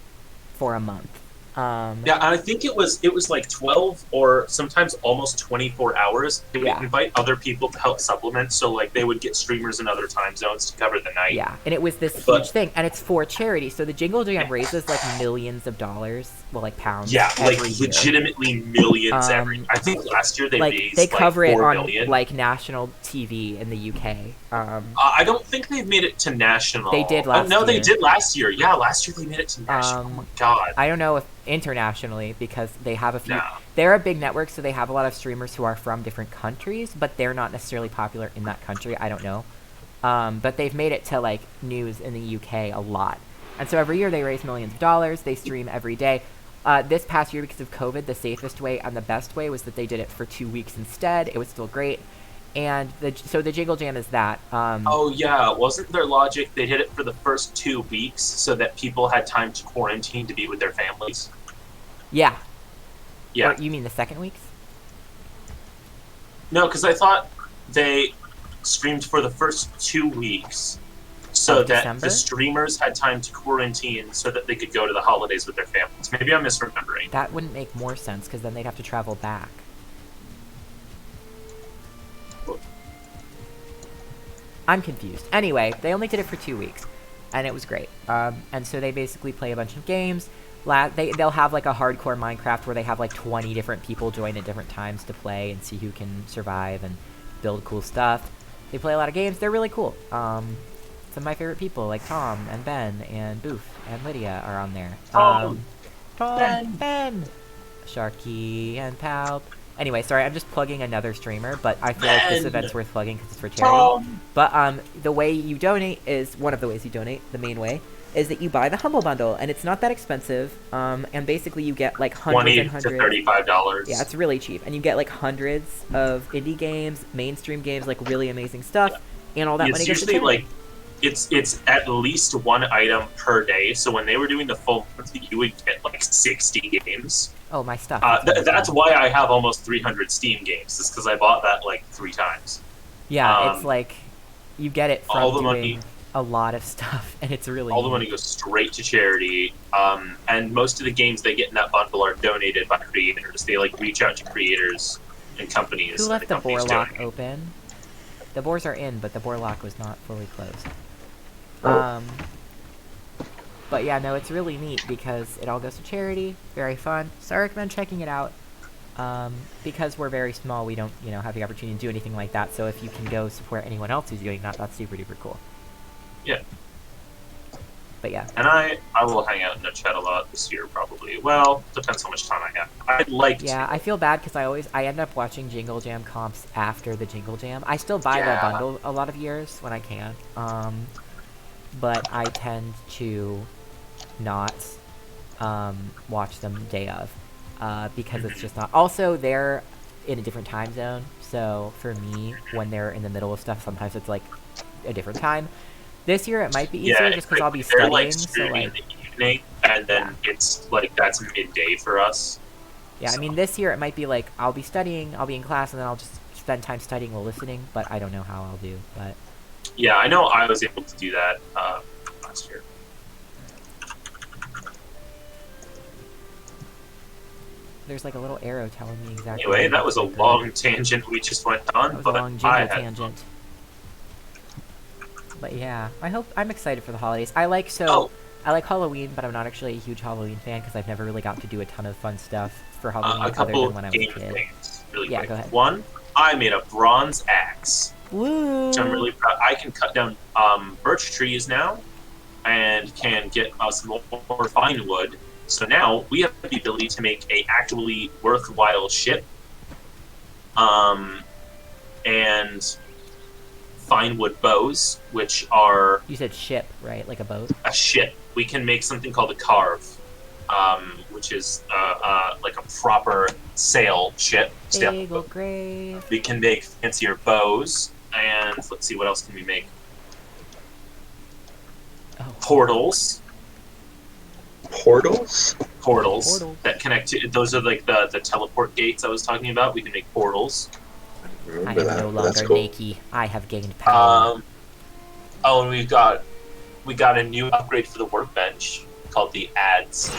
for a month. Yeah, I think it was like 12 or sometimes almost 24 hours. They would Yeah. invite other people to help supplement, so like they would get streamers in other time zones to cover the night. Yeah, and it was this But- huge thing, and it's for charity. So the Jingle Jam Yeah. raises like millions of dollars, well, like pounds. Yeah, like every year. legitimately millions every. Um, I think last year they Like raised they cover like it 4 on million. like national TV in the UK. I don't think they've made it to national. They did last No, they year. did last year. Yeah, last year they made it to national. Oh my god. I don't know if internationally because they have a few. No. They're a big network, so they have a lot of streamers who are from different countries, but they're not necessarily popular in that country. I don't know. But they've made it to like news in the UK a lot, and so every year they raise millions of dollars. They stream every day. This past year, because of COVID, the safest way and the best way was that they did it for 2 weeks instead. It was still great, and so the Jingle Jam is that. Oh yeah, wasn't their logic they did it for the first 2 weeks so that people had time to quarantine to be with their families? Yeah. Yeah. Or you mean the second weeks? No, because I thought they streamed for the first 2 weeks so Of that December? the streamers had time to quarantine so that they could go to the holidays with their families. Maybe I'm misremembering. That wouldn't make more sense because then they'd have to travel back. I'm confused. Anyway, they only did it for 2 weeks, and it was great. And so they basically play a bunch of games. They'll have like a hardcore Minecraft where they have like 20 different people join at different times to play and see who can survive and build cool stuff. They play a lot of games. They're really cool. Some of my favorite people like Tom and Ben and Boof and Lydia are on there. Tom, Ben, Sharky and Palp. Anyway, sorry, I'm just plugging another streamer, but I feel like this Ben. event's worth plugging because it's for charity. Tom. But the way you donate is one of the ways you donate. The main way is that you buy the Humble Bundle, and it's not that expensive. And basically you get like hundreds $20 and to hundreds. $35. Yeah, it's really cheap, and you get like hundreds of indie games, mainstream games, like really amazing stuff, and all that money It's goes to usually charity. like it's at least one item per day. So when they were doing the full month, you would get like 60 games. Oh, my stuff. That's why I have almost 300 Steam games. Is because I bought that like 3 times. Yeah, it's um, like you get it from all the doing money- a lot of stuff, and it's really All the neat. money goes straight to charity. And most of the games they get in that bundle are donated by creators. They like reach out to creators and companies. Who and left the companies Borlock donate. open? The Boars are in, but the Borlock was not fully closed. Oh. But yeah, no, it's really neat because it all goes to charity. Very fun. So I recommend checking it out. Because we're very small, we don't, have the opportunity to do anything like that. So if you can go support anyone else who's doing that, that's super duper cool. Yeah. But yeah. And I will hang out in the chat a lot this year, probably. Well, depends how much time I have. I'd like Yeah, to. I feel bad because I end up watching Jingle Jam comps after the Jingle Jam. I still buy the Yeah. bundle a lot of years when I can. But I tend to not watch them day of because it's just not. Also, they're in a different time zone, so for me, when they're in the middle of stuff, sometimes it's like a different time. This year, it might be easier just because I'll be they're studying. like So streaming like, in the evening, and then it's like that's midday for us. yeah, I mean, this year it might be like I'll be studying, I'll be in class, and then I'll just spend time studying while listening. But I don't know how I'll do. But Yeah, I know I was able to do that last year. there's like a little arrow telling me exactly. Anyway, where that was a to go. long tangent we just went on, That was a but long I jingle had tangent. But yeah, I'm excited for the holidays. I like Oh. Halloween, but I'm not actually a huge Halloween fan because I've never really got to do a ton of fun stuff for Halloween a other couple than when I was a game kid. things really Yeah, quick. go ahead. One, I made a bronze axe, Woo! which I'm really proud. I can cut down birch trees now, and can get us more fine wood. So now we have the ability to make a actually worthwhile ship, and fine wood bows, which are You said ship, right? Like a boat. a ship. We can make something called a carve, which is like a proper sail ship. Bagel grave. We can make fancier bows, and let's see, what else can we make? Oh. Portals. Portals? Portals Portals. that connect to. Those are like the teleport gates I was talking about. We can make portals. I Remember am that. no That's longer cool. Nakey. I have gained power. Oh, and we got a new upgrade for the workbench called the ads.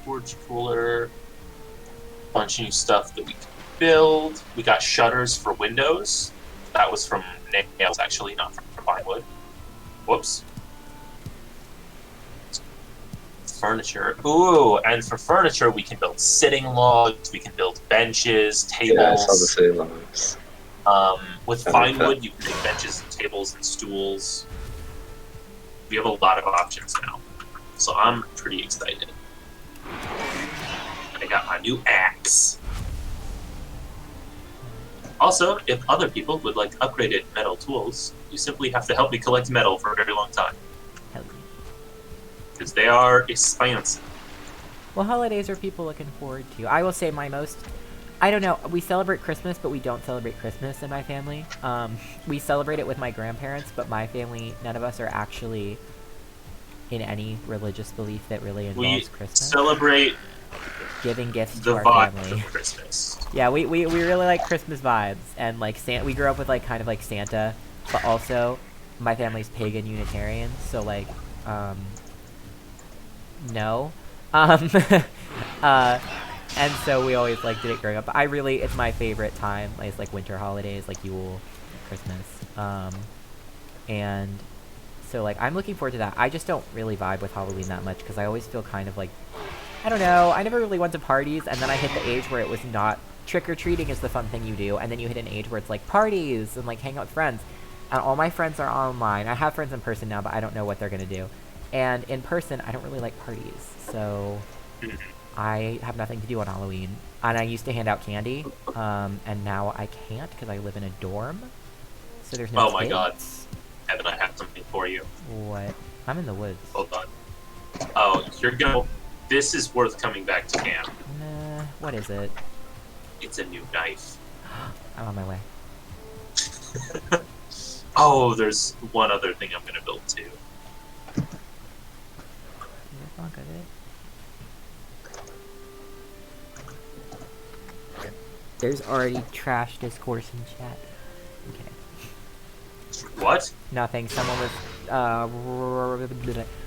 Forge cooler, bunch of new stuff that we can build. We got shutters for windows. That was from Nails, actually, not from Vinewood. Whoops. Furniture. Ooh, and for furniture, we can build sitting logs. We can build benches, tables. Yeah, I saw the city logs. With I like fine that. wood, you can make benches and tables and stools. We have a lot of options now, so I'm pretty excited. I got my new axe. Also, if other people would like upgraded metal tools, you simply have to help me collect metal for a very long time, Hell yeah. because they are expensive. Well, holidays are people looking forward to. I will say I don't know, we celebrate Christmas, but we don't celebrate Christmas in my family. We celebrate it with my grandparents, but my family, none of us are actually in any religious belief that really We involves Christmas. celebrate Giving gifts to the our vibe family. of Christmas. Yeah, we really like Christmas vibes, and like we grew up with like kind of like Santa, but also my family's pagan Unitarian, so like no, and so we always like did it growing up. But it's my favorite time. It's like winter holidays, like Yule, Christmas, and so like I'm looking forward to that. I just don't really vibe with Halloween that much because I always feel kind of like, I don't know, I never really went to parties, and then I hit the age where it was not trick-or-treating is the fun thing you do, and then you hit an age where it's like parties and like hang out with friends, and all my friends are online. I have friends in person now, but I don't know what they're gonna do, and in person I don't really like parties, so I have nothing to do on Halloween. And I used to hand out candy, and now I can't because I live in a dorm, so there's no Oh my God. kids. Evan, I have something for you. What? I'm in the woods. Hold on. Oh, you're gonna. This is worth coming back to camp. Nah, what is it? It's a new knife. I'm on my way. Oh, there's one other thing I'm gonna build too. You're fuck of it. There's already trash discourse in chat. Okay. What? Nothing. Someone was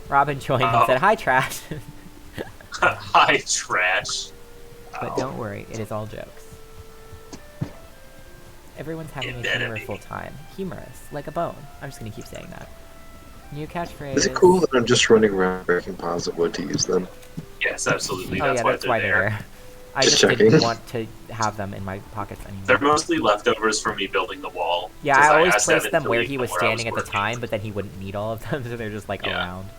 Robin joined and Oh. said hi trash. Hi, trash. But Oh. don't worry, it is all jokes. Everyone's having a Identity. humorful time. Humorous, like a bone. I'm just gonna keep saying that. New catchphrase. Is it cool that I'm just running around breaking piles of wood to use them? Yes, absolutely. Oh That's yeah, why that's they're why there. they're there. I Just just didn't checking. want to have them in my pockets They're anymore. mostly leftovers from me building the wall. Yeah, 'cause I always asked placed Evan them to where leave he them was where I standing at the working. time, but then he wouldn't need all of them, so they're just like Yeah. around.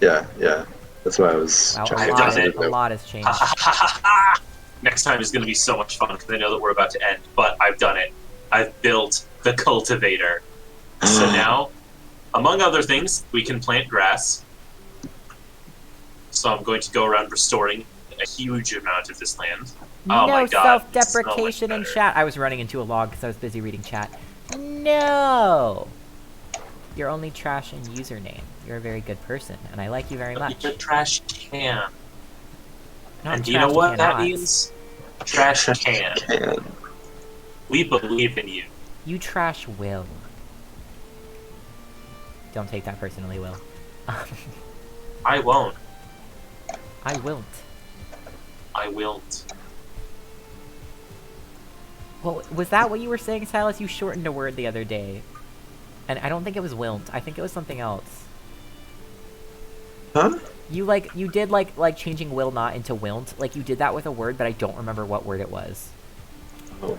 Yeah. That's why I was Wow, checking. I've done I it. didn't a know. lot has changed. Next time is going to be so much fun because I know that we're about to end, but I've done it. I've built the cultivator. So now, among other things, we can plant grass. So I'm going to go around restoring a huge amount of this land. Oh no my God, self-deprecation so in much chat. I was running into a log because I was busy reading chat. No! You're only trash in username. You're a very good person, and I like you very much. The trash can. Not And do you know trash what that cannot. means? Trash can. Can. We believe in you. You trash will. Don't take that personally, Will. I won't. I won't. I will't. Well, was that what you were saying, Silas? You shortened a word the other day. And I don't think it was wilt. I think it was something else. Huh? You did like changing will not into wilt. Like you did that with a word, but I don't remember what word it was. Oh.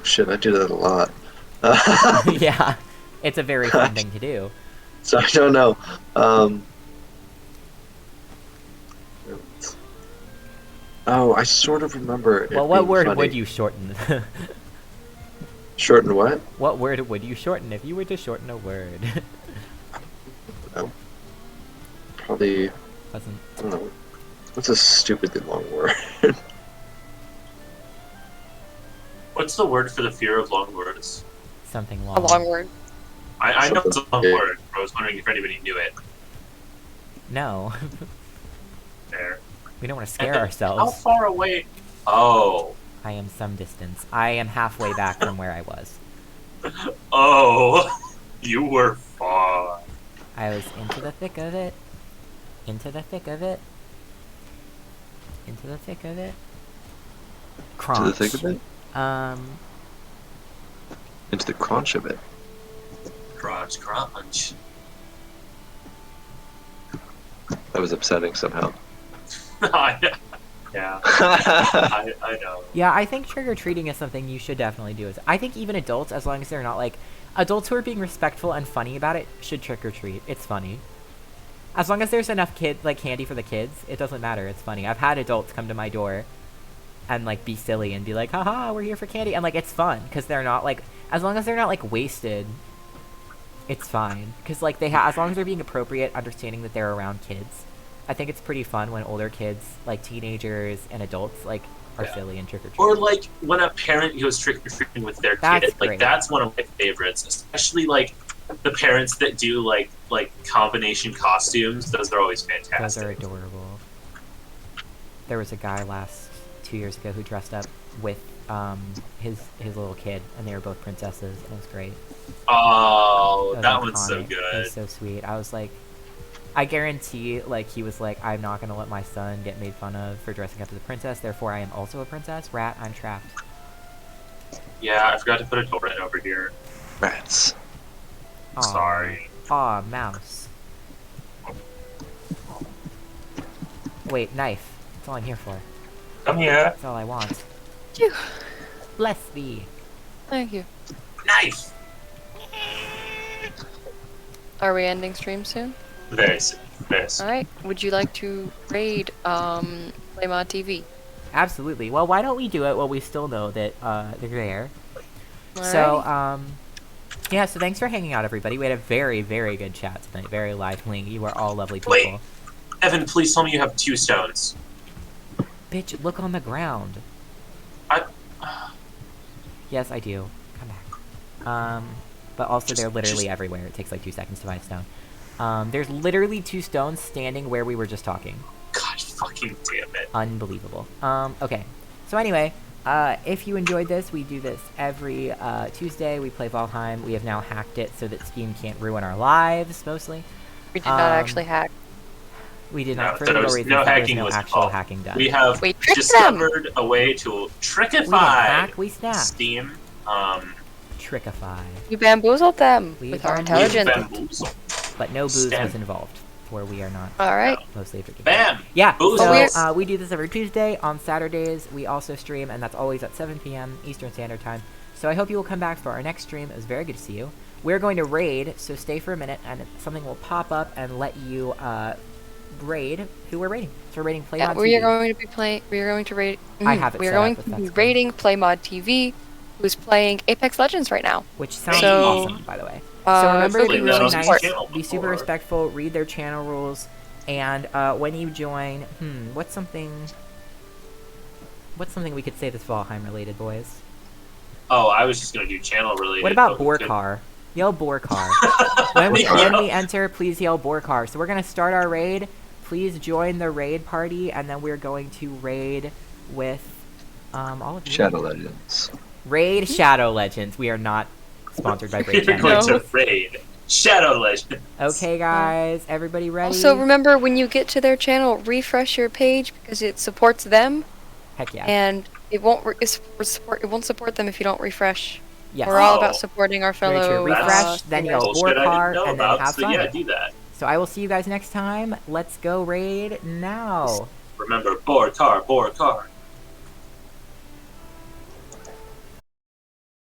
Shit, I do that a lot. Yeah. It's a very fun thing to do. So I don't know. Oh, I sort of remember. Well, it what being word funny. would you shorten? Shorten what? What word would you shorten if you were to shorten a word? Probably. Wasn't I don't know. What's a stupidly long word? What's the word for the fear of long words? something long. A long word. I know it's a long Yeah. word. But I was wondering if anybody knew it. No. There. We don't want to scare How ourselves. far away? Oh. I am some distance. I am halfway back from where I was. Oh. You were far. I was into the thick of it. Into the thick of it. Into the thick of it. Crunch. To the thick of it? Into the crunch of it. Crunch, crunch. That was upsetting somehow. Yeah, I know. Yeah, I think trick-or-treating is something you should definitely do. I think even adults, as long as they're not like... Adults who are being respectful and funny about it should trick-or-treat. It's funny. As long as there's enough candy for the kids, it doesn't matter. It's funny. I've had adults come to my door and, like, be silly and be like, haha, we're here for candy. And, like, it's fun, because they're not, like... As long as they're not, like, wasted, it's fine. Because, like, as long as they're being appropriate, understanding that they're around kids, I think it's pretty fun when older kids, like teenagers and adults, like, are Yeah. silly and trick-or-treat. Or like when a parent goes trick or treating with their That's kid, like great. that's one of my favorites. Especially like the parents that do like combination costumes. Those are always Those fantastic. are adorable. There was a guy 2 years ago who dressed up with his little kid, and they were both princesses, and it was great. Oh, It was that one's so iconic. It good. was so sweet. I was like, I guarantee, like, he was like, I'm not gonna let my son get made fun of for dressing up as a princess, therefore I am also a princess. Rat, I'm trapped. Yeah, I forgot to put a door in over here. Rats. Aw. Sorry. Aw, mouse. Wait, knife. That's all I'm here for. Come here. That's all I want. Phew. Bless thee. Thank you. Knife. Are we ending stream soon? Very soon. Very soon. Alright. Would you like to raid Playmod TV? Absolutely. Well, why don't we do it while we still know that they're there? So, Alrighty. yeah, so thanks for hanging out, everybody. We had a very, very good chat tonight. Very lively. You are all lovely people. Wait. Evan, please tell me you have 2 stones. Bitch, look on the ground. I. Yes, I do. Come back. But also they're literally everywhere. It takes like 2 seconds to find a stone. There's literally 2 stones standing where we were just talking. God fucking damn it. Unbelievable. Okay. So anyway, if you enjoyed this, we do this every Tuesday. We play Valheim. We have now hacked it so that Steam can't ruin our lives, mostly. We did not actually hack. We did No, not, for there legal was reasons, no there's hacking no was actual involved. hacking done. We have We tricked discovered a way to We didn't trickify hack, we snapped. Steam. Trickify. We bamboozled them We with our are intelligence. bamboozled. But no booze Stem. was involved. where we are not All right. mostly drinking. Bam! Yeah, Booze. so We're- we do this every Tuesday. On Saturdays, we also stream, and that's always at 7 p.m. Eastern Standard Time. So I hope you will come back for our next stream. It was very good to see you. We're going to raid, so stay for a minute, and something will pop up and let you raid who we're raiding. So we're raiding Playmod Yeah, TV, we are going to be playing. We are going to raid. I have it We are set up, going if to be that's cool. raiding Playmod TV, who's playing Apex Legends right now. which sounds So- awesome, by the way. So remember to be Playing that really on nice, his channel be super before. respectful, read their channel rules, and when you join, what's something we could say that's Valheim related, boys? Oh, I was just gonna do channel related. What about but we could- Borkar? Yell Borkar. when we enter, please yell Borkar. So we're gonna start our raid. Please join the raid party, and then we're going to raid with all of you. Shadow Legends. Raid Shadow Legends. We are not sponsored by Raid You're Shadow. going No. to raid Shadow Legends. Okay, guys, everybody ready? Also, remember when you get to their channel, refresh your page because it supports them, Heck yeah. and it won't it won't support them if you don't refresh. Yes. We're all Oh. about supporting our Very true. fellow. Refresh, then streamers. you'll Bullshit I Borkar, didn't know and then about. have So fun. yeah, do that. So I will see you guys next time. Let's go raid now. Remember, Borkar, Borkar.